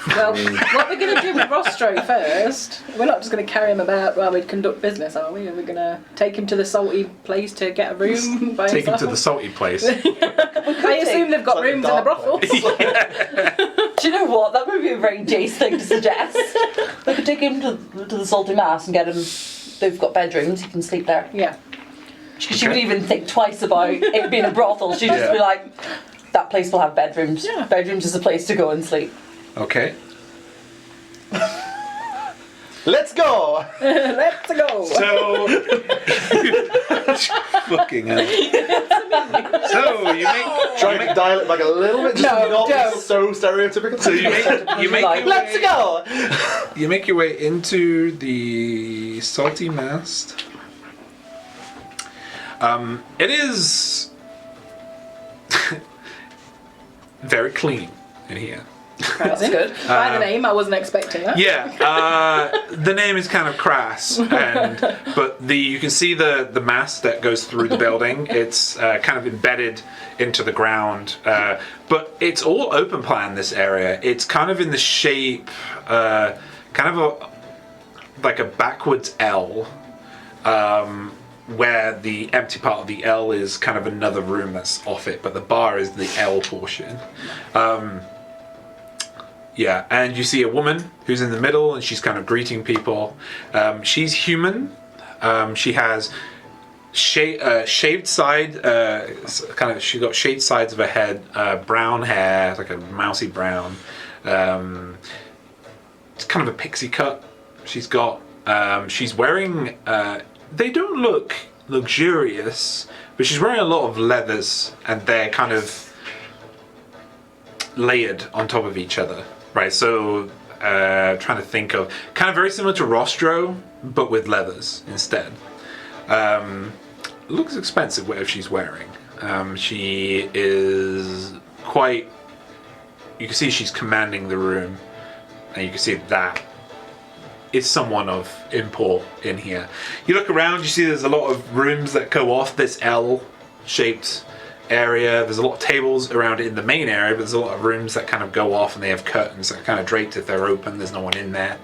Well, what we're going to do with Rostro first, we're not just going to carry him about while we conduct business, are we? Are we going to take him to the salty place to get a room by Take him himself? to the salty place. I assume they've got It's like rooms a in the dark brothel. Do you know what? That would be a very Jace thing to suggest. We could take him to the Salty Mass and get him. They've got bedrooms. He can sleep there. Yeah. She wouldn't even think twice about it being a brothel. She'd just be like, that place will have bedrooms. Yeah. Bedrooms is a place to go and sleep. Okay. Let's go! Let's go. So, fucking hell. So you make Trying to dial it back a little bit, just No, not don't. so stereotypical. so you make your Let's way, go! you make your way into the Salty Mast. It is very clean in here. That's good. By the name, I wasn't expecting that. Yeah, the name is kind of crass, but you can see the mast that goes through the building. It's kind of embedded into the ground, but it's all open plan. This area, it's kind of in the shape, kind of like a backwards L, where the empty part of the L is kind of another room that's off it, but the bar is the L portion. Yeah, and you see a woman who's in the middle, and she's kind of greeting people. She's human. She has shaved side, she got shaved sides of her head, brown hair, like a mousy brown. It's kind of a pixie cut. She's got. She's wearing. They don't look luxurious, but she's wearing a lot of leathers, and they're kind of layered on top of each other. Right, so trying to think of kind of very similar to Rostro, but with leathers instead. Looks expensive whatever she's wearing. She is quite. You can see she's commanding the room, and you can see that is someone of import in here. You look around, you see there's a lot of rooms that go off this L-shaped area. There's a lot of tables around in the main area, but there's a lot of rooms that kind of go off, and they have curtains that are kind of draped if they're open. There's no one in there.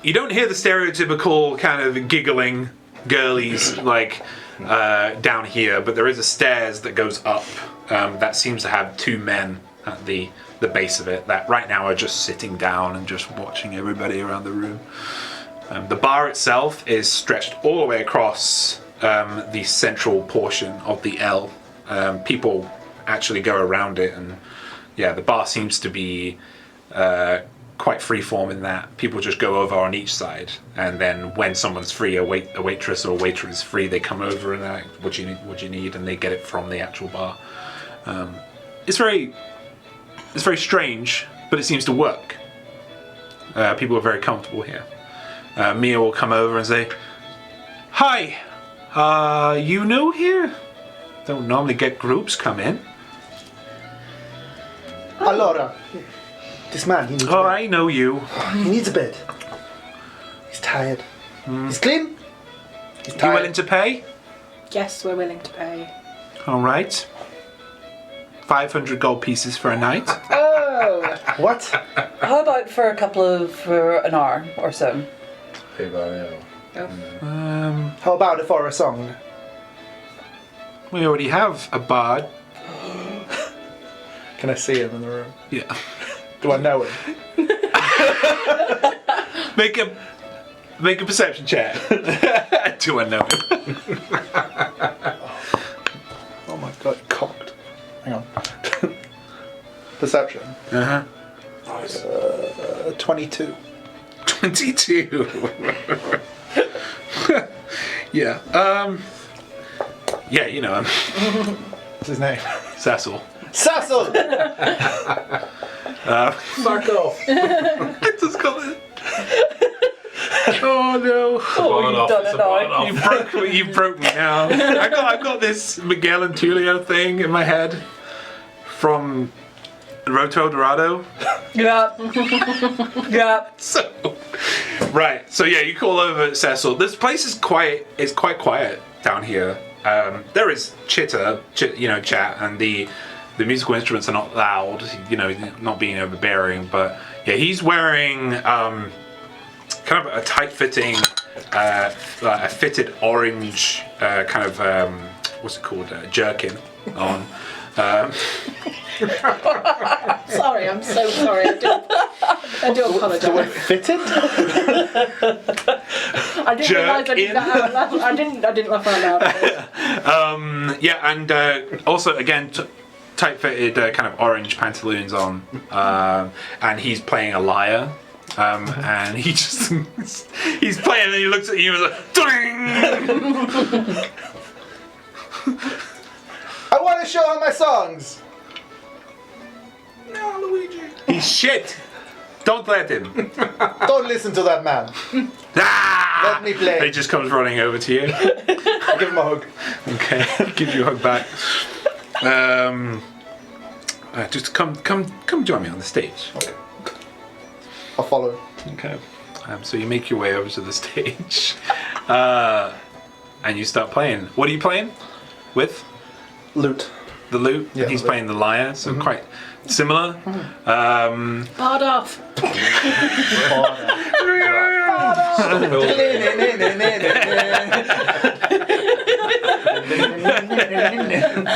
You don't hear the stereotypical kind of giggling girlies like down here, but there is a stairs that goes up that seems to have two men at the base of it that right now are just sitting down and just watching everybody around the room. The bar itself is stretched all the way across the central portion of the L. People actually go around it, and yeah, the bar seems to be quite freeform in that people just go over on each side, and then when someone's free, a waitress or a waiter is free, they come over and they're like, what do you need, and they get it from the actual bar. It's very strange, but it seems to work. people are very comfortable here. Mia will come over and say, "Hi, you new here? Don't normally get groups come in." Allora, this man, he needs a Oh, bed. I know you. He needs a bed. He's tired. He's clean. He's You tired. willing to pay? Yes, we're willing to pay. All right. 500 gold pieces for a night. Oh! What? How about for an hour or so? Pay by the hour. How about it for a song? We already have a bard. Can I see him in the room? Yeah. Do I know him? Make a perception check. Do I know him? Oh my god, cocked. Hang on. Perception. Uh-huh. 22. 22. Yeah. Yeah, you know him. What's his name? Cecil. Cecil! Fuck off! Just call it. Oh no. You've done it now. You broke me now. I've got this Miguel and Tulio thing in my head from Road to El Dorado. Yep. Yep. So, right. So yeah, you call over Cecil. This place is quiet. It's quite quiet down here. There is chat, and the musical instruments are not loud. Not being overbearing. But yeah, he's wearing kind of a tight-fitting, a fitted orange what's it called, jerkin on. Sorry, I'm so sorry. I do apologise. Fitted? I didn't realise I did that out loud. I didn't laugh out loud. Yeah, and also again tight-fitted kind of orange pantaloons on, and he's playing a lyre. And he just he's playing and he looks at you and like ding! I want to show him my songs! No, Luigi! He's shit! Don't let him! Don't listen to that man. Ah! Let me play. He just comes running over to you. I'll give him a hug. Okay, give you a hug back. Just come join me on the stage. Okay. I'll follow. Okay. So you make your way over to the stage, and you start playing. What are you playing with? Lute. The lute. Yeah, He's the lute. playing the lyre, so quite similar. Bard off.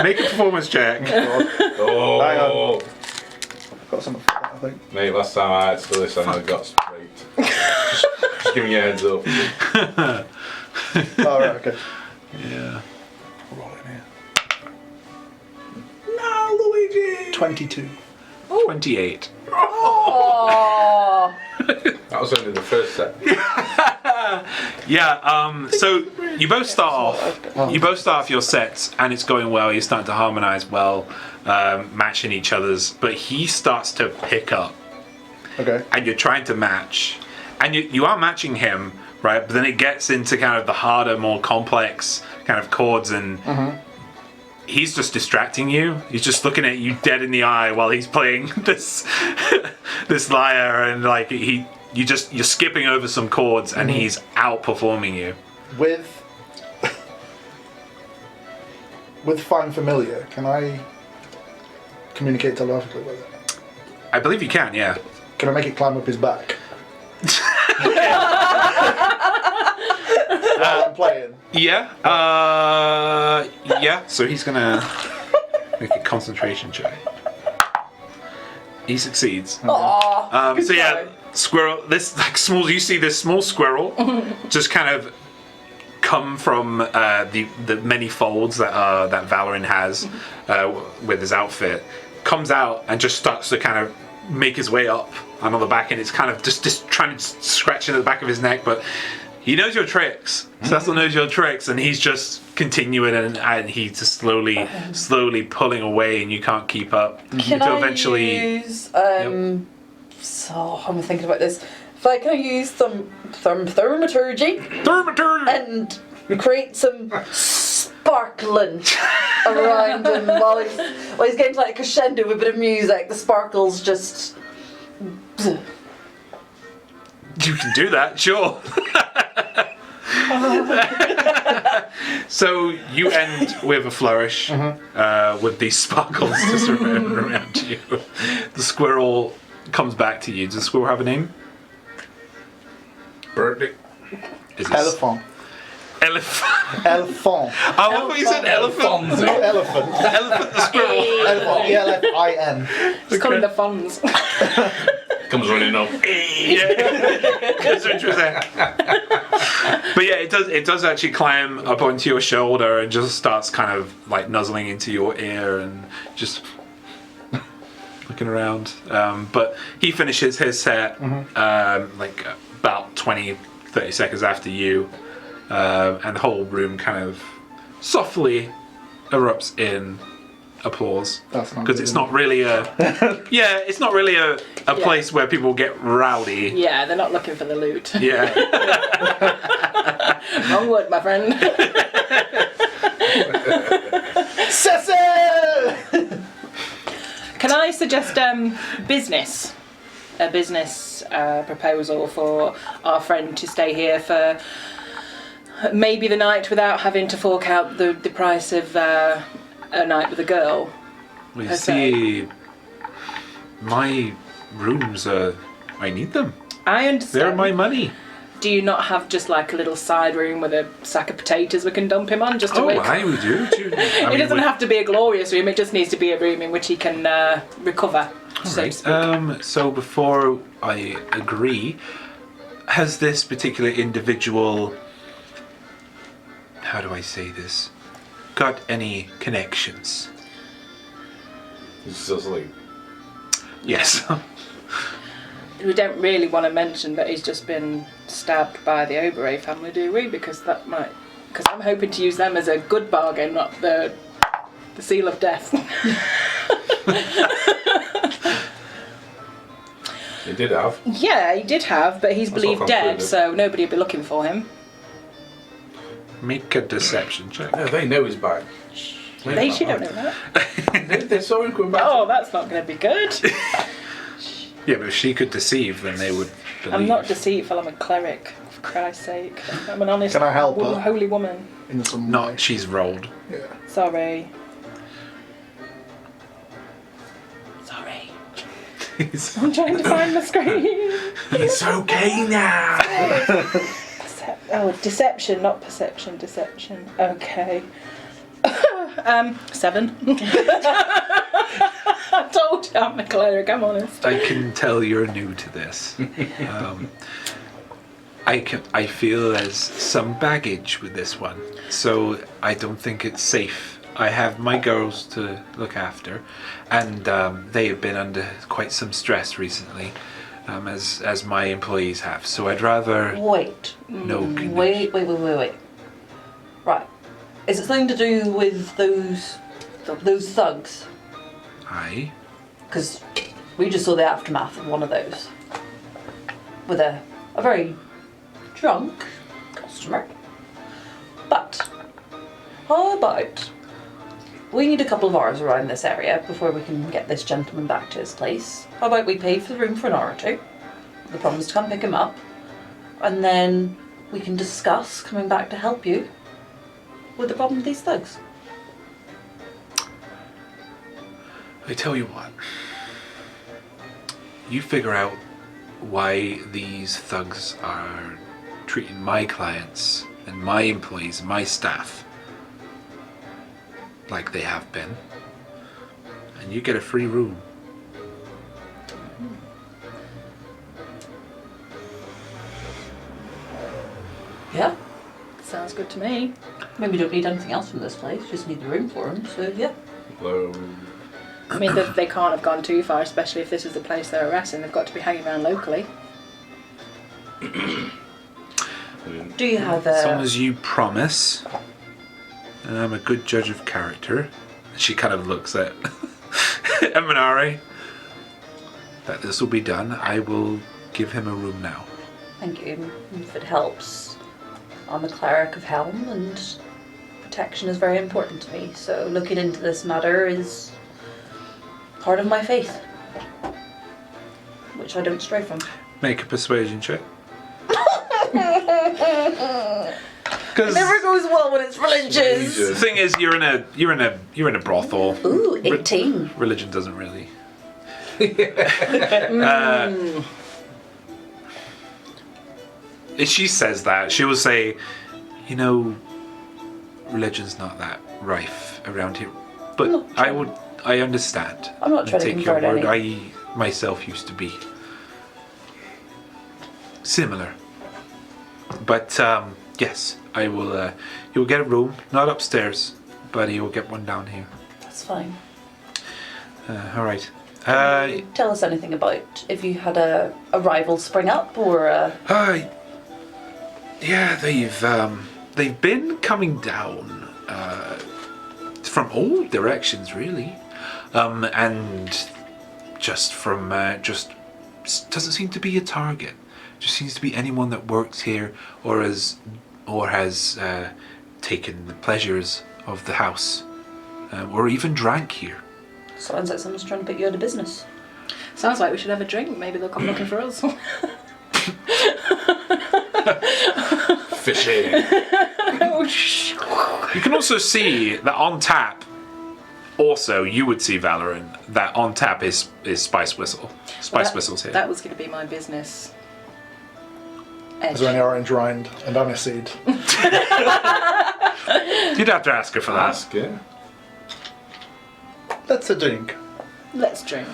Make a performance check. Oh, Hang on. Got something for that, I think. Mate, last time I had to do this, I nearly got sprayed. just giving you a heads up. Alright, okay. Yeah. Roll in here. No, Luigi! 22. 28. Oh. That was only the first set. Yeah. So you both start off. You both start off your sets, and it's going well. You're starting to harmonize well, matching each other's. But he starts to pick up, Okay. and you're trying to match, and you are matching him, right? But then it gets into kind of the harder, more complex kind of chords, and he's just distracting you. He's just looking at you dead in the eye while he's playing this this lyre, and like you're skipping over some chords, and he's outperforming you. With Find Familiar, can I communicate telepathically with it? I believe you can, yeah. Can I make it climb up his back? While I'm playing. Yeah. Yeah. So he's gonna make a concentration check. He succeeds. Aw. So yeah, squirrel. This like small. You see this small squirrel just kind of come from the many folds that Valorin has with his outfit. Comes out and just starts to kind of make his way up and on the back, and it's kind of just trying to scratch into the back of his neck, but he knows your tricks. Cecil knows your tricks, and he's just continuing, and he's just slowly pulling away, and you can't keep up. Can Until I eventually, use? So I'm thinking about this. if I can use some thaumaturgy and create some sparkling around him while he's getting to like a crescendo with a bit of music, the sparkles just. You can do that, sure. So you end with a flourish with these sparkles just around you. The squirrel comes back to you. Does the squirrel have a name? Birdie. Is it Elephant. Elephant. Elephant. I love what you said. Elephant. Not elephant. Elephant the squirrel. Elephant. E-L-F-I-N. It's calling the funds. Comes running up. Yeah. That's interesting. But yeah, it does actually climb up onto your shoulder and just starts kind of like nuzzling into your ear and just looking around. But he finishes his set like about 20-30 seconds after you, and the whole room kind of softly erupts in applause. That's not because good it's enough. not really it's not really a place where people get rowdy. Yeah, they're not looking for the loot. Yeah. Wrong word, my friend. Cecil! Can I suggest a business proposal for our friend to stay here for maybe the night without having to fork out the price of a night with a girl? Well, you Okay. see, my rooms I need them. I understand. They're my money. Do you not have just like a little side room with a sack of potatoes we can dump him on just to wake? I would do. It doesn't have to be a glorious room. It just needs to be a room in which he can recover. So to speak. So before I agree, has this particular individual, how do I say this, got any connections? It's just like, Yes. We don't really want to mention that he's just been stabbed by the Oberey family, do we? Because I'm hoping to use them as a good bargain, not the seal of death. he did have. Yeah, he did have, but he's That's believed not dead, concluded. so nobody will be looking for him. Make a deception check. Yeah, they know he's back. They don't know that. They saw him coming back. Oh, that's not going to be good. Yeah, but if she could deceive, then they would believe. I'm not deceitful, I'm a cleric, for Christ's sake. I'm an honest, Can I help her? holy woman. In some way. Not, she's rolled. Yeah. Sorry. Sorry. I'm trying to find the screen. It's okay now. Deception, not perception, deception. Okay. 7. I told you I'm a cleric, I'm honest. I can tell you're new to this. I feel there's some baggage with this one, so I don't think it's safe. I have my girls to look after, and they have been under quite some stress recently, as my employees have. So I'd rather Wait. no connection. Wait. Right. Is it something to do with those thugs? Aye. Because we just saw the aftermath of one of those. With a very drunk customer. But how about we need a couple of hours around this area before we can get this gentleman back to his place. How about we pay for the room for an hour or two? The promise to come pick him up. And then we can discuss coming back to help you with the problem with these thugs. I tell you what. You figure out why these thugs are treating my clients and my employees and my staff like they have been, and you get a free room. Yeah? Sounds good to me. Maybe we don't need anything else from this place, just need the room for him, so yeah. Hello. I mean, they can't have gone too far, especially if this is the place they're arresting. They've got to be hanging around locally. Do you have As long a... as you promise, and I'm a good judge of character, she kind of looks at Eminare, that this will be done, I will give him a room now. Thank you. If it helps, I'm a cleric of Helm, and protection is very important to me. So looking into this matter is part of my faith, which I don't stray from. Make a persuasion check. It never goes well when it's religious. The thing is, you're in a brothel. Ooh, 18. Religion doesn't really. If she says that, she will say, you know, religion's not that rife around here. But I understand. I'm not trying to take your convert word. any. I myself used to be similar. But yes, I will. You will get a room, not upstairs, but you will get one down here. That's fine. All right. Tell us anything about if you had a rival spring up or a... Yeah, they've been coming down from all directions, really, and just from just doesn't seem to be a target. Just seems to be anyone that works here or has taken the pleasures of the house, or even drank here. Sounds like someone's trying to put you out of business. Sounds like we should have a drink. Maybe they'll come looking for us. Fishing. You can also see that on tap. Also, you would see Valorant that on tap is Spice Whistle. Spice Whistle's here. That was going to be my business. Is there any orange rind and aniseed? You'd have to ask her for that. Ask, yeah. That's a drink. Let's drink.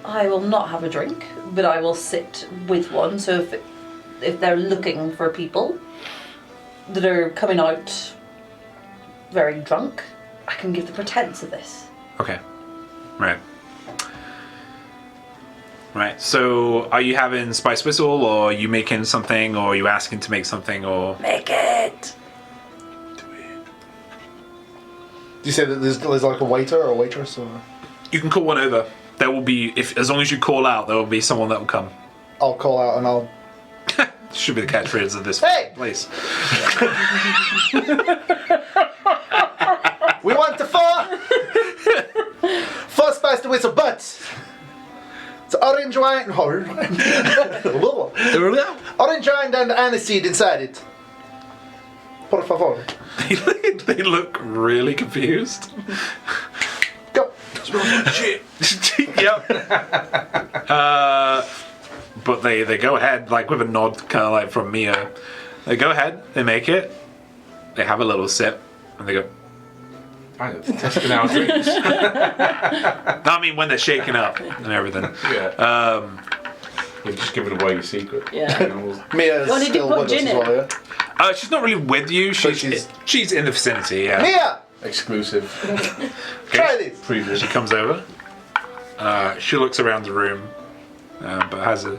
I will not have a drink, but I will sit with one. So if they're looking for people that are coming out very drunk, I can give the pretense of this. Okay. Right. Right. So, are you having Spice Whistle, or are you making something, or are you asking to make something, or... Make it! Do you say that there's like a waiter or a waitress or? You can call one over. There will be, as long as you call out, there will be someone that will come. I'll call out and I'll. Should be the catchphrase of this Hey! place. We want the four spice to whistle, but it's orange wine, orange wine and aniseed inside it. Por favor. They look really confused. Go. Shit. Yep. But they go ahead, like with a nod, kind of like from Mia. They go ahead, they make it, they have a little sip, and they go. Testing our drinks. I mean, when they're shaking up and everything. Yeah. You're just giving away your secret. Yeah. Mia's Well, did you still put with us gin as in? well, yeah? She's not really with you. She's in the vicinity. Yeah. Mia, Exclusive. try this. Preview. She comes over. She looks around the room, but has a.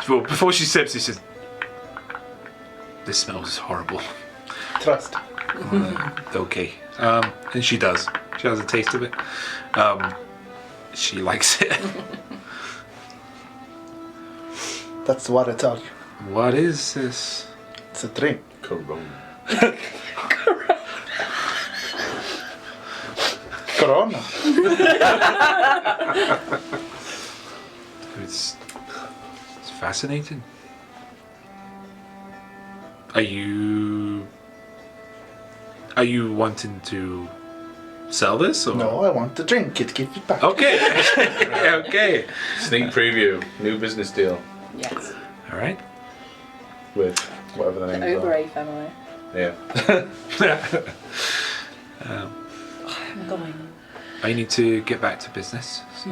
Well, before she sips, she says, "This smells horrible." Trust. Okay. And she does. She has a taste of it. She likes it. That's what I tell you. What is this? It's a drink. Corona. Corona. It's fascinating. Are you wanting to sell this? Or? No, I want to drink it. Give it back. Okay. Okay. Sneak preview. New business deal Yes. All right. with whatever the The names are. Oberay family. Yeah. I'm going. I need to get back to business. So.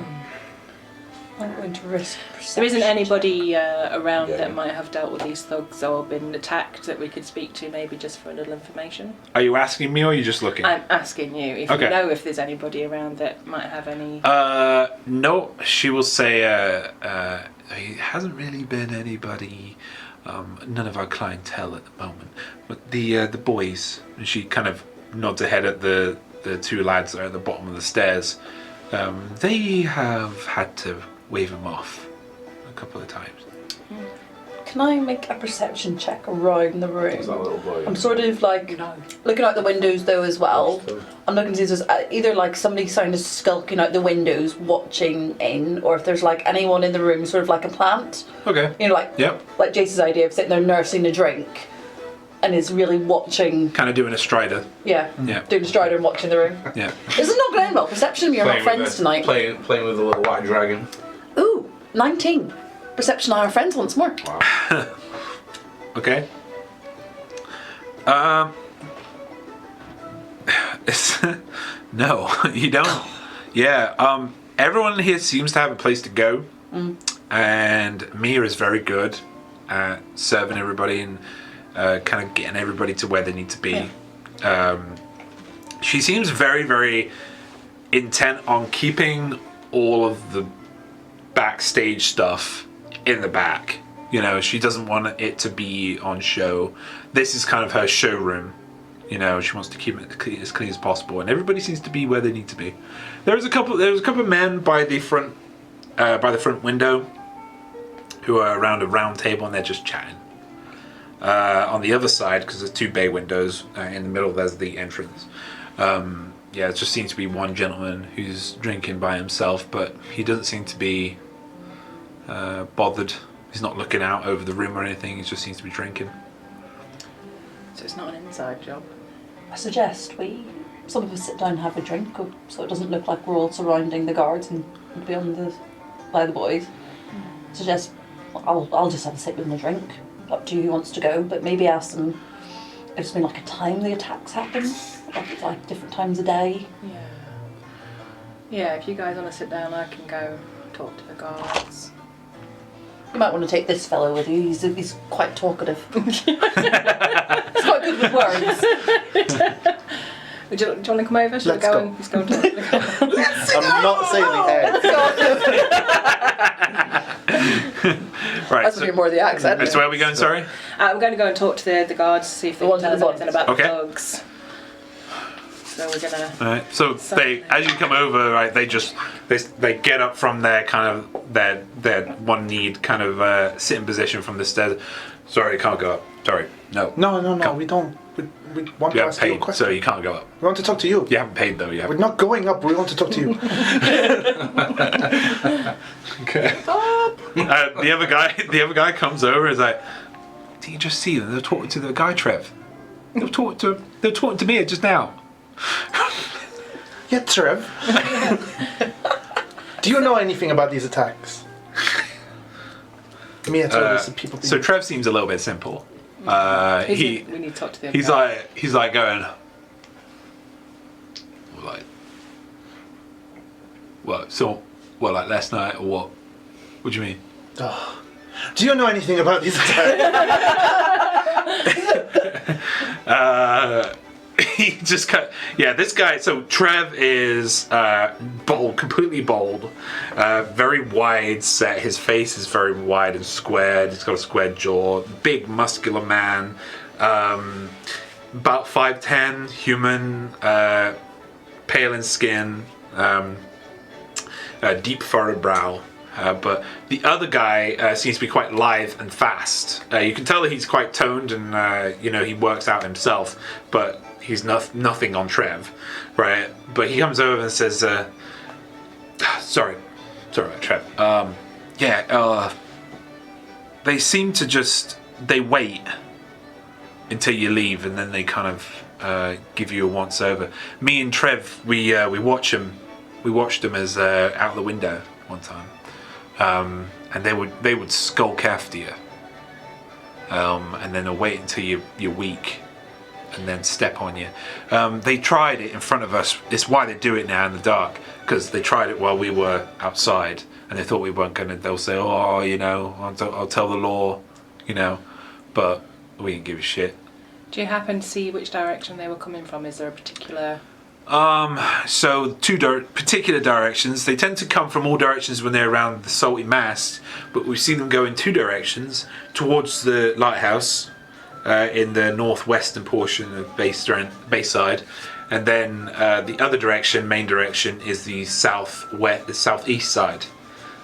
I'm going to risk perception. There isn't anybody around Yeah. that might have dealt with these thugs or been attacked that we could speak to, maybe just for a little information. Are you asking me or are you just looking? I'm asking you if Okay. you know if there's anybody around that might have any. No, she will say, there hasn't really been anybody, none of our clientele at the moment, but the boys, and she kind of nods ahead at the two lads that are at the bottom of the stairs, they have had to wave him off a couple of times. Can I make a perception check around the Is that room? little boy? I'm sort of like looking out the windows though as well. I'm looking to see if there's either like somebody kind of skulking out the windows watching in, or if there's like anyone in the room sort of like a plant. Okay. You know, like Yep. like Jace's idea of sitting there nursing a drink and is really watching, Kind of doing a strider. yeah, Yeah. doing a strider and watching the room. Yeah. This is not going well. Perception, you're not friends tonight. Playing with a little white dragon. Ooh, 19. Perception, I are friends once more. Okay. No, you don't. Yeah. Everyone here seems to have a place to go, and Mia is very good at serving everybody and kind of getting everybody to where they need to be. She seems very, very intent on keeping all of the backstage stuff in the back. You know, she doesn't want it to be on show. This is kind of her showroom. You know, she wants to keep it as clean as possible, and everybody seems to be where they need to be. There's a couple of men by the front window who are around a round table and they're just chatting. On the other side, because there's 2 bay windows, in the middle there's the entrance. Yeah, it just seems to be one gentleman who's drinking by himself, but he doesn't seem to be bothered. He's not looking out over the room or anything. He just seems to be drinking. So it's not an inside job. I suggest some of us sit down and have a drink, so it doesn't look like we're all surrounding the guards and be by the boys. Suggest I'll just have a sit with them and drink. Up to you who wants to go, but maybe ask them if it's been like a time the attacks happen, like different times a day. Yeah. Yeah, if you guys want to sit down, I can go talk to the guards. You might want to take this fellow with you. He's quite talkative. He's quite good with words. Do you want to come over? Shall Let's we go go. and just go and talk to the guards? I'm not saying head. Right. That's so, more the accent. So where are we going? Sorry. I'm going to go and talk to the guards to see if they The can ones tell with us the anything buttons. about Okay. the thugs. So we're gonna. All right. So they, as you come over, right, they get up from their kind of their one kneed kind of sitting position from the stairs. Sorry, you can't go up. Sorry, no. No, Come. we don't. We want You to haven't ask you a paid, question. so you can't go up. We want to talk to you. You haven't paid though. You We're haven't. not going up. We want to talk to you. Okay. The other guy comes over and is like, "Did you just see them? They're talking to the guy, Trev. They're talking to me just now." Yeah, Trev. Do you know anything about these attacks? Mia told us that people. So Trev seems a little bit simple. We need to talk to the other He's guy. like going, like last night or what? What do you mean? Oh. Do you know anything about these attacks? He just cut. Yeah, this guy. So Trev is bold, completely bold, very wide set. His face is very wide and squared. He's got a square jaw, big muscular man, about 5'10", human, pale in skin, deep furrowed brow. But the other guy seems to be quite lithe and fast. You can tell that he's quite toned and he works out himself, but he's nothing on Trev, right? But he comes over and says, sorry about Trev. They seem to they wait until you leave and then they kind of give you a once over. Me and Trev, we watched him as out the window one time. And they would skulk after you, and then they'll wait until you're weak, and then step on you. They tried it in front of us. It's why they do it now in the dark, because they tried it while we were outside, and they thought we weren't gonna. They'll say, "Oh, I'll tell the law," but we didn't give a shit. Do you happen to see which direction they were coming from? Is there a particular? So two particular directions. They tend to come from all directions when they're around the salty mast, but we see them go in 2 directions towards the lighthouse in the northwestern portion of Bayside, and then the other direction, main direction, is the southeast side,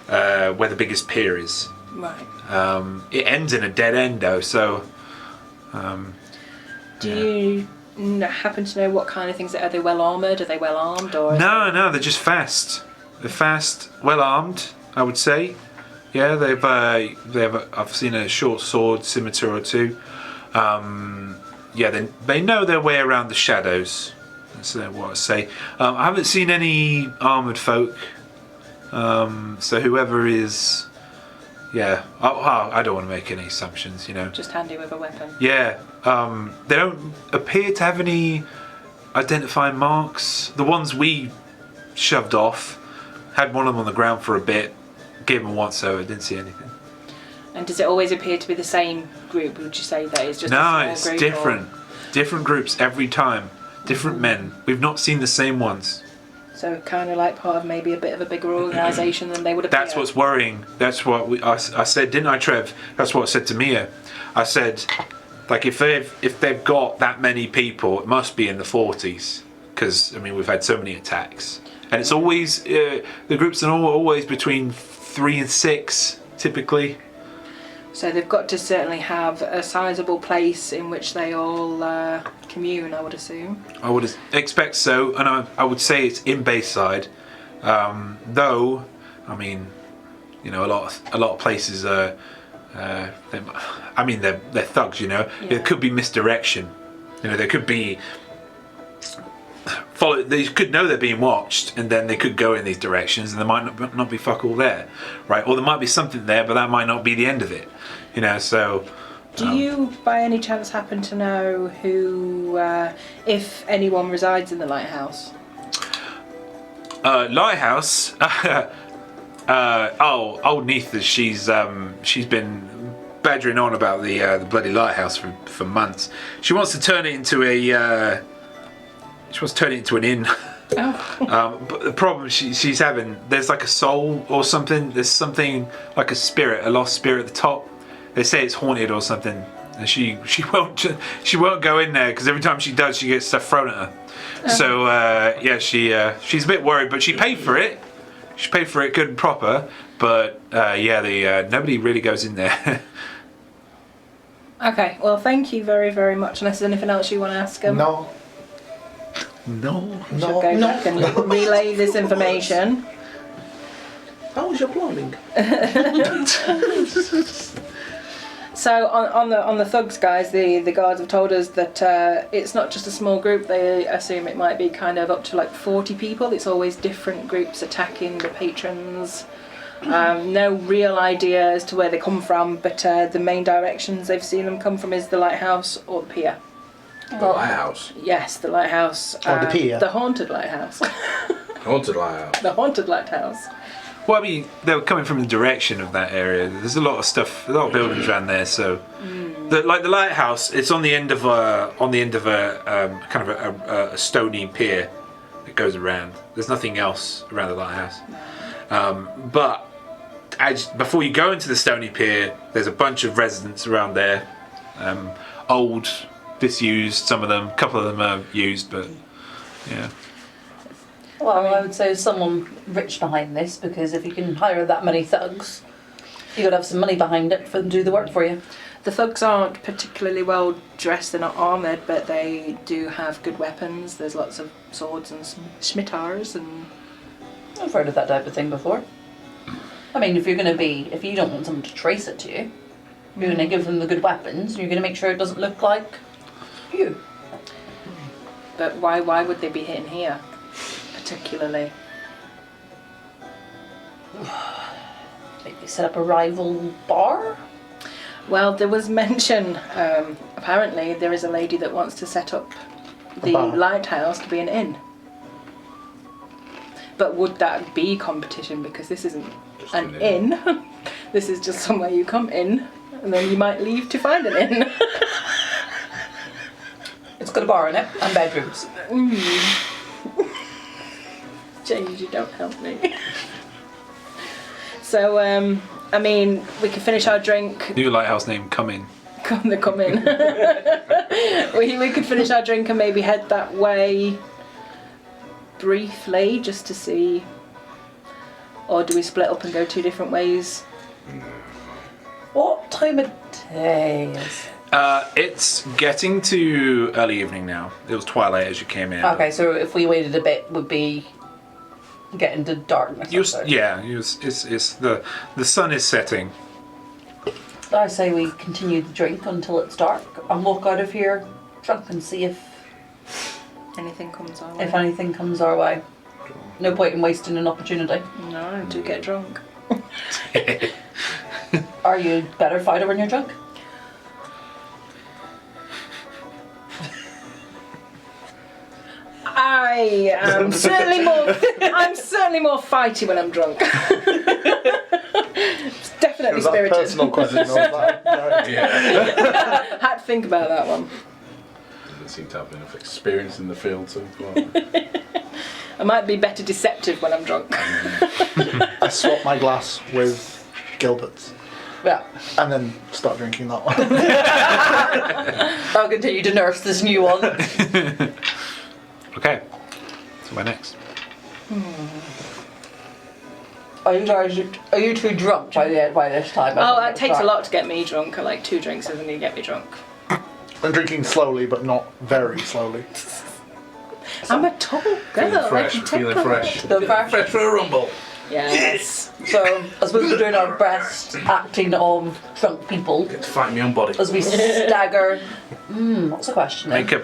where the biggest pier is. Right. It ends in a dead end though, so. Do you happen to know what kind of things? Are they well armoured? Are they well armed? Or No, they're just fast. They're fast, well armed, I would say. Yeah, they've I've seen a short sword, scimitar or two. Yeah, they know their way around the shadows. That's what I say. I haven't seen any armoured folk. So whoever is, yeah, I don't want to make any assumptions, you know. just handy with a weapon? Yeah, they don't appear to have any identifying marks. The ones we shoved off had one of them on the ground for a bit, gave them once, so I didn't see anything. And does it always appear to be the same group? Would you say that it's just a No, small it's group? different. Different groups every time. Different men. We've not seen the same ones. So kind of like part of maybe a bit of a bigger organisation than they would appear. That's what's worrying. That's what I said, didn't I, Trev? That's what I said to Mia. I said, like, if they've got that many people, it must be in the 40s. Because, I mean, we've had so many attacks. And it's always, the groups are always between 3 and 6, typically. So they've got to certainly have a sizable place in which they all commune, I would assume. I would expect so, and I would say it's in Bayside. Though, I mean, you know, a lot of places are. I mean, they're thugs. You know, Yeah. There could be misdirection. You know, there could be. They could know they're being watched, and then they could go in these directions, and there might not be fuck all there, right? Or there might be something there, but that might not be the end of it. You know, so. Do you, by any chance, happen to know who, if anyone resides in the lighthouse? Lighthouse. Old Neitha. She's been badgering on about the bloody lighthouse for months. She wants to turn it into a. She wants to turn it into an inn. Oh. But the problem she's having, there's like a soul or something. There's something like a spirit, a lost spirit at the top. They say it's haunted or something, and she won't go in there because every time she does, she gets stuff thrown at her. So yeah, she's a bit worried, but she paid for it. She paid for it good and proper, but yeah, nobody really goes in there. Okay, well, thank you very, very much. Unless there's anything else you want to ask them? No. She'll go back and relay this information. How was your plumbing? So on the thugs, guys, the guards have told us that it's not just a small group. They assume it might be kind of up to like 40 people. It's always different groups attacking the patrons. No real idea as to where they come from, but the main directions they've seen them come from is the lighthouse or the pier. The lighthouse. Yes, the lighthouse. Or the pier. The haunted lighthouse. Haunted lighthouse. The haunted lighthouse. Well, I mean, they were coming from the direction of that area. There's a lot of stuff, a lot of buildings around there. So, like the lighthouse, it's on the end of a kind of a stony pier that goes around. There's nothing else around the lighthouse. But before you go into the stony pier, there's a bunch of residents around there, old, disused. Some of them, a couple of them are used, but yeah. Well, I would say there's someone rich behind this, because if you can hire that many thugs, you've got to have some money behind it for them to do the work for you. The thugs aren't particularly well dressed, they're not armoured, but they do have good weapons. There's lots of swords and scimitars and... I've heard of that type of thing before. I mean, if you don't want someone to trace it to you, you're going to give them the good weapons, and you're going to make sure it doesn't look like you. But why would they be hitting here, particularly? Maybe set up a rival bar? Well, there was mention, apparently there is a lady that wants to set up the bar. lighthouse to be an inn. But would that be competition? Because this isn't Just an an inn. This is just somewhere you come in and then you might leave to find an inn. It's got a bar in it and bedrooms. James, you don't help me. So, I mean, we could finish our drink. New lighthouse name, come in. Come in. we could finish our drink and maybe head that way briefly, just to see. Or do we split up and go two different ways? What time of day is It's getting to early evening now. It was twilight as you came in. Okay, so if we waited a bit, would be getting to darkness. It's the sun is setting. I say we continue the drink until it's dark and walk out of here drunk and see if Anything comes our way. if anything comes our way. No point in wasting an opportunity. No, do get drunk. Are you a better fighter when you're drunk? I am certainly more. I'm certainly more fighty when I'm drunk. It's definitely Was that a spirited. personal question? Or was that, Yeah. Had to think about that one. Doesn't seem to have enough experience in the field so far. I might be better deceptive when I'm drunk. I swap my glass with Gilbert's Yeah. and then start drinking that one. I'll continue to nurse this new one. Okay. So where next? Are you too drunk by this time? Oh, it takes a lot to get me drunk. I like 2 drinks isn't to get me drunk. I'm drinking slowly, but not very slowly. I'm a tall girl. Feeling I fresh, can take feeling a fresh. The fact- Fresh for a rumble. Yes. So, I suppose we're doing our best acting on drunk people Get to fight me on body. as we stagger. What's the question? then?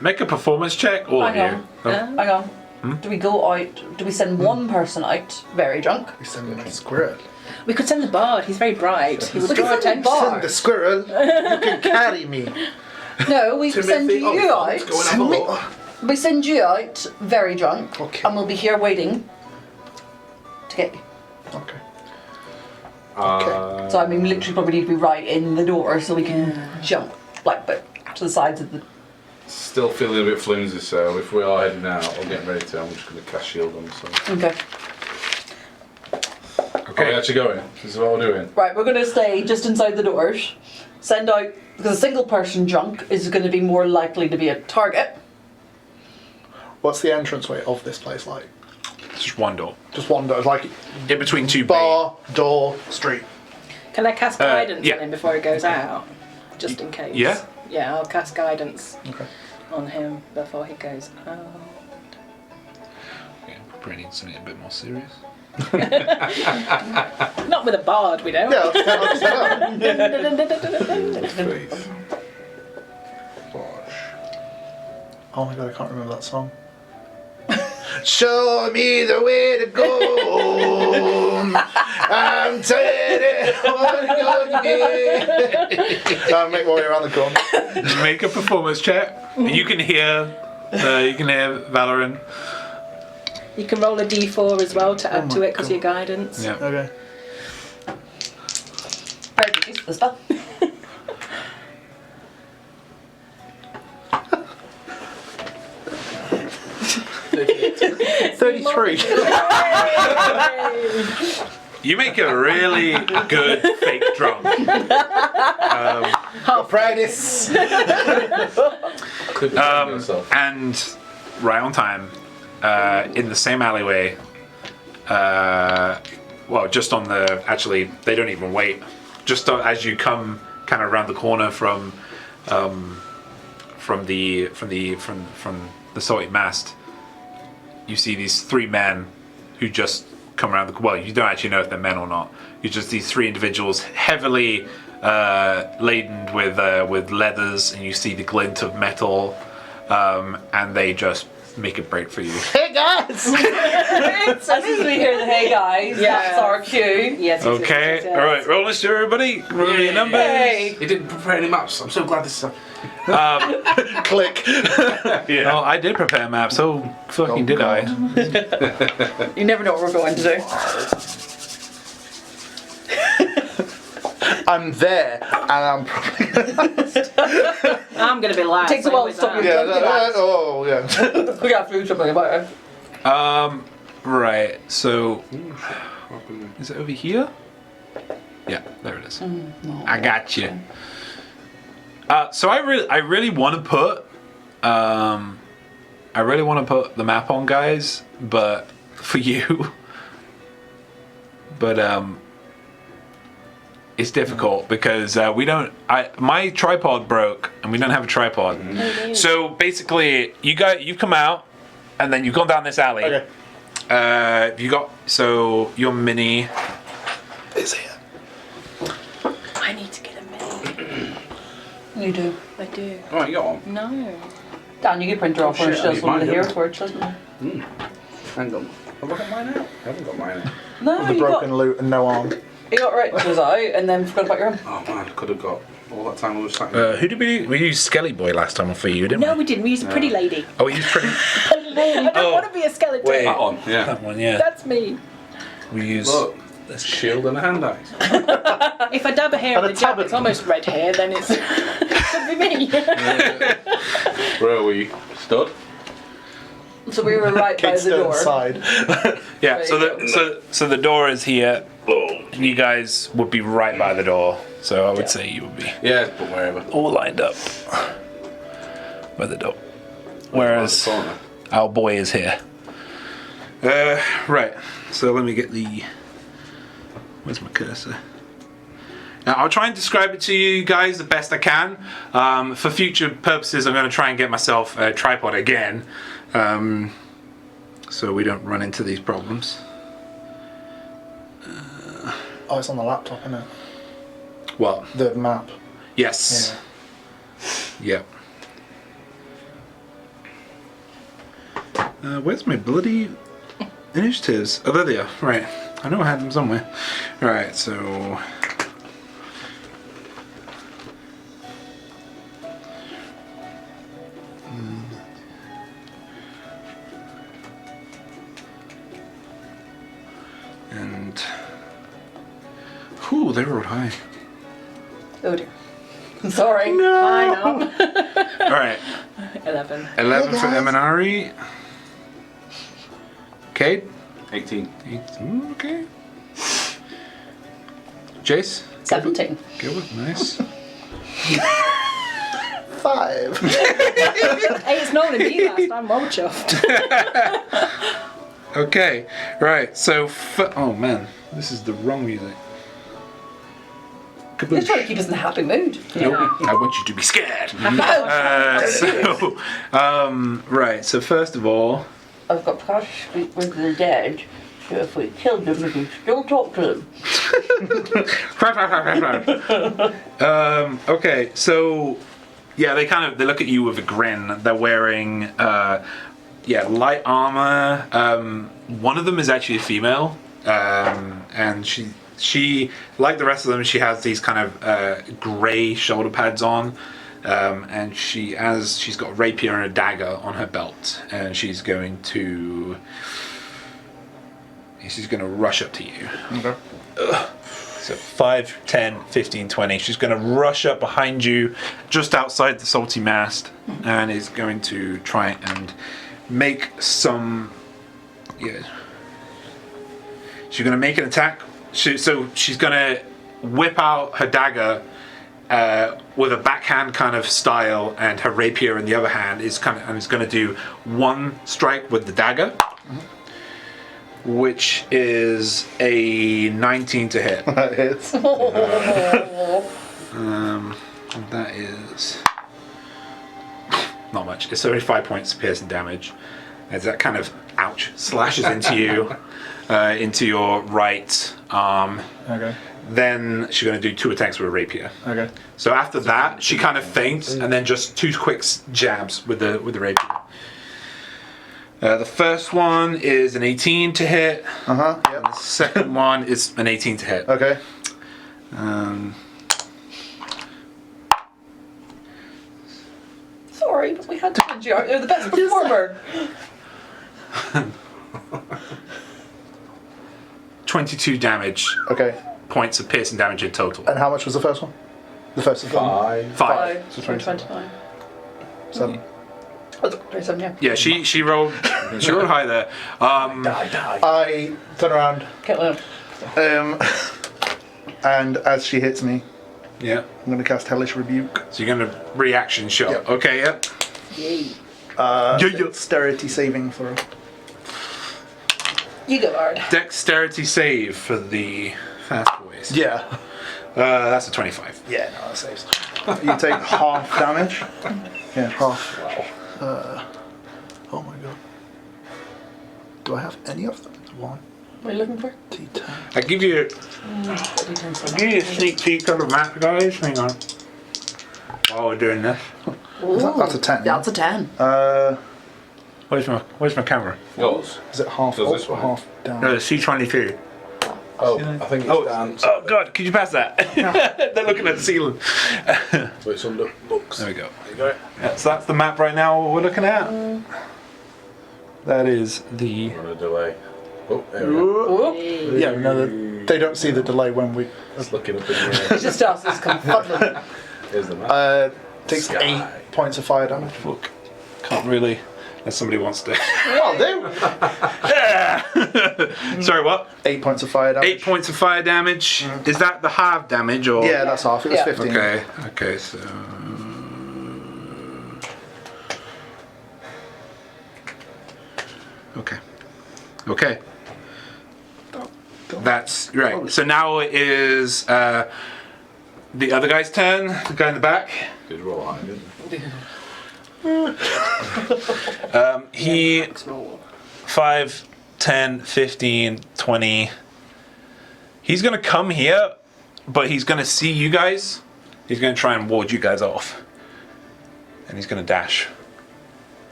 Make a performance check, all of Hang you. on. Hang on. Do we go out? Do we send one person out very drunk? We send in a squirrel. We could send the bard. He's very bright. He would We could draw send the attention. bard. Send the squirrel. You can carry me. No, we send you out. Go and have a look. We send you out very drunk, Okay. and we'll be here waiting to get you. Okay. So I mean, we literally probably need to be right in the door so we can jump, like, but to the sides of the. Still feeling a bit flimsy, so if we are heading out or getting ready to, I'm just going to cast shield on. So. Okay. Are we actually going? This is what we're doing. Right, we're gonna stay just inside the doors. Send out because a single person drunk is going to be more likely to be a target. What's the entranceway of this place like? It's just one door. Just one door, like In between two bar, door, street. Can I cast guidance yeah. on him before he goes out? Just in case. Yeah. Yeah, I'll cast guidance Okay. on him before he goes out. Yeah, probably need something a bit more serious. Not with a bard, we don't. Yeah, let's set up. Faith. Oh my god, I can't remember that song. Show me the way to go. I'm tired of make my way around the corner. Make a performance check. You can hear Valoran. You can roll a d4 as well to add my to it because God. your guidance. Yeah. Okay. Very good use of the spell. You make a really good fake drunk. Practice. Could be yourself. And right on time, in the same alleyway, just on the, actually, they don't even wait. Just as you come kind of around the corner from the salty mast, you see these 3 men who just come around the, well, you don't actually know if they're men or not. You're just these 3 individuals heavily laden with leathers, and you see the glint of metal, and they just make a break for you. Hey guys! As soon as we hear the hey guys, Yeah. that's our cue. Yes. Okay, all right, roll this, everybody. Roll your numbers. Hey. He didn't prepare any maps. I'm so glad this is. Click. Yeah. No, I did prepare maps. So fucking did I? You never know what we're going to do. I'm there, and I'm probably. I'm going to be last. Takes a while to stop you. Yeah. Oh yeah. We got to do something about it. Right. So, is it over here? Yeah, there it is. No. I got you. So I really want to put, the map on, guys, but for you, but it's difficult because we don't. My tripod broke, and we don't have a tripod. So basically, you've come out, and then you've gone down this alley. Okay. Your mini is here. I need to get a mini. You do. I do. Oh, you got one? No. Dan, you can print her off when shit, she I does need one of mine, the hero don't I? torch, doesn't it? Hang on. Have I got mine out? I haven't got mine out. No, The you broken got, loot and no arm. you got Rachel's out and then forgot about your own. Oh man, could have got all that time we were sat Who did we used Skelly Boy last time for you, didn't No, we? we didn't. We used a pretty lady. Oh, we used pretty. I don't want to be a skeleton. Wait. That one, yeah. That one, yeah. That's me. We used. Look, there's a shield and a hand axe. If I dab a hair And in a the jab, tabard. it's almost red hair, then it's could be me. Where are we? Stood? So we were right by Kate's the still door. inside. Yeah. So the door is here, and you guys would be right by the door. So I would say you would be Yeah, but wherever. all lined up by the door. Whereas Corner. our boy is here. Right. So let me get the. Where's my cursor? Now I'll try and describe it to you guys the best I can. For future purposes, I'm going to try and get myself a tripod again, so we don't run into these problems. Oh, it's on the laptop, isn't it? What? The map. Yes. Yep. Where's my bloody initiatives? Oh, there they are. Right. I know I had them somewhere. Right, so. And. Whew, they rolled high. Oh dear. I'm sorry. Fine up. Alright. 11. 11 for Eminari. Cade? 18. Ooh, okay. Jace? 17. Gilbert, nice. 5. Hey, it's not only me last. I'm well chuffed. Okay, right, so. Oh man, this is the wrong music. He's trying to keep us in a happy mood. Nope, I want you to be scared. Oh, Right, so first of all. I've got power to speak with the dead, so if we killed them, we can still talk to them. Okay, so yeah, they look at you with a grin. They're wearing light armor. One of them is actually a female, and she like the rest of them, she has these kind of grey shoulder pads on, and she's got a rapier and a dagger on her belt, and she's going to rush up to you. Okay. So 5, 10, 15, 20. She's going to rush up behind you just outside the salty mast and is going to try and make some. Yeah. She's going to make an attack. So she's going to whip out her dagger with a backhand kind of style, and her rapier in the other hand is going to do one strike with the dagger. Which is a 19 to hit. That hits. That is not much. It's only 5 points of piercing damage. As that kind of slashes into you, into your right arm. Okay. Then she's going to do 2 attacks with a rapier. Okay. So after that, she kind of feints and then just 2 quick jabs with the rapier. The first one is an 18 to hit. Yep. The second one is an 18 to hit. Okay. Sorry, but we had to put you out. You're the best performer. 22 damage. Okay. Points of piercing damage in total. And how much was the first one? The first one? 5. 5. So 29. 7. Oh, 27, yeah. Yeah, she rolled high there. I turn around, Can't live. and as she hits me, Yeah. I'm going to cast Hellish Rebuke. So you're gonna reaction shot. Yep. Okay, yep. Yay. Dexterity saving for You go hard. Dexterity save for the fast voice. Yeah. That's a 25. Yeah, no, that saves. You take half damage. Yeah, half. Wow. Oh my god. Do I have any of them? 1, What are you looking for? D10. I give you a sneak peek of the map, guys. Hang on. While we're doing this. That's a 10. That's a 10. Where's my camera? Yours? Is it half Does up this or one? half down? No, the C22. Oh, I think it's down. Oh god, could you pass that? They're looking at the ceiling. So it's under books. There we go. There you go. Yeah, so that's the map right now we're looking at. That is the... On a delay. Oh, there we go. Yeah, no, they don't see the delay when we. It's looking up in the It air. just starts as confuddling. Here's the map. Takes Sky. 8 points of fire damage. Look, can't really... Unless somebody wants to... Well, do. Sorry, what? 8 points of fire damage. 8 points of fire damage. Is that the half damage or...? Yeah, that's half. It was Yeah. 15. Okay, so... Okay. That's right. So now it is the other guy's turn, the guy in the back. Did roll high, didn't He 5, 10, 15, 20. He's gonna come here, but he's gonna see you guys. He's gonna try and ward you guys off. And he's gonna dash.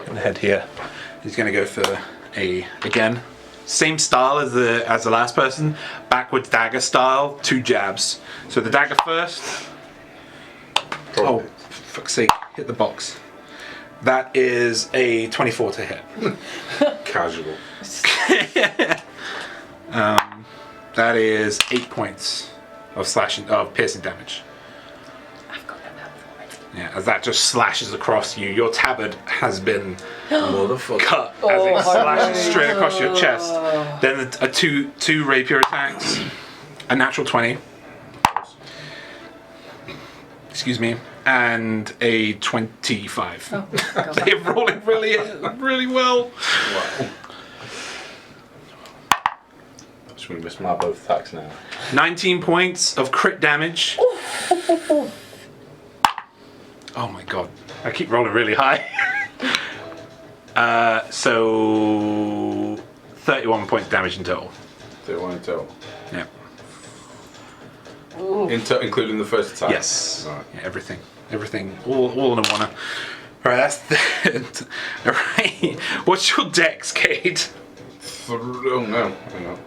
Gonna head here. He's gonna go for again. Same style as the last person. Backwards dagger style, 2 jabs. So the dagger first. Oh, for fuck's sake, hit the box. That is a 24 to hit. Casual. That is 8 points of piercing damage. I've got that already. Yeah, as that just slashes across you. Your tabard has been Motherfucker. cut as it slashes straight across your chest. Then two rapier attacks, a natural 20. Excuse me, and a 25. Oh, God. They're rolling really well. Wow. Just going to miss my both attacks now. 19 points of crit damage. Oh my god, I keep rolling really high. So 31 points damage in total. 31 in total. Yeah. Including the first attack? Yes. Right. Yeah, everything, all in a one. All right, that's the. All right. What's your dex, Kate? Oh no, hang on.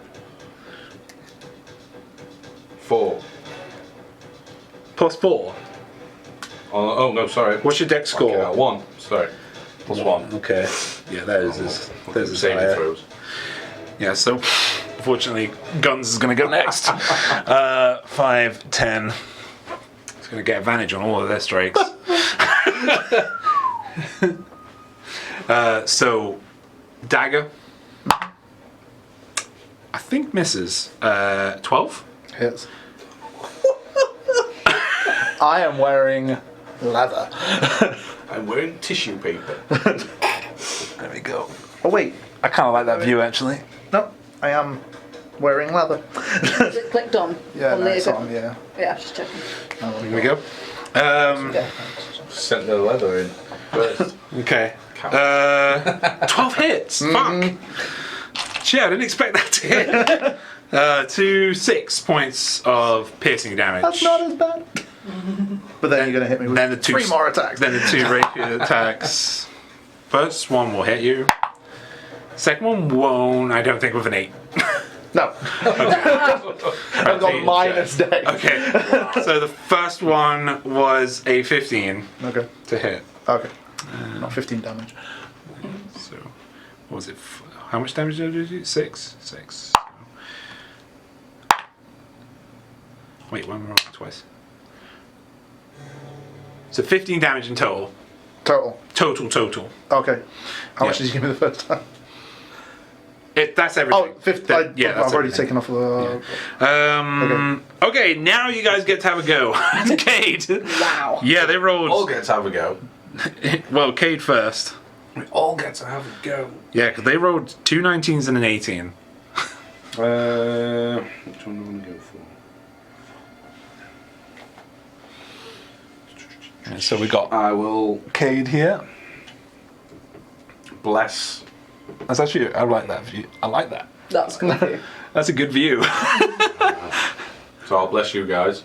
4. +4. Oh no, sorry. What's your dex score? Okay, 1. Sorry. +1. Okay. Yeah, that is Saving higher. throws. Yeah, so unfortunately, Guns is going to go next. 5, 10. It's going to get advantage on all of their strikes. So, dagger. I think misses. 12? Hits. I am wearing leather. I'm wearing tissue paper. There we go. Oh wait, I kind of like that view, actually. no, I am wearing leather. Is it clicked on? Yeah, on no, the it's on, yeah. Yeah, just checking. Here we go. Sent the leather in first. Okay. 12 hits. Fuck. Shit, I didn't expect that to hit. 6 points of piercing damage. That's not as bad. But then you're going to hit me with Then the 2 3 more attacks. Then the 2 rapier attacks. First one will hit you. Second one won't. I don't think with an 8. No. I've got minus dex. Okay. So the first one was a 15 Okay. to hit. Okay. Not 15 damage. So what was it? How much damage did I do? 6. 6. Wait, one more twice. So 15 damage in total. Total. Total. Okay. How much Yeah. did you give me the first time? That's everything. Oh, 50. I've I've already taken off the. Okay, now you guys get to have a go. Cade. Wow. Yeah, they rolled. All get to have a go. Well, Cade first. We all get to have a go. Yeah, because they rolled 2 19s and an 18. Which one do I want to go for? And so we got I will Cade here. bless. That's actually, I like that view. I like that. That's good. That's a good view. So I'll bless you guys.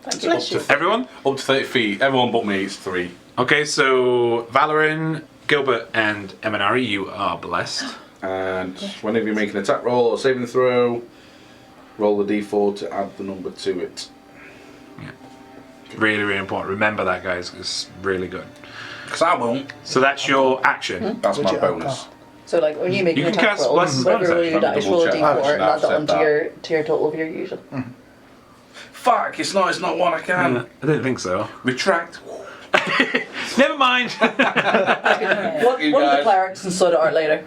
Thank Bless you. you. Everyone? Up to 30 feet. Everyone but me, it's 3. Okay, so Valorin, Gilbert, and Eminari, you are blessed. And whenever you make an attack roll or saving throw, roll the d4 to add the number to it. Really, really important. Remember that, guys. It's really good. Because I won't. So that's your action. That's my Legit bonus. So like when you make You an can attack cast roll, bless whatever roll bonus you action. dice, roll a Double check. d4 and I've add that said onto that. your total of your usual. Fuck, it's not one I can. I didn't think so. Retract. Never mind. One of you the guys. clerics and sort it out later.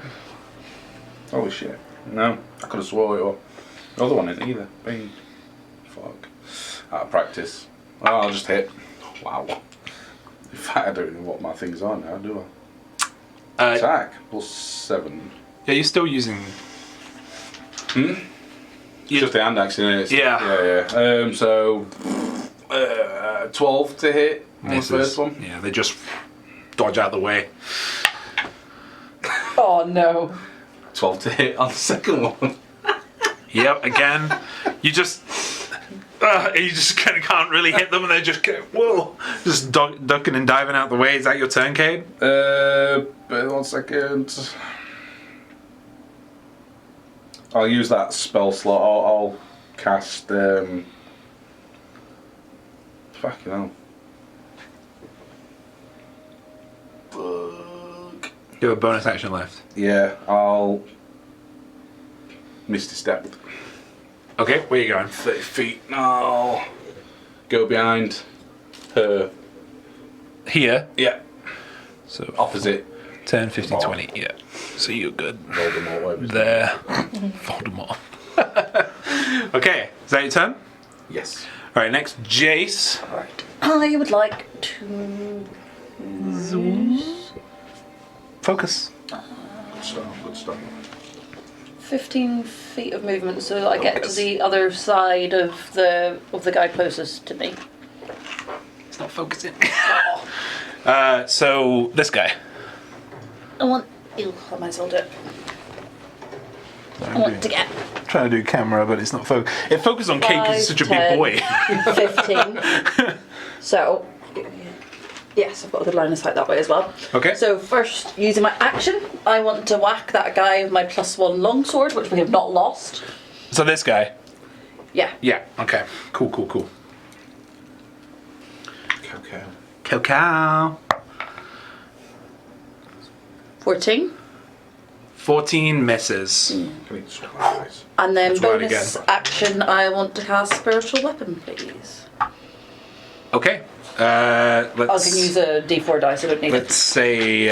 Holy shit. No, I could have swore it or the other one isn't either. Bang. Fuck. Out of practice. Oh, I'll just hit. Wow. In fact, I don't know what my things are now, do I? Attack. +7. Yeah, you're still using. Just the hand action, isn't it? Yeah. Yeah. So 12 to hit on the Misses. first one. Yeah, they just dodge out the way. Oh no. 12 to hit on the second one. Yep, again. You just kind of can't really hit them, and they just go, whoa, just ducking and diving out the way. Is that your turn, Cade? But 1 second. I'll use that spell slot. I'll cast. Fucking hell. Fuck. You have a bonus action left. Yeah, I'll. Misty Step. Okay, where are you going? 30 feet. No. Go behind her. Here. Yeah. So Opposite. 10, 15, Oh. 20. Yeah. So you're good. Voldemort, whatever his name There. Voldemort. Okay, is that your turn? is. Yes. Alright, next, Jace. Alright. I would like to Focus. Good stuff. Good stuff. 15 feet of movement so I get to the other side of the guy closest to me. It's not focusing. So, this guy. I want I might as well do it. I want to get Trying to do camera, but it's not focus. It focuses on Cade because he's such a 5, big 10, boy. 15. So yes, I've got a good line of sight that way as well. Okay. So first, using my action, I want to whack that guy with my +1 longsword, which we have not lost. So this guy. Yeah. Yeah. Okay. Cool. Okay. Cow. 14. 14 misses. Can you swap my eyes? And then Let's roll it bonus again. action, I want to cast Spiritual Weapon, please. Okay. I Let's. can use a d4 dice, I don't need Let's say.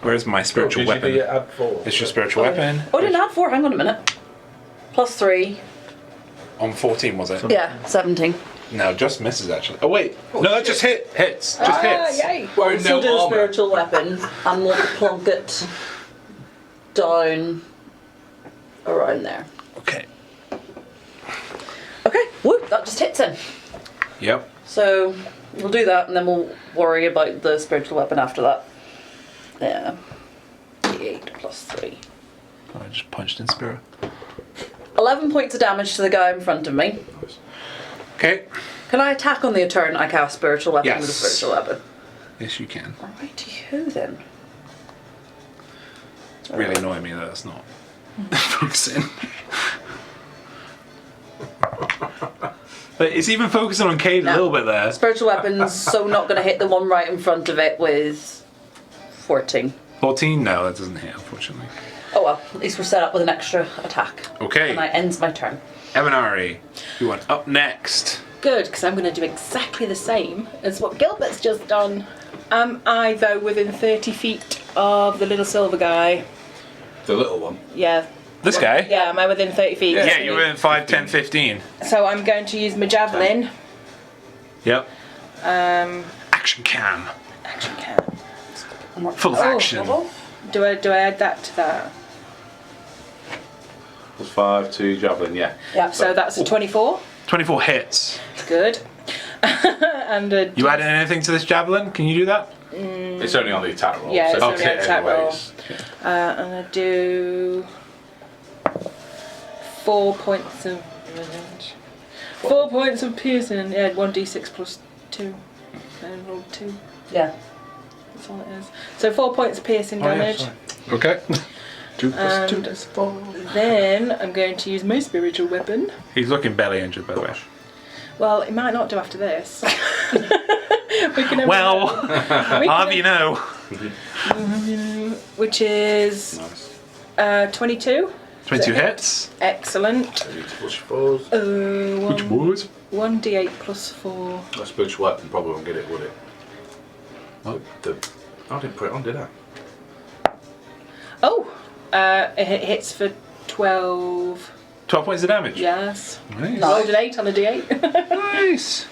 Where's my spiritual weapon? Add 4? It's your spiritual weapon. Oh, I didn't add 4, hang on a minute. +3. On 14, was it? Yeah, 17. No, just misses actually. Oh wait. No, that just hits. Just hits. Yay! Wearing So no do a armor. Spiritual Weapon and want to plonk it down around there. Okay. Okay, woo, that just hits him. Yep. So we'll do that and then we'll worry about the Spiritual Weapon after that. Yeah. 8 +3. Oh, I just punched in spirit. 11 points of damage to the guy in front of me. Okay. Can I attack on the turn I cast Spiritual Weapon with a Yes. Spiritual Weapon? Yes, you can. Alrighty-ho then. It's really annoying me that it's not focusing. But it's even focusing on Cade a little bit there. Spiritual Weapon's so not going to hit the one right in front of it with 14. 14? No, that doesn't hit, unfortunately. Oh well, at least we're set up with an extra attack. Okay. And that ends my turn. Evanari, you want up next. Good, because I'm going to do exactly the same as what Gilbert's just done. Am I, though, within 30 feet of the little silver guy? The little one. Yeah. This guy? Yeah, am I within 30 feet? Yeah, you're in 5, 10, 15. So I'm going to use my javelin. Yep. Um, Action cam. action can. Full of action. Do I add that to that? Plus 5 to javelin, yeah. Yeah. So that's a 24. 24 hits. Good. And You adding anything to this javelin? Can you do that? It's only on the attack roll. Yeah, so it's only it's hit on attack roll. anyways. and I do 4 points of damage. 4 points of piercing. Yeah, 1d6 plus 2. And rolled 2. Yeah. That's all it is. So 4 points of piercing damage. Okay. 2 plus 2 And is 4. then I'm going to use my spiritual weapon. He's looking barely injured, by the way. Well, it might not do after this. We can have Well, we I'll have can you know. which is Nice. 22. 22 hits. Excellent. So you need to push your fours. Which boys? 1d8 plus 4. A spiritual weapon probably won't get it, would it? What? I didn't put it on, did I? Oh! It hits for 12. 12 points of damage. Yes. Nice. Rolled an 8 on a d8. Nice.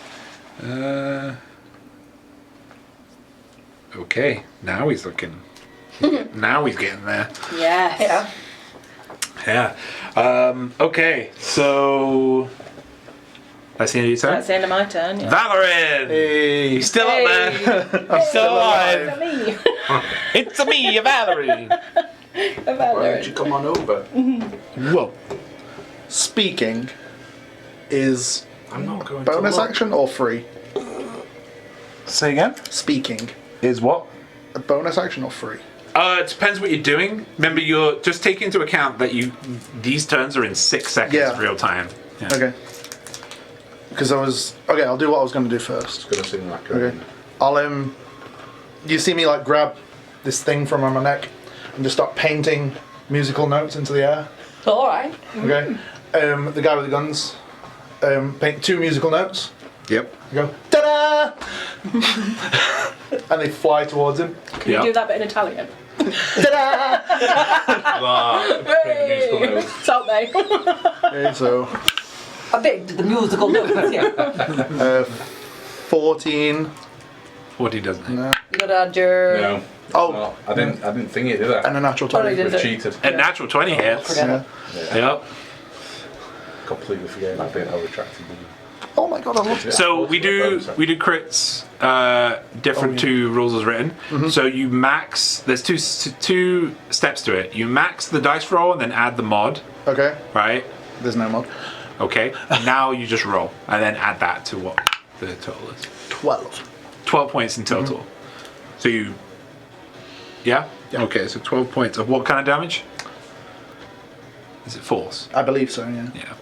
Okay, now he's looking. Now he's getting there. Yes. Yeah. Yeah. Okay, so that's the end of your turn. That's the end of my turn. Yeah. Valorin! Hey. He's still up there. I'm still alive. Me. It's me, Valerie. Why don't you come on over? Whoa. Speaking is I'm not going bonus to look. action or free? Say again? Speaking. Is what? A bonus action or free? It depends what you're doing. Remember, you're just take into account that these turns are in 6 seconds Yeah. real time. Yeah. Okay. Because okay, I'll do what I was going to do first. Just gonna sing like Okay. I'll you see me like grab this thing from my neck and just start painting musical notes into the air. All right. Okay. The guy with the guns paint 2 musical notes. Yep. You go ta-da, and they fly towards him. Can you do that bit in Italian? Ta-da! Help me. Okay, so A bit the musical notes. Yeah. 14. 40 doesn't it? No. You got to add your. No. Oh, Well, I didn't think it, did I? and a natural Oh, no, 20. you didn't. We've cheated. A natural 20 hits. Forget Yeah. it. Yep. Completely forgetting I did how retracted. Oh my god, I love it. So we do crits different to rules as written. So you max. There's two steps to it. You max the dice roll and then add the mod. Okay, Right. there's no mod. Okay. Now you just roll and then add that to what the total is. 12. 12 points in total. So you. Yeah. Okay. So 12 points of what kind of damage? Is it force? I believe so, yeah. Yeah.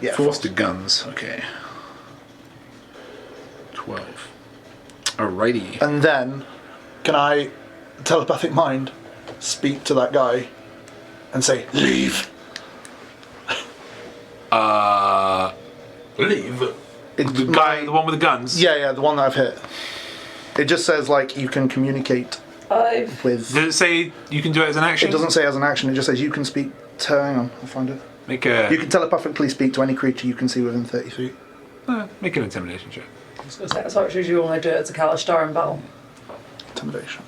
Yeah, Force to guns. Okay. 12. Alrighty. And then, can I, telepathic mind, speak to that guy and say, leave? Leave. It's The guy, the one with the guns. Yeah, the one that I've hit. It just says, like, you can communicate 5. with... Does it say you can do it as an action? It doesn't say as an action, it just says you can speak to... Hang on, I'll find it. Make a You can telepathically speak to any creature you can see within 30 feet. make an intimidation check. That's actually you only do it as a Kalistar in battle. Intimidation.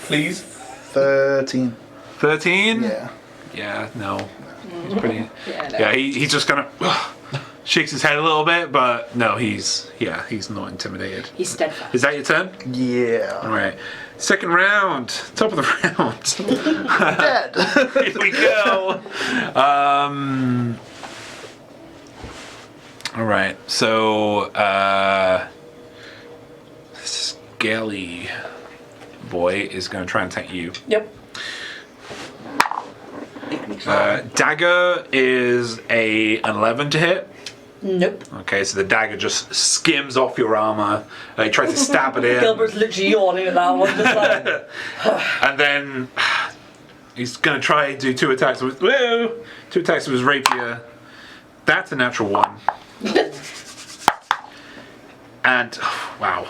Please. 13. 13. Yeah. Yeah. No. He's pretty. Yeah, no. Yeah. He's just kind of shakes his head a little bit, but no, he's not intimidated. He's steadfast. Is that your turn? All Yeah. right. Second round. Top of the round. Dead. Here we go. All right. So, Scaly boy is going to try and attack you. Yep. Dagger is an 11 to hit. Nope. Okay, so the dagger just skims off your armor. He tries to stab it in. Gilbert's literally yawning at that one, just like. And then he's going to try and do 2 attacks with 2 attacks with his rapier. That's a natural 1. And wow,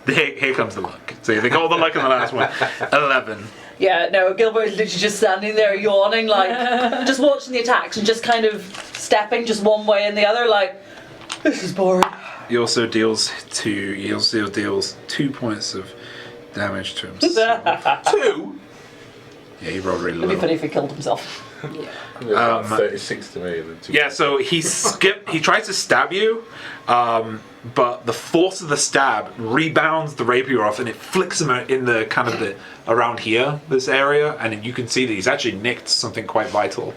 here comes the luck. So they got all the luck in the last one. 11. Yeah, no, Gilbert is literally just standing there yawning, like, just watching the attacks and just kind of stepping just one way and the other, like, this is boring. He also deals 2 points of damage to himself. 2? Yeah, he rolled really It'd be low. funny if he killed himself. Yeah. 36 to me. And then 2. Yeah, so he tries to stab you, but the force of the stab rebounds the rapier off, and it flicks him in the kind of the around here, this area, and you can see that he's actually nicked something quite vital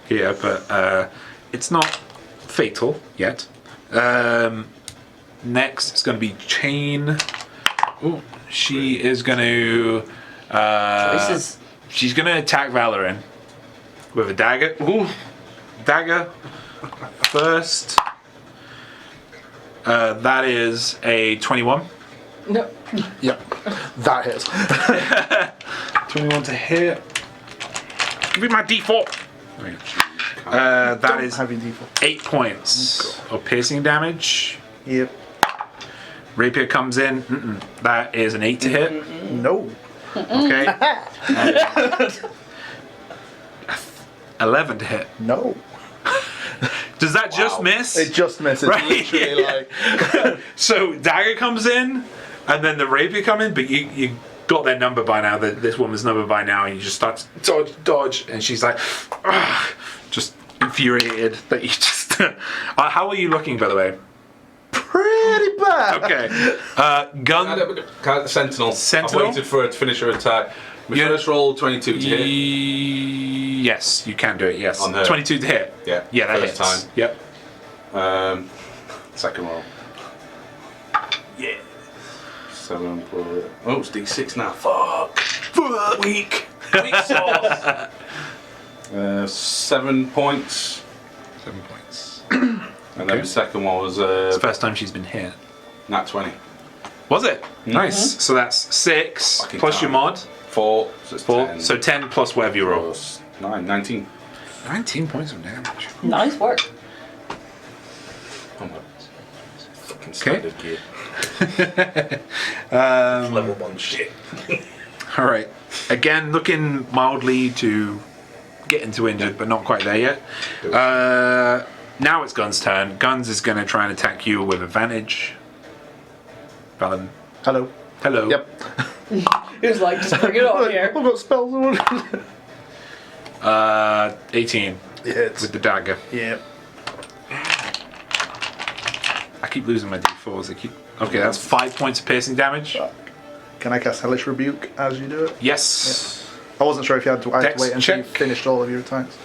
here, but it's not fatal yet. Next, it's going to be Chain. Ooh, she is going to. Choices. She's going to attack Valorin with a dagger. Ooh, dagger. First. That is a 21. No. Yep. That hits. 21 to hit. Give me my d4. That is Having default. 8 points of piercing damage. Yep. Rapier comes in. That is an 8 to hit. No. Okay. 11 to hit. No. Does that just miss? It just misses. Right, Literally, yeah. like. So dagger comes in, and then the rapier come in, but you got their number by now. This woman's number by now, and you just start to dodge, and she's like, "Ugh," just infuriated that you just. How are you looking, by the way? Pretty bad. Okay. Gun. Sentinel. Sentinel? I waited for her to finish her attack. My Yeah. first roll 22 to hit. Yes, you can do it. Yes. On her. 22 to hit. Yeah. Yeah, that first hits. time. Yep. Second roll. Yeah. 7 plus. Oh, it's D6 now. Fuck. Weak. Weak sauce. 7 points. 7 points. And then the second one was It's the first time she's been hit. nat 20. Was it? Nice. So that's 6 Fucking plus your time. mod. 4. So it's 4. 10. So 10 plus whatever you roll. plus 9. 19. 19 points of damage. Nice work. Oh my. Fucking standard gear. Level 1 shit. All right. Again, looking mildly to get into injured, but not quite there yet. Now it's Gun's turn. Guns is going to try and attack you with advantage. Valen. Hello. Hello. Yep. He was like, just bring it on here. I've got spells. 18 It hits. with the dagger. Yep. I keep losing my d4s. Okay, that's 5 points of piercing damage. Can I cast Hellish Rebuke as you do it? Yes. I wasn't sure if you had to, I had Dex to wait until you check. finished all of your attacks.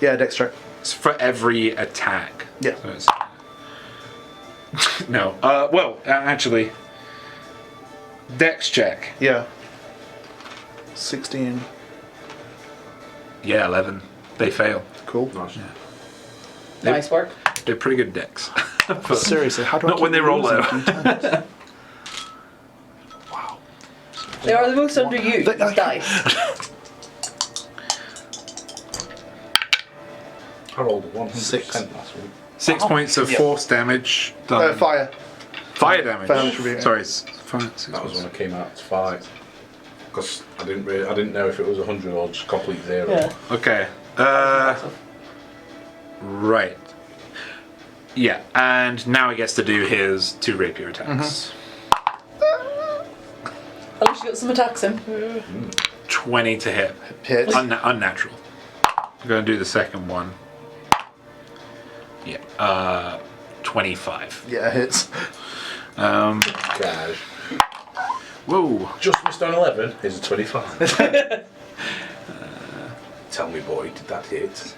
Yeah, Dex check. It's for every attack. Yeah. So it's... no. Actually, Dex check. Yeah. 16. Yeah, 11. They fail. Cool. Nice. Nice work. They're pretty good decks. But Seriously, how do I not keep when they roll losing low. a few times? Wow. They are the most underused dice. I rolled 100% 6. last week. 6 points of Yep. force damage. Done. Fire. Fire damage. Fire damage rebuke. Sorry, it's fire. That was when I came out to fight. Because I didn't know if it was 100 or just complete 0. Yeah. Okay. Right. Yeah, and now he gets to do his 2 rapier attacks. At least you got some attacks in. 20 to hit. Hit. Unnatural. I'm going to do the second one. Yeah. 25. Yeah, hits. Cash. Whoa. Just missed on 11. Here's a 25. Tell me, boy, did that hit?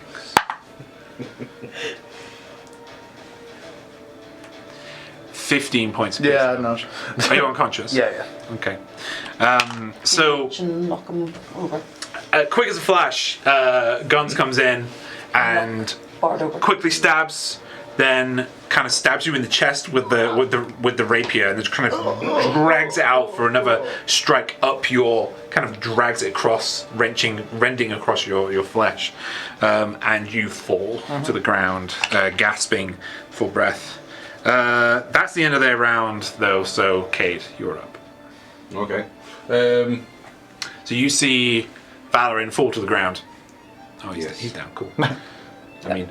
15 points of Yeah, piercing no. damage. Are you unconscious? Yeah, yeah. Okay. So, And knock them over. quick as a flash, Guns comes in and Bard over. quickly stabs, then kind of stabs you in the chest with the rapier, and just kind of drags it out for another strike up your, kind of drags it across, rending across your flesh, and you fall to the ground, gasping for breath. That's the end of their round, though. So, Cade, you're up. Okay. So you see Valorin fall to the ground. Oh, Yes. he's down. Cool. I mean,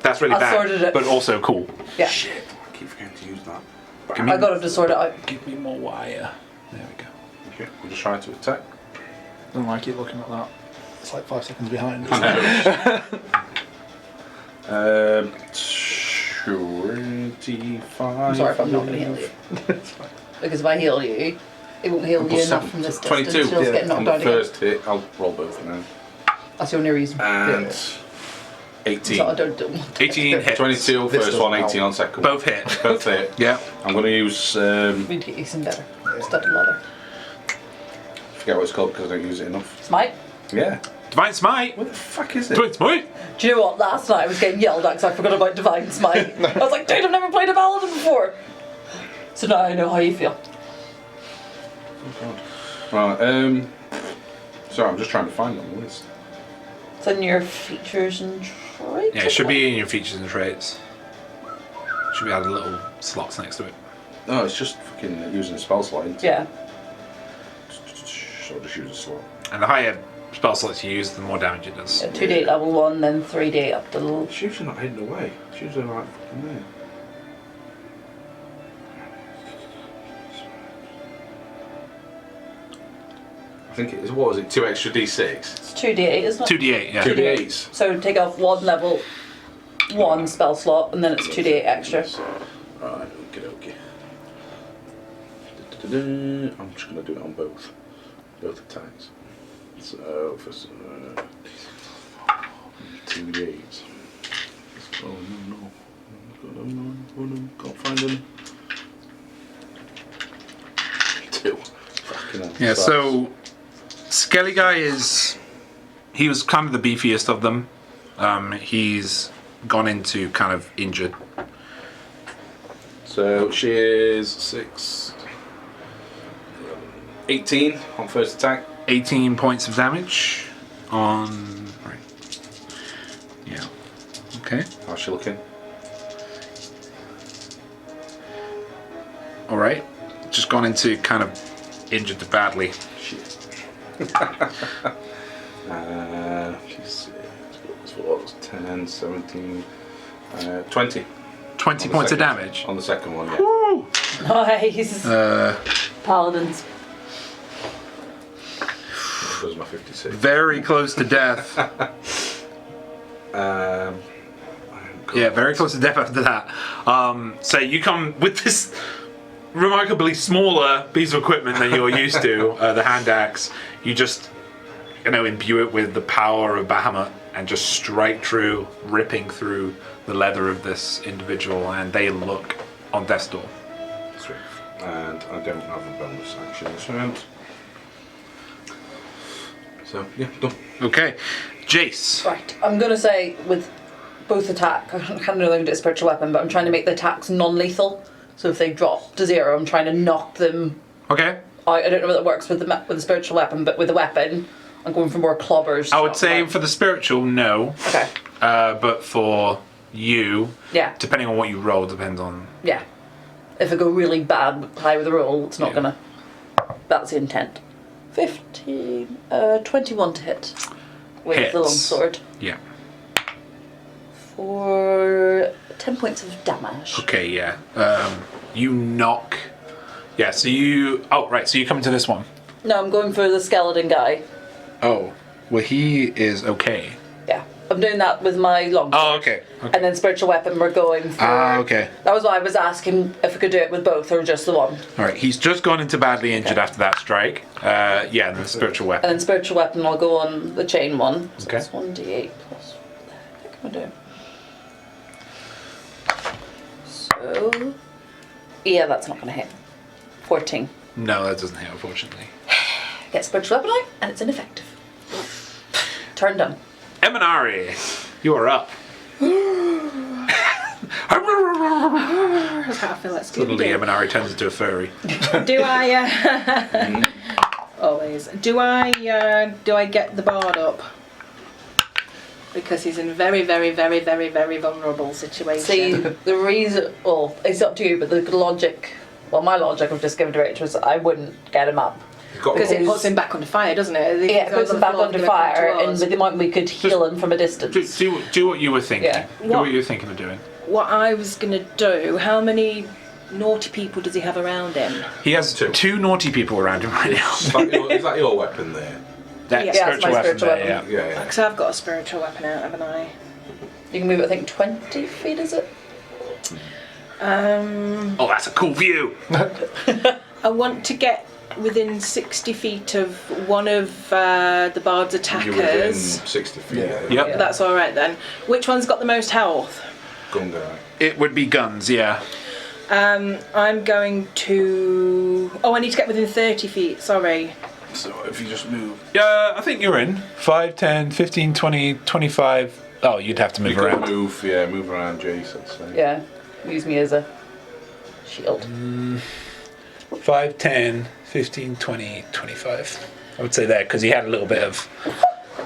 that's really I sorted bad, it. but also cool. Yeah. Shit, I keep forgetting to use that. I got him to sort it out. Give me more wire. There we go. Okay, I'm just trying to attack. Don't like it looking at that. It's like 5 seconds behind. I know. 25. I'm sorry if I'm not going to heal you. Because if I heal you, it won't heal you enough from this 22. distance. You'll just get On knocked the down again. first hit, I'll roll both of them. That's the only reason. And So 18. I don't want to. 18 hits. 22 This first one, doesn't 18 on second one. Both hit. Both hit. Yeah. I'm going to use. Need to get you some better. Studded leather. Forget what it's called because I don't use it enough. Smite. Yeah. Divine Smite. What the fuck is it? Divine Smite. Do you know what? Last night I was getting yelled at because I forgot about Divine Smite. I was like, dude, I've never played a paladin before. So now I know how you feel. Right. Sorry, I'm just trying to find them. What is? It's in your features and traits. Yeah, it should be in your features and traits. Should be added little slots next to it. No, it's just fucking using a spell slot. isn't it? Yeah. So I'll just use a slot. And the higher spell slots you use, the more damage it does. 2d8 level 1, then 3d8 up to the. It's usually not hidden away. It's usually like fucking there. I think it is. What was it? 2 extra d6. It's 2d8, isn't it? 2d8, yeah. 2d8s. So take off one level 1 spell slot, and then it's 2d8 extra. Right, okay. I'm just going to do it on both attacks. So, first, 2d8s. Oh, no. Can't find any. 2. Fucking hell. Yeah, Sucks. so Skelly Guy he was kind of the beefiest of them. He's gone into kind of injured. So she is 6, 18 on first attack. 18 points of damage on. Right. Yeah. Okay. How's she looking? All right. Just gone into kind of injured badly. Shit. She's 10, 17, 20. 20 points of damage. On the second one, yeah. Woo! Nice. Paladins. That was my 56. Very close to death. Yeah, very close to death after that. So you come with this remarkably smaller piece of equipment than you're used to, the hand axe. You just, imbue it with the power of Bahamut and just strike through, ripping through the leather of this individual, and they look on death's door. Sweet. And I don't have a bonus action this round. So, yeah, done. Okay, Jace. Right, I'm going to say with both attack, I kind of know they're going to do a spiritual weapon, but I'm trying to make the attacks non-lethal. So if they drop to 0, I'm trying to knock them Okay. out. I don't know whether that works with the spiritual weapon, but with the weapon, I'm going for more clobbers. I would say for the spiritual, no. Okay. But for you, Yeah. depending on what you roll, depends on. Yeah. If I go really bad high with the roll, it's not Yeah. gonna. That's the intent. 15, 21 to hit with Hits. the longsword Yeah. for 10 points of damage. Okay, yeah. You knock. Yeah, so you. Oh, right, so you come to this one. No, I'm going for the skeleton guy. Oh. Well, he is okay. Yeah, I'm doing that with my longsword. Oh, okay. And then spiritual weapon, we're going for. Okay. That was why I was asking if we could do it with both or just the one. All right, he's just gone into badly injured after that strike. Yeah, and the spiritual And weapon. then spiritual weapon, I'll go on the chain one. So Okay. it's 1d8 plus. What the heck am I doing? So. Yeah, that's not going to hit. 14. No, that doesn't hit, unfortunately. Get spiritual weapon out, and it's ineffective. Turn done. Eminari, you are up. That's how I feel like Suddenly, Scooby-Doo. Eminari turns into a furry. Do I? Always. Do I get the bard up? Because he's in a very, very, very, very, very vulnerable situation. See, the reason, well, it's up to you, but the logic, well, my logic of just giving it to Rachel was I wouldn't get him up. Because it puts him back under fire, doesn't it? Yeah, it puts him back under fire, and with the amount we could heal him from a distance. Do what you were thinking. Yeah. Do what you were thinking of doing. What I was going to do, how many naughty people does he have around him? He has two naughty people around him right now. Is that your weapon there? That Yeah, it's spiritual my weapon spiritual there, weapon. yeah. Yeah, yeah. Because I've got a spiritual weapon out, haven't I? You can move it, I think, 20 feet, is it? Oh, that's a cool view. I want to get within 60 feet of one of the Bards' You're within attackers. 60 feet. Yeah. Yep. That's all right then. Which one's got the most health? Gun guy. It would be guns, yeah. I'm going to. Oh, I need to get within 30 feet. Sorry. So if you just move. Yeah, I think you're in. 5, 10, 15, 20, 25. Oh, you'd have to You move can around. move around Jace, I'd say. Yeah. Use me as a shield. 5, 10, 15, 20, 25. I would say there, because he had a little bit of...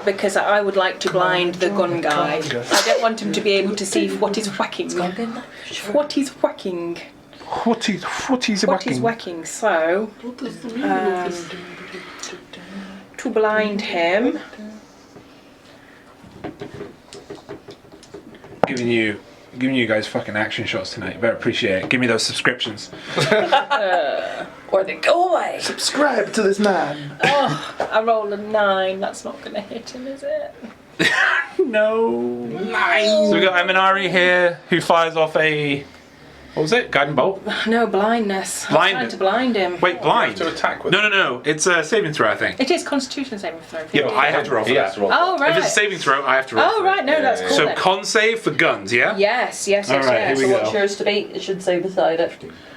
Because I would like to blind the gun guy. I don't want him to be able to see what he's whacking. What he's whacking. What is What he's whacking. So, to blind him. Giving you guys fucking action shots tonight. You better appreciate it. Give me those subscriptions. Or they go away. Subscribe to this man. Oh, I rolled a 9. That's not going to hit him, is it? No. So we got Eminari here, who fires off a... What was it? Guiding bolt? No, blindness. I'm Blind trying him. to blind him. Wait, blind? To attack with. No. It's a saving throw, I think. It is Constitution saving throw. Yeah, but I have to roll for He that. has to roll. Oh, right. If it's a saving throw, I have to roll Oh, for right. it. No, that's cool. So then. con save for guns, yeah? Yes. All right, here So we what's go. yours to be? It should say beside it.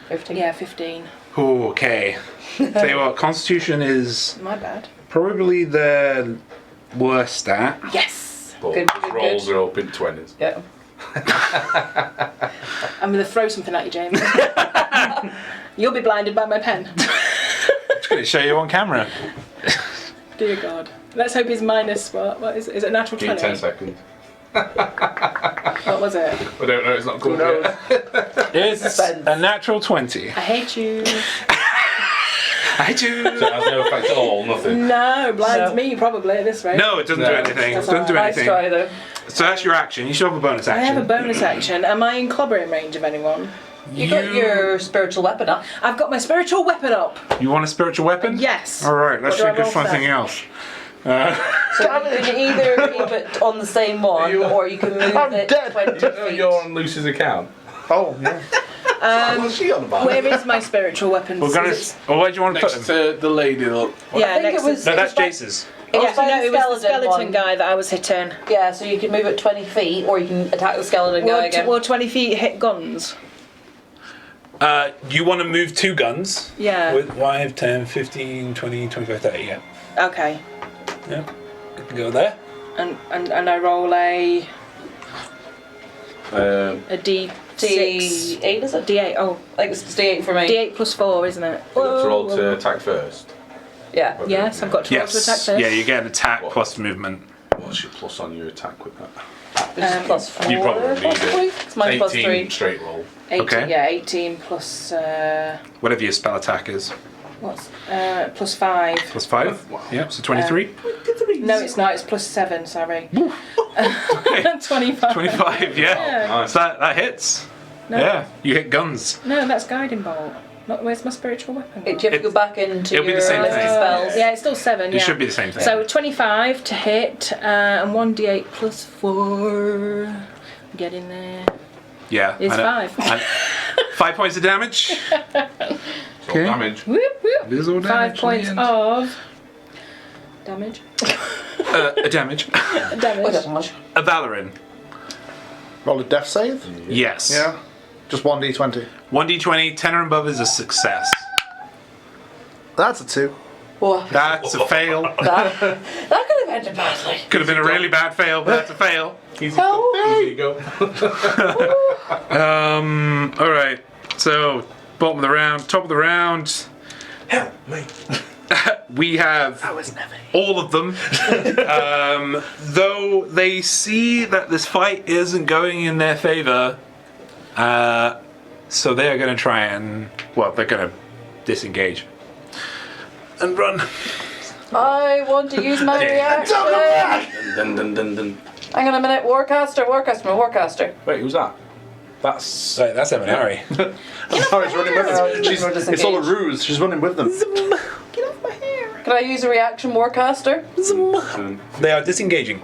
15. Yeah, 15. Ooh, okay. Tell you what, Constitution is My bad. probably the worst stat. Yes. But Good, his good, rolls good. are up in 20s. Yeah. I'm going to throw something at you, James. You'll be blinded by my pen. Just going to show you on camera. Dear God. Let's hope he's minus what? What is it? Is it a natural Give me 20? 10 seconds. What was it? I don't know, it's not good yet. It's a natural 20. I hate you. I do. So it has no effect at all, nothing. No, blinds No. me probably at this rate. No, it doesn't do No. anything. It That's doesn't do Nice anything. try though. So that's your action. You should have a bonus I action. have a bonus action. Am I in clobbering range of anyone? You got your spiritual weapon up. I've got my spiritual weapon up. You want a spiritual weapon? Yes. All right, let's What do I think of roll for that? something else. So you can either keep it on the same one, or you can move I'm it dead. 20 feet. You're on Lucy's account. Oh, yeah. What's she on about? Where is my spiritual weapon? We're gonna. Oh, where do you want to put Next them? to the lady, look. Yeah, I think next it was. to... No, it that's was by- Jace's. It was Yeah, by no, it was the skeleton one. guy that I was hitting. Yeah, so you can move it 20 feet, or you can attack the skeleton guy again. Will 20 feet hit guns? You want to move 2 guns? Yeah. With 5, 10, 15, 20, 25, 30, yeah. Okay. Yeah. You can go there. And I roll a D6. D8 is it? D8. Oh, I think it's D8 for me. D8 plus 4, isn't it? You got to roll to attack first. Yeah. Yes, I've got to roll to attack Yes. first. Yeah, you get an attack What? plus movement. What's your plus on your attack with that? Which is plus 4. You probably need possibly? it. It's mine plus 18 3. straight roll. 18, Okay. Yeah, 18 plus Whatever your spell attack is. what's plus 5. Plus 5? Wow. Yep, so 23. No, it's not. It's plus 7. Sorry. 25. 25, yeah. Yeah. Nice. So that hits. No, Yeah, you hit guns. no, that's guiding bolt. Not, where's my spiritual weapon? Do you have to go back into It'll be your the same list of thing. spells? Yeah, it's still 7. It Yeah. should be the same thing. So 25 to hit and 1d8 plus 4. Get in there. Yeah. It's I know. 5. 5 points of damage. So Okay. damage. Whoop, whoop. It is all 5 damage. points in the end. of damage. A damage. Oh, Damage. that's much. A Valorin. Roll a death save? Yes. Yeah. Just 1d20. 1d20, 10 or above is a success. That's a 2. Whoa. That's a fail. That could have ended badly. Could have been a really bad fail, but that's a fail. Easy Oh. Easy go. Alright. So, bottom of the round, top of the round. Help me. We have all of them. Though they see that this fight isn't going in their favor, so they are going to try and, well, they're going to disengage and run. I want to use my reaction. Dun, dun, dun, dun. Hang on a minute. Warcaster. Wait, who's that? That's. Sorry, that's Eminari. Oh, he's running with them. Disengage. It's all a ruse. She's running with them. Get off my hair. Can I use a reaction Warcaster? They are disengaging.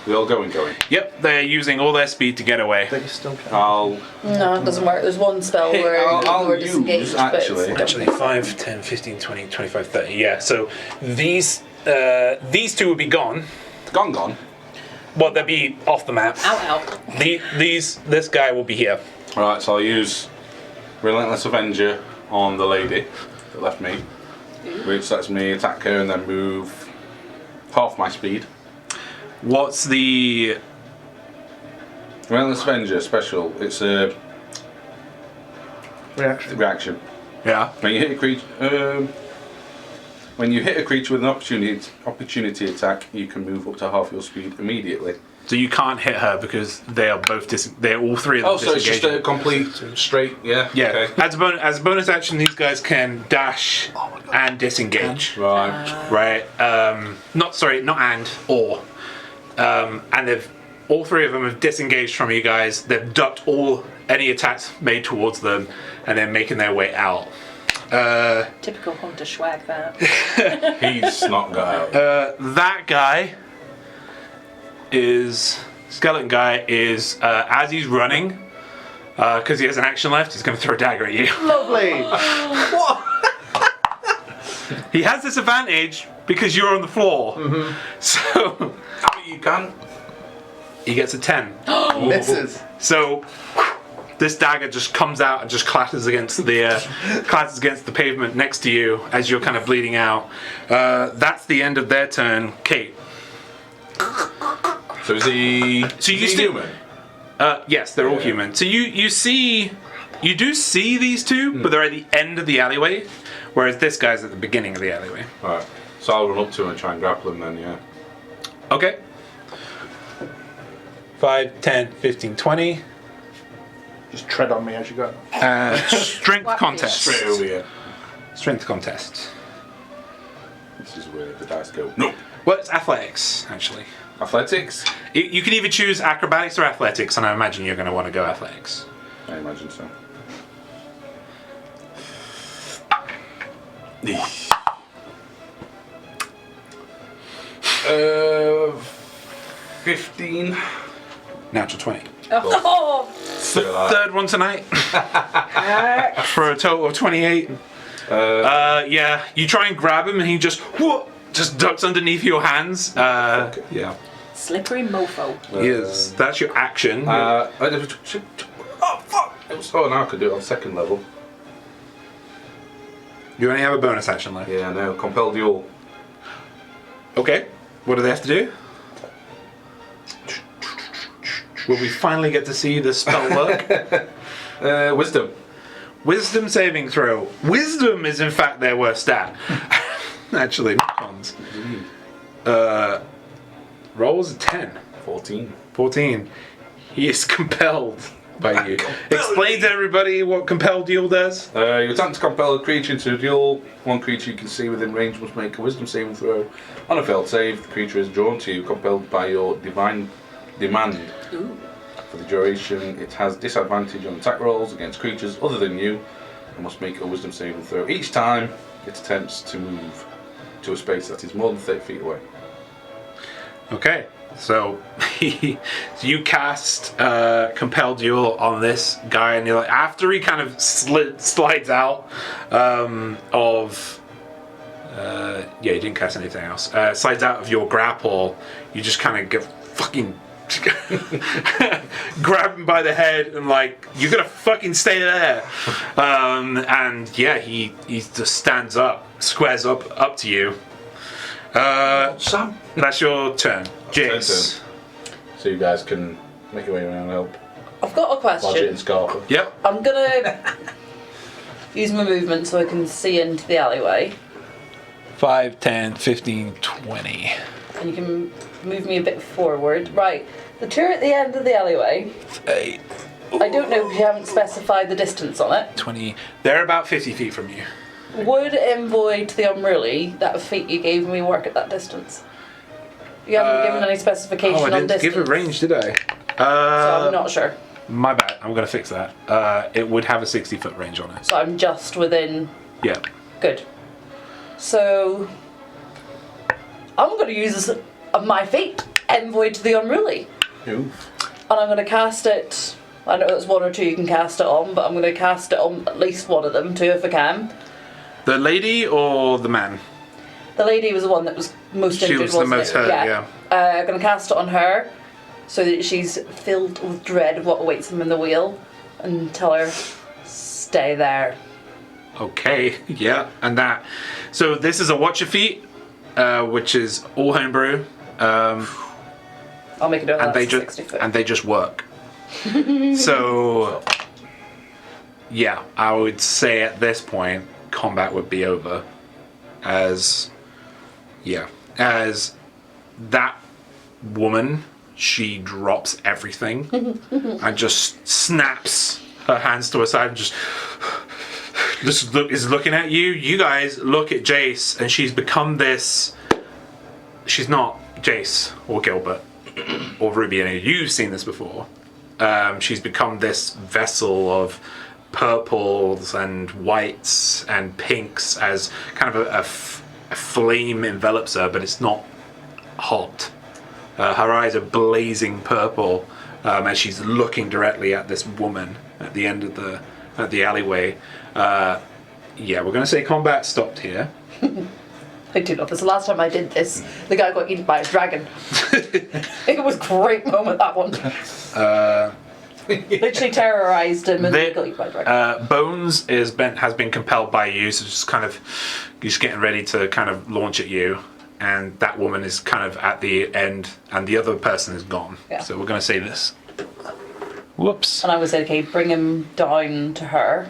We all going. Yep, they're using all their speed to get away. They still can. I'll No, it doesn't work. There's one spell where I'll we're use, disengaged. but it's actually. different. Actually, 5, 10, 15, 20, 25, 30. Yeah, so these two will be gone. Gone. Well, they'll be off the map. Out. This guy will be here. Right, so I'll use Relentless Avenger on the lady that left me, which lets me attack her and then move half my speed. What's the... Relentless Avenger special. It's a reaction. Yeah. When you hit a creature with an opportunity attack, you can move up to half your speed immediately. So you can't hit her because they are both they're all three of them Oh, so it's just a disengaging. complete straight, yeah. Yeah. Okay. As a bonus action, these guys can dash and disengage. Right. Right. Not and or. And all three of them have disengaged from you guys. They've ducked any attacks made towards them, and they're making their way out. Typical hunter swag, that. He's not got out. That guy skeleton guy is as he's running, because he has an action left, he's going to throw a dagger at you. Lovely. He has this advantage because you're on the floor. So You can. he gets a 10. Misses. So this dagger just comes out and just clatters against the pavement next to you as you're kind of bleeding out. That's the end of their turn. Kate. So is he? So you is he still- human? Yes, they're all Yeah. human. So you do see these two, but they're at the end of the alleyway, whereas this guy's at the beginning of the alleyway. Right. So I'll run up to him and try and grapple him then. Yeah. Okay. 5, 10, 15, 20. Just tread on me as you go. Strength contest. Straight over here. Strength contest. This is where the dice go. No. Well, it's athletics, actually. Athletics. You can either choose acrobatics or athletics, and I imagine you're going to want to go athletics. I imagine so. 15. Natural 20. Oh, Third one tonight. For a total of 28. Yeah, you try and grab him, and he just ducks underneath your hands. Yeah. slippery mofo. Yes, that's your action. Oh fuck! Now I could do it on second level. You only have a bonus action left. Yeah, no. Compel duel. Okay. What do they have to do? Will we finally get to see the spell work? Wisdom. Wisdom saving throw. Wisdom is in fact their worst stat. Actually, not cons. Rolls a 10. 14. 14. He is compelled by you. Explain to everybody what compel duel does. You attempt to compel a creature into a duel. One creature you can see within range must make a wisdom saving throw. On a failed save, the creature is drawn to you, compelled by your divine demand. Ooh. For the duration, it has disadvantage on attack rolls against creatures other than you, and must make a wisdom saving throw each time it attempts to move to a space that is more than 30 feet away. Okay, so you cast compel duel on this guy, and you're like, after he kind of slides out he didn't cast anything else. Slides out of your grapple, you just kind of get fucking grab him by the head and like, you're gonna fucking stay there. And yeah, he just stands up, squares up to you. Sam. That's your turn. Jinx. So you guys can make your way around and help. I've got a Lodge it question. in Scarpa. Yep. I'm gonna use my movement so I can see into the alleyway, 5, 10, 15, 20. and you can move me a bit forward. Right, the two at the end of the alleyway. 8, I don't know if you haven't specified the distance on it. 20. They're about 50 feet from you. Would envoy to the unruly that feat you gave me work at that distance? You haven't given any specification Oh, I on didn't distance, give a range, did I? so I'm not sure. My bad. I'm gonna fix that. It would have a 60-foot range on it. So I'm just within. Yeah. Good. So I'm going to use this of my fate, Envoy to the Unruly. Ooh. And I'm going to cast it. I know there's one or two you can cast it on, but I'm going to cast it on at least one of them, two if I can. The lady or the man? The lady was the one that was most She injured, was the wasn't most it? hurt, yeah. I'm going to cast it on her so that she's filled with dread of what awaits them in the wheel and tell her, stay there. Okay, yeah, and that. So this is a Watcher feat, which is all homebrew, I'll make a note of and that. they 60 foot. just work. So, yeah, I would say at this point combat would be over, as that woman, she drops everything and just snaps her hands to her side and just is looking at you. You guys look at Jace, and she's become this. She's not Jace or Gilbert or Ruby. Any you've seen this before. She's become this vessel of purples and whites and pinks as kind of a flame envelops her, but it's not hot. Her eyes are blazing purple as she's looking directly at this woman at the end of the alleyway. Yeah, we're going to say combat stopped here. I do love this. The last time I did this, the guy got eaten by a dragon. It was a great moment, that one. Literally terrorised him and They- he got eaten by a dragon. Bones has been compelled by you, so just kind of he's getting ready to kind of launch at you, and that woman is kind of at the end, and the other person is gone. Yeah. So we're going to say this. Whoops. And I was like, okay, bring him down to her.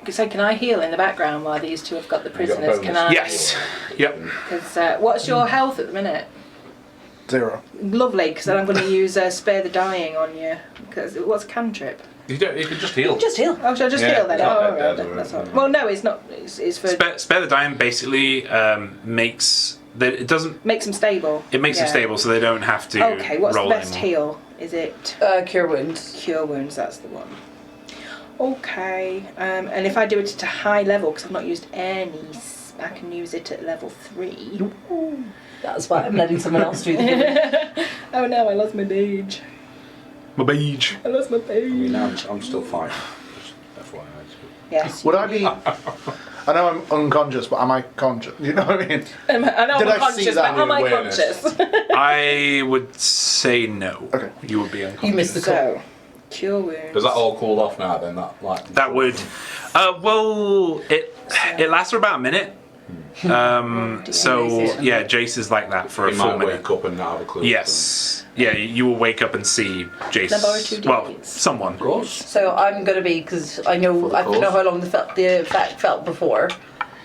So can I heal in the background while these two have got the prisoners? bonus. Can I? Yes. Yep. Because what's your health at the minute? 0. Lovely, because then I'm going to use Spare the Dying on you. Because what's cantrip? You can just heal. Just heal. Oh, should I just Yeah, heal then? it's not Oh, that right, bad, that's right? all. Well, no, it's not. It's for Spare the Dying basically makes that it doesn't. makes them stable. It makes them Yeah. stable, so they don't have to. Okay, what's the roll best anymore. heal? Is it Cure wounds. Cure Wounds? That's the one. Okay, and if I do it at a high level, because I've not used any, I can use it at level 3. That's why I'm letting someone else do the healing. Oh no, I lost my mage. My beige. I lost my I mean, mage. I'm still fine. Just FYI. Yes. Would I be... I know I'm unconscious, but am I conscious? You know what I mean? I know Did I'm I see conscious, that but am I awareness? conscious? I would say no. Okay. You would be unconscious. You missed the call. So, Cure Wounds. Does that all cool off now then? That would. Well, it lasts for about a minute. So yeah, Jace is like that for a You full might minute. wake up and not have a clue. Yes. Yeah, you will wake up and see Jace. Can I borrow 2 Well, D8s? someone. Of course. So I'm going to be, because I know how long the effect felt before.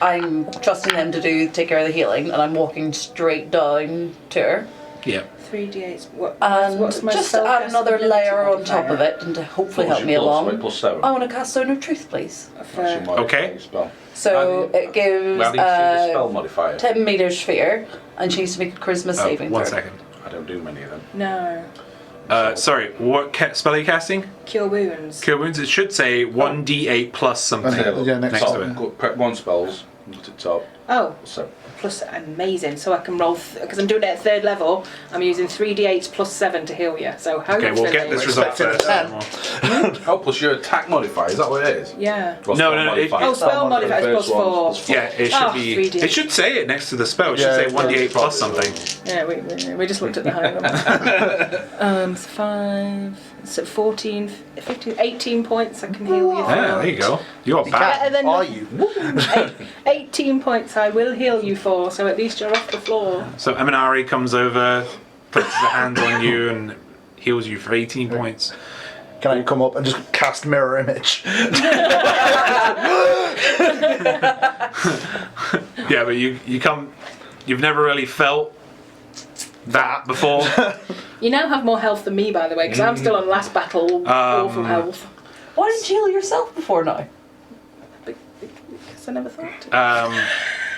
I'm trusting them to take care of the healing, and I'm walking straight down to her. Yeah. 3d8s. And What's my just add spellcasting another ability layer on top modifier? of it, and to hopefully What's help me your plus? along. Wait, plus 7. I want to cast Zone of Truth, please. That's your modifier Okay. spell. So it gives How do you see the spell modifier? 10 meter sphere, and she needs to make a charisma saving One throw. second. I don't do many of them. No. Sorry, what spell are you casting? Cure Wounds. Cure Wounds. It should say 1d8 plus something. Okay. Yeah, next next top, to it. go- prep 1 spells to top. Oh, So plus amazing. So I can roll, because I'm doing it at 3rd level, I'm using 3d8s plus 7 to heal you. So hopefully... Okay, we'll get this result expecting a first. 10. oh, plus your attack modifier. Is that what it is? Yeah. Or No, spell no, it- modifier? Oh, spell modifier is plus First one 4. is plus 4. Yeah, it should Oh, be. 3D. It should say it next to the spell. It should Yeah, say it 1d8 plus probably something. will. Yeah, we just looked at the higher number. 5, so 14, 15, 18 points I can heal you for. Yeah, there you go. You are back. Better than Are nothing. you? 18 points I will heal you for, so at least you're off the floor. So Eminari comes over, puts his hands on you, and heals you for 18 points. Can I come up and just cast mirror image? Yeah, but you come. You've never really felt that before. You now have more health than me, by the way, because I'm still on last battle, awful health. Why didn't you heal yourself before now? Because I never thought to.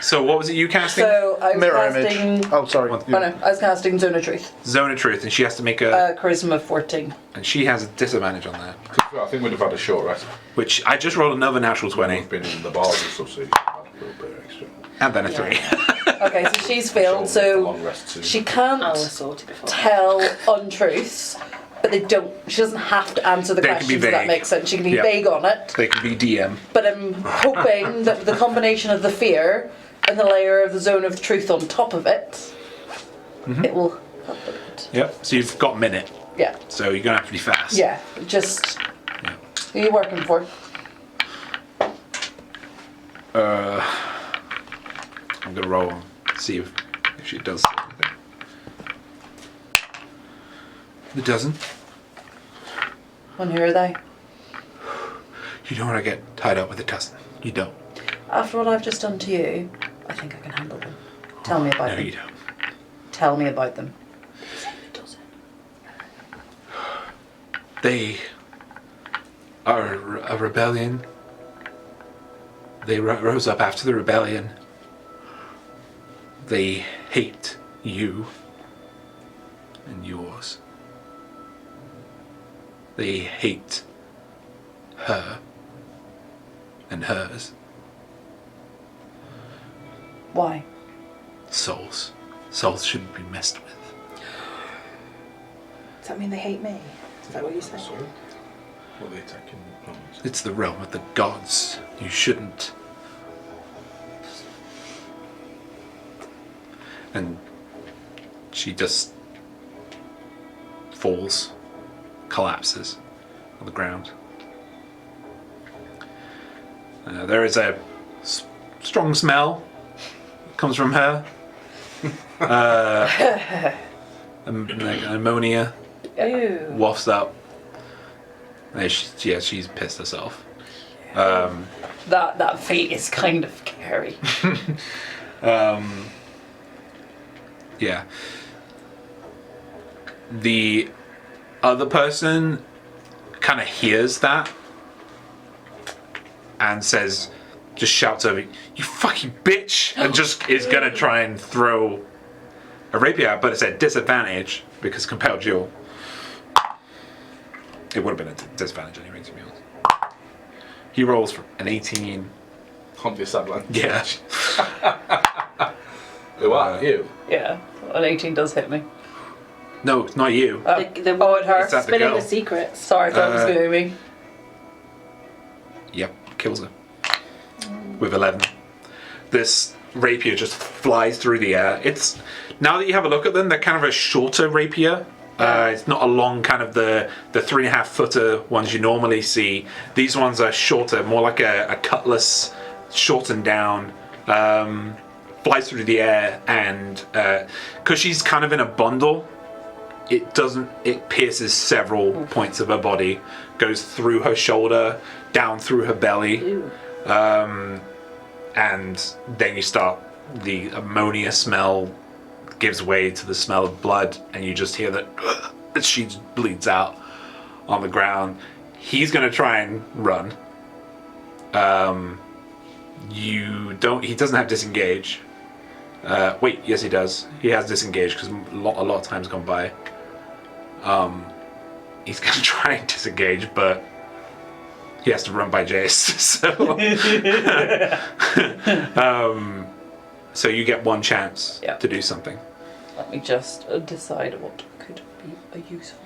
So what was it you casting? So I was Mirror casting. image. Oh, sorry. Oh no, I was casting Zone of Truth. Zone of Truth, and she has to make a. Charisma 14. And she has a disadvantage on that. I think we'd have had a short rest. Which I just rolled another natural 20. We've been in the bars and stuff, so you had a little bit extra. And then a 3. Okay, so she's failed. So Long rest too. she can't I was sorted before. tell untruths, but they don't. She doesn't have to answer the They can be questions. If that vague. makes sense. She can be Yep. vague on it. They can be DM. But I'm hoping that the combination of the fear and the layer of the Zone of Truth on top of it, it will help a bit. Yep. So you've got a minute. Yeah. So you're going to have to be fast. Yeah. Just. Yeah. Who are you working for? I'm going to roll and see if she does anything. It doesn't. And who are they? You don't want to get tied up with a doesn't. You don't. After what I've just done to you, I think I can handle them. Tell me about No, them. you don't. Tell me about them. They are a rebellion. They rose up after the rebellion. They hate you and yours. They hate her and hers. Why? Souls. Souls shouldn't be messed with. Does that mean they hate me? Is that what you're saying? Sorry? What are they attacking the planets? It's the realm of the gods. You shouldn't. And she just falls, collapses on the ground. There is a strong smell that comes from her. Like ammonia Ew. wafts up. And she's pissed herself. That fate is kind of scary. Yeah. The other person kind of hears that and says, just shouts over, "You fucking bitch!" and just is gonna try and throw a rapier out, but it's at disadvantage because compelled duel. It would have been a disadvantage anyway, to be honest. He rolls for an 18. On disadvantage. Yeah. Who are you? Yeah, an 18 does hit me. No, it's not you. Oh, At her. It's at the Spilling girl. the secrets. Sorry, I thought it was going to be me. Yep, kills her. With 11. This rapier just flies through the air. It's now that you have a look at them, they're kind of a shorter rapier. It's not a long kind of the 3.5 footer ones you normally see. These ones are shorter, more like a cutlass, shortened down. Flies through the air, and because she's kind of in a bundle, it pierces several points of her body, goes through her shoulder, down through her belly. And then you start, the ammonia smell gives way to the smell of blood, and you just hear that she bleeds out on the ground. He's gonna try and run. He doesn't have disengage. Wait, yes he does. He has disengage because a lot of times gone by. He's gonna try and disengage, but he has to run by Jace. So you get one chance to do something. Let me just decide what could be useful.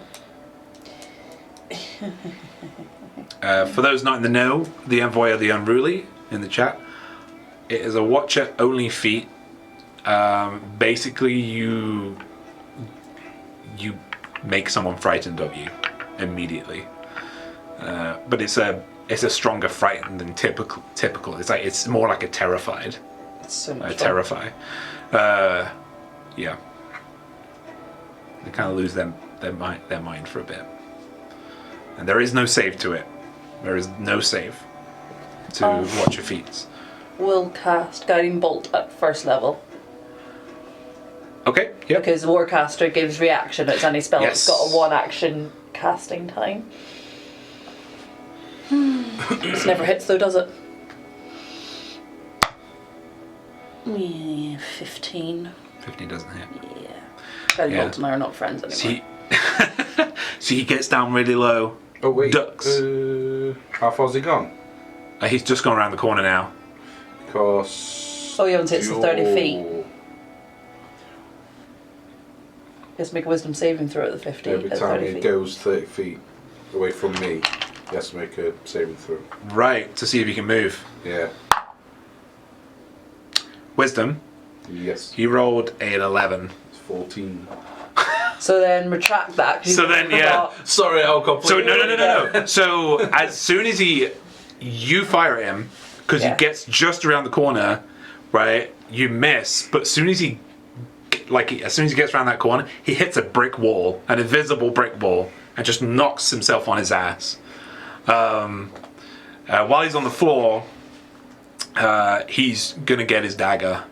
For those not in the know, the Envoy of the Unruly in the chat, it is a watcher only feat. Basically, you make someone frightened of you immediately, but it's a stronger frightened than typical. It's more like a terrified. It's so much fun. Terrify. Yeah. They kind of lose their mind for a bit, and there is no save to it. There is no save to watch your feats. We'll cast Guiding Bolt at first level. Okay. Yep. Because Warcaster gives reaction. It's any spell Yes. that's got a 1 action casting time. This never hits though, does it? 15. 15 doesn't hit. Yeah. Ben Yeah. Bolt and I are not friends anymore. So he gets down really low. Oh wait. Ducks. How far's he gone? He's just gone around the corner now. Because. Oh, he only hits the 30 feet. you're- He has to make a wisdom saving throw at the 50. Every at time 30 he feet. goes 30 feet away from me, he has to make a saving throw. Right, to see if he can move. Yeah. Wisdom. Yes. He rolled an 11. It's 14. So then retract that. 'cause So you then, yeah. forgot- Sorry, I'll completely. So no. So as soon as you fire at him, because Yeah. he gets just around the corner, right? You miss, but as soon as he gets around that corner, he hits a brick wall, an invisible brick wall, and just knocks himself on his ass. While he's on the floor, he's gonna get his dagger.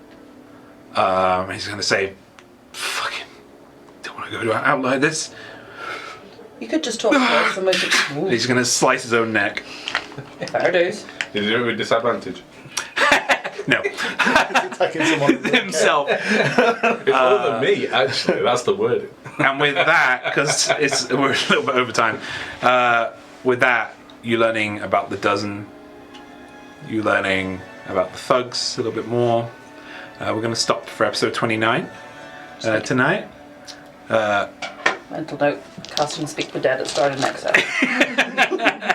He's gonna say, "Fucking, don't want to go out like this." You could just talk to us and we could. He's gonna slice his own neck. Fair dues. Did you do it with disadvantage? No, Attacking someone. himself. It's other than me, actually. That's the word. And with that, because we're a little bit over time, with that, you're learning about the dozen. You're learning about the thugs a little bit more. We're going to stop for episode 29 tonight. Mental note: casting Speak the Dead at start of next episode.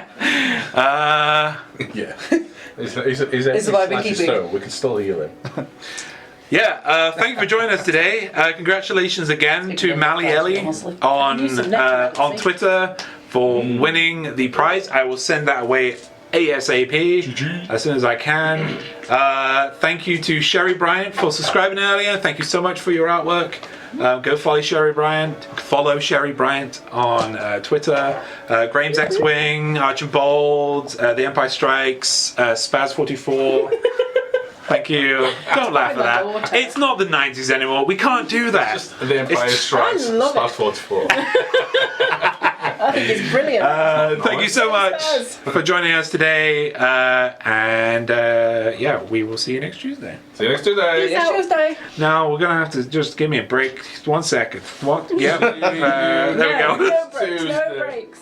Yeah. He's why we keep it. We can still heal him. Yeah, thank you for joining us today. Congratulations again to Mally Ellie Honestly. on Twitter for winning the prize. I will send that away ASAP as soon as I can. Thank you to Sherry Bryant for subscribing earlier. Thank you so much for your artwork. Go follow Sherry Bryant. Follow Sherry Bryant on Twitter. Graham's X-Wing, Archibald, The Empire Strikes, Spaz44. Thank you. Don't laugh at that. It's not the 90s anymore. We can't do that. Just the Empire Strikes. I love Star it. 44. I think it's brilliant. Thank you so much for joining us today. Yeah, we will see you next Tuesday. See you next Tuesday. It's Tuesday. Now we're gonna have to just give me a break. 1 second. What? Yeah. There we go. No breaks. No Tuesday. breaks.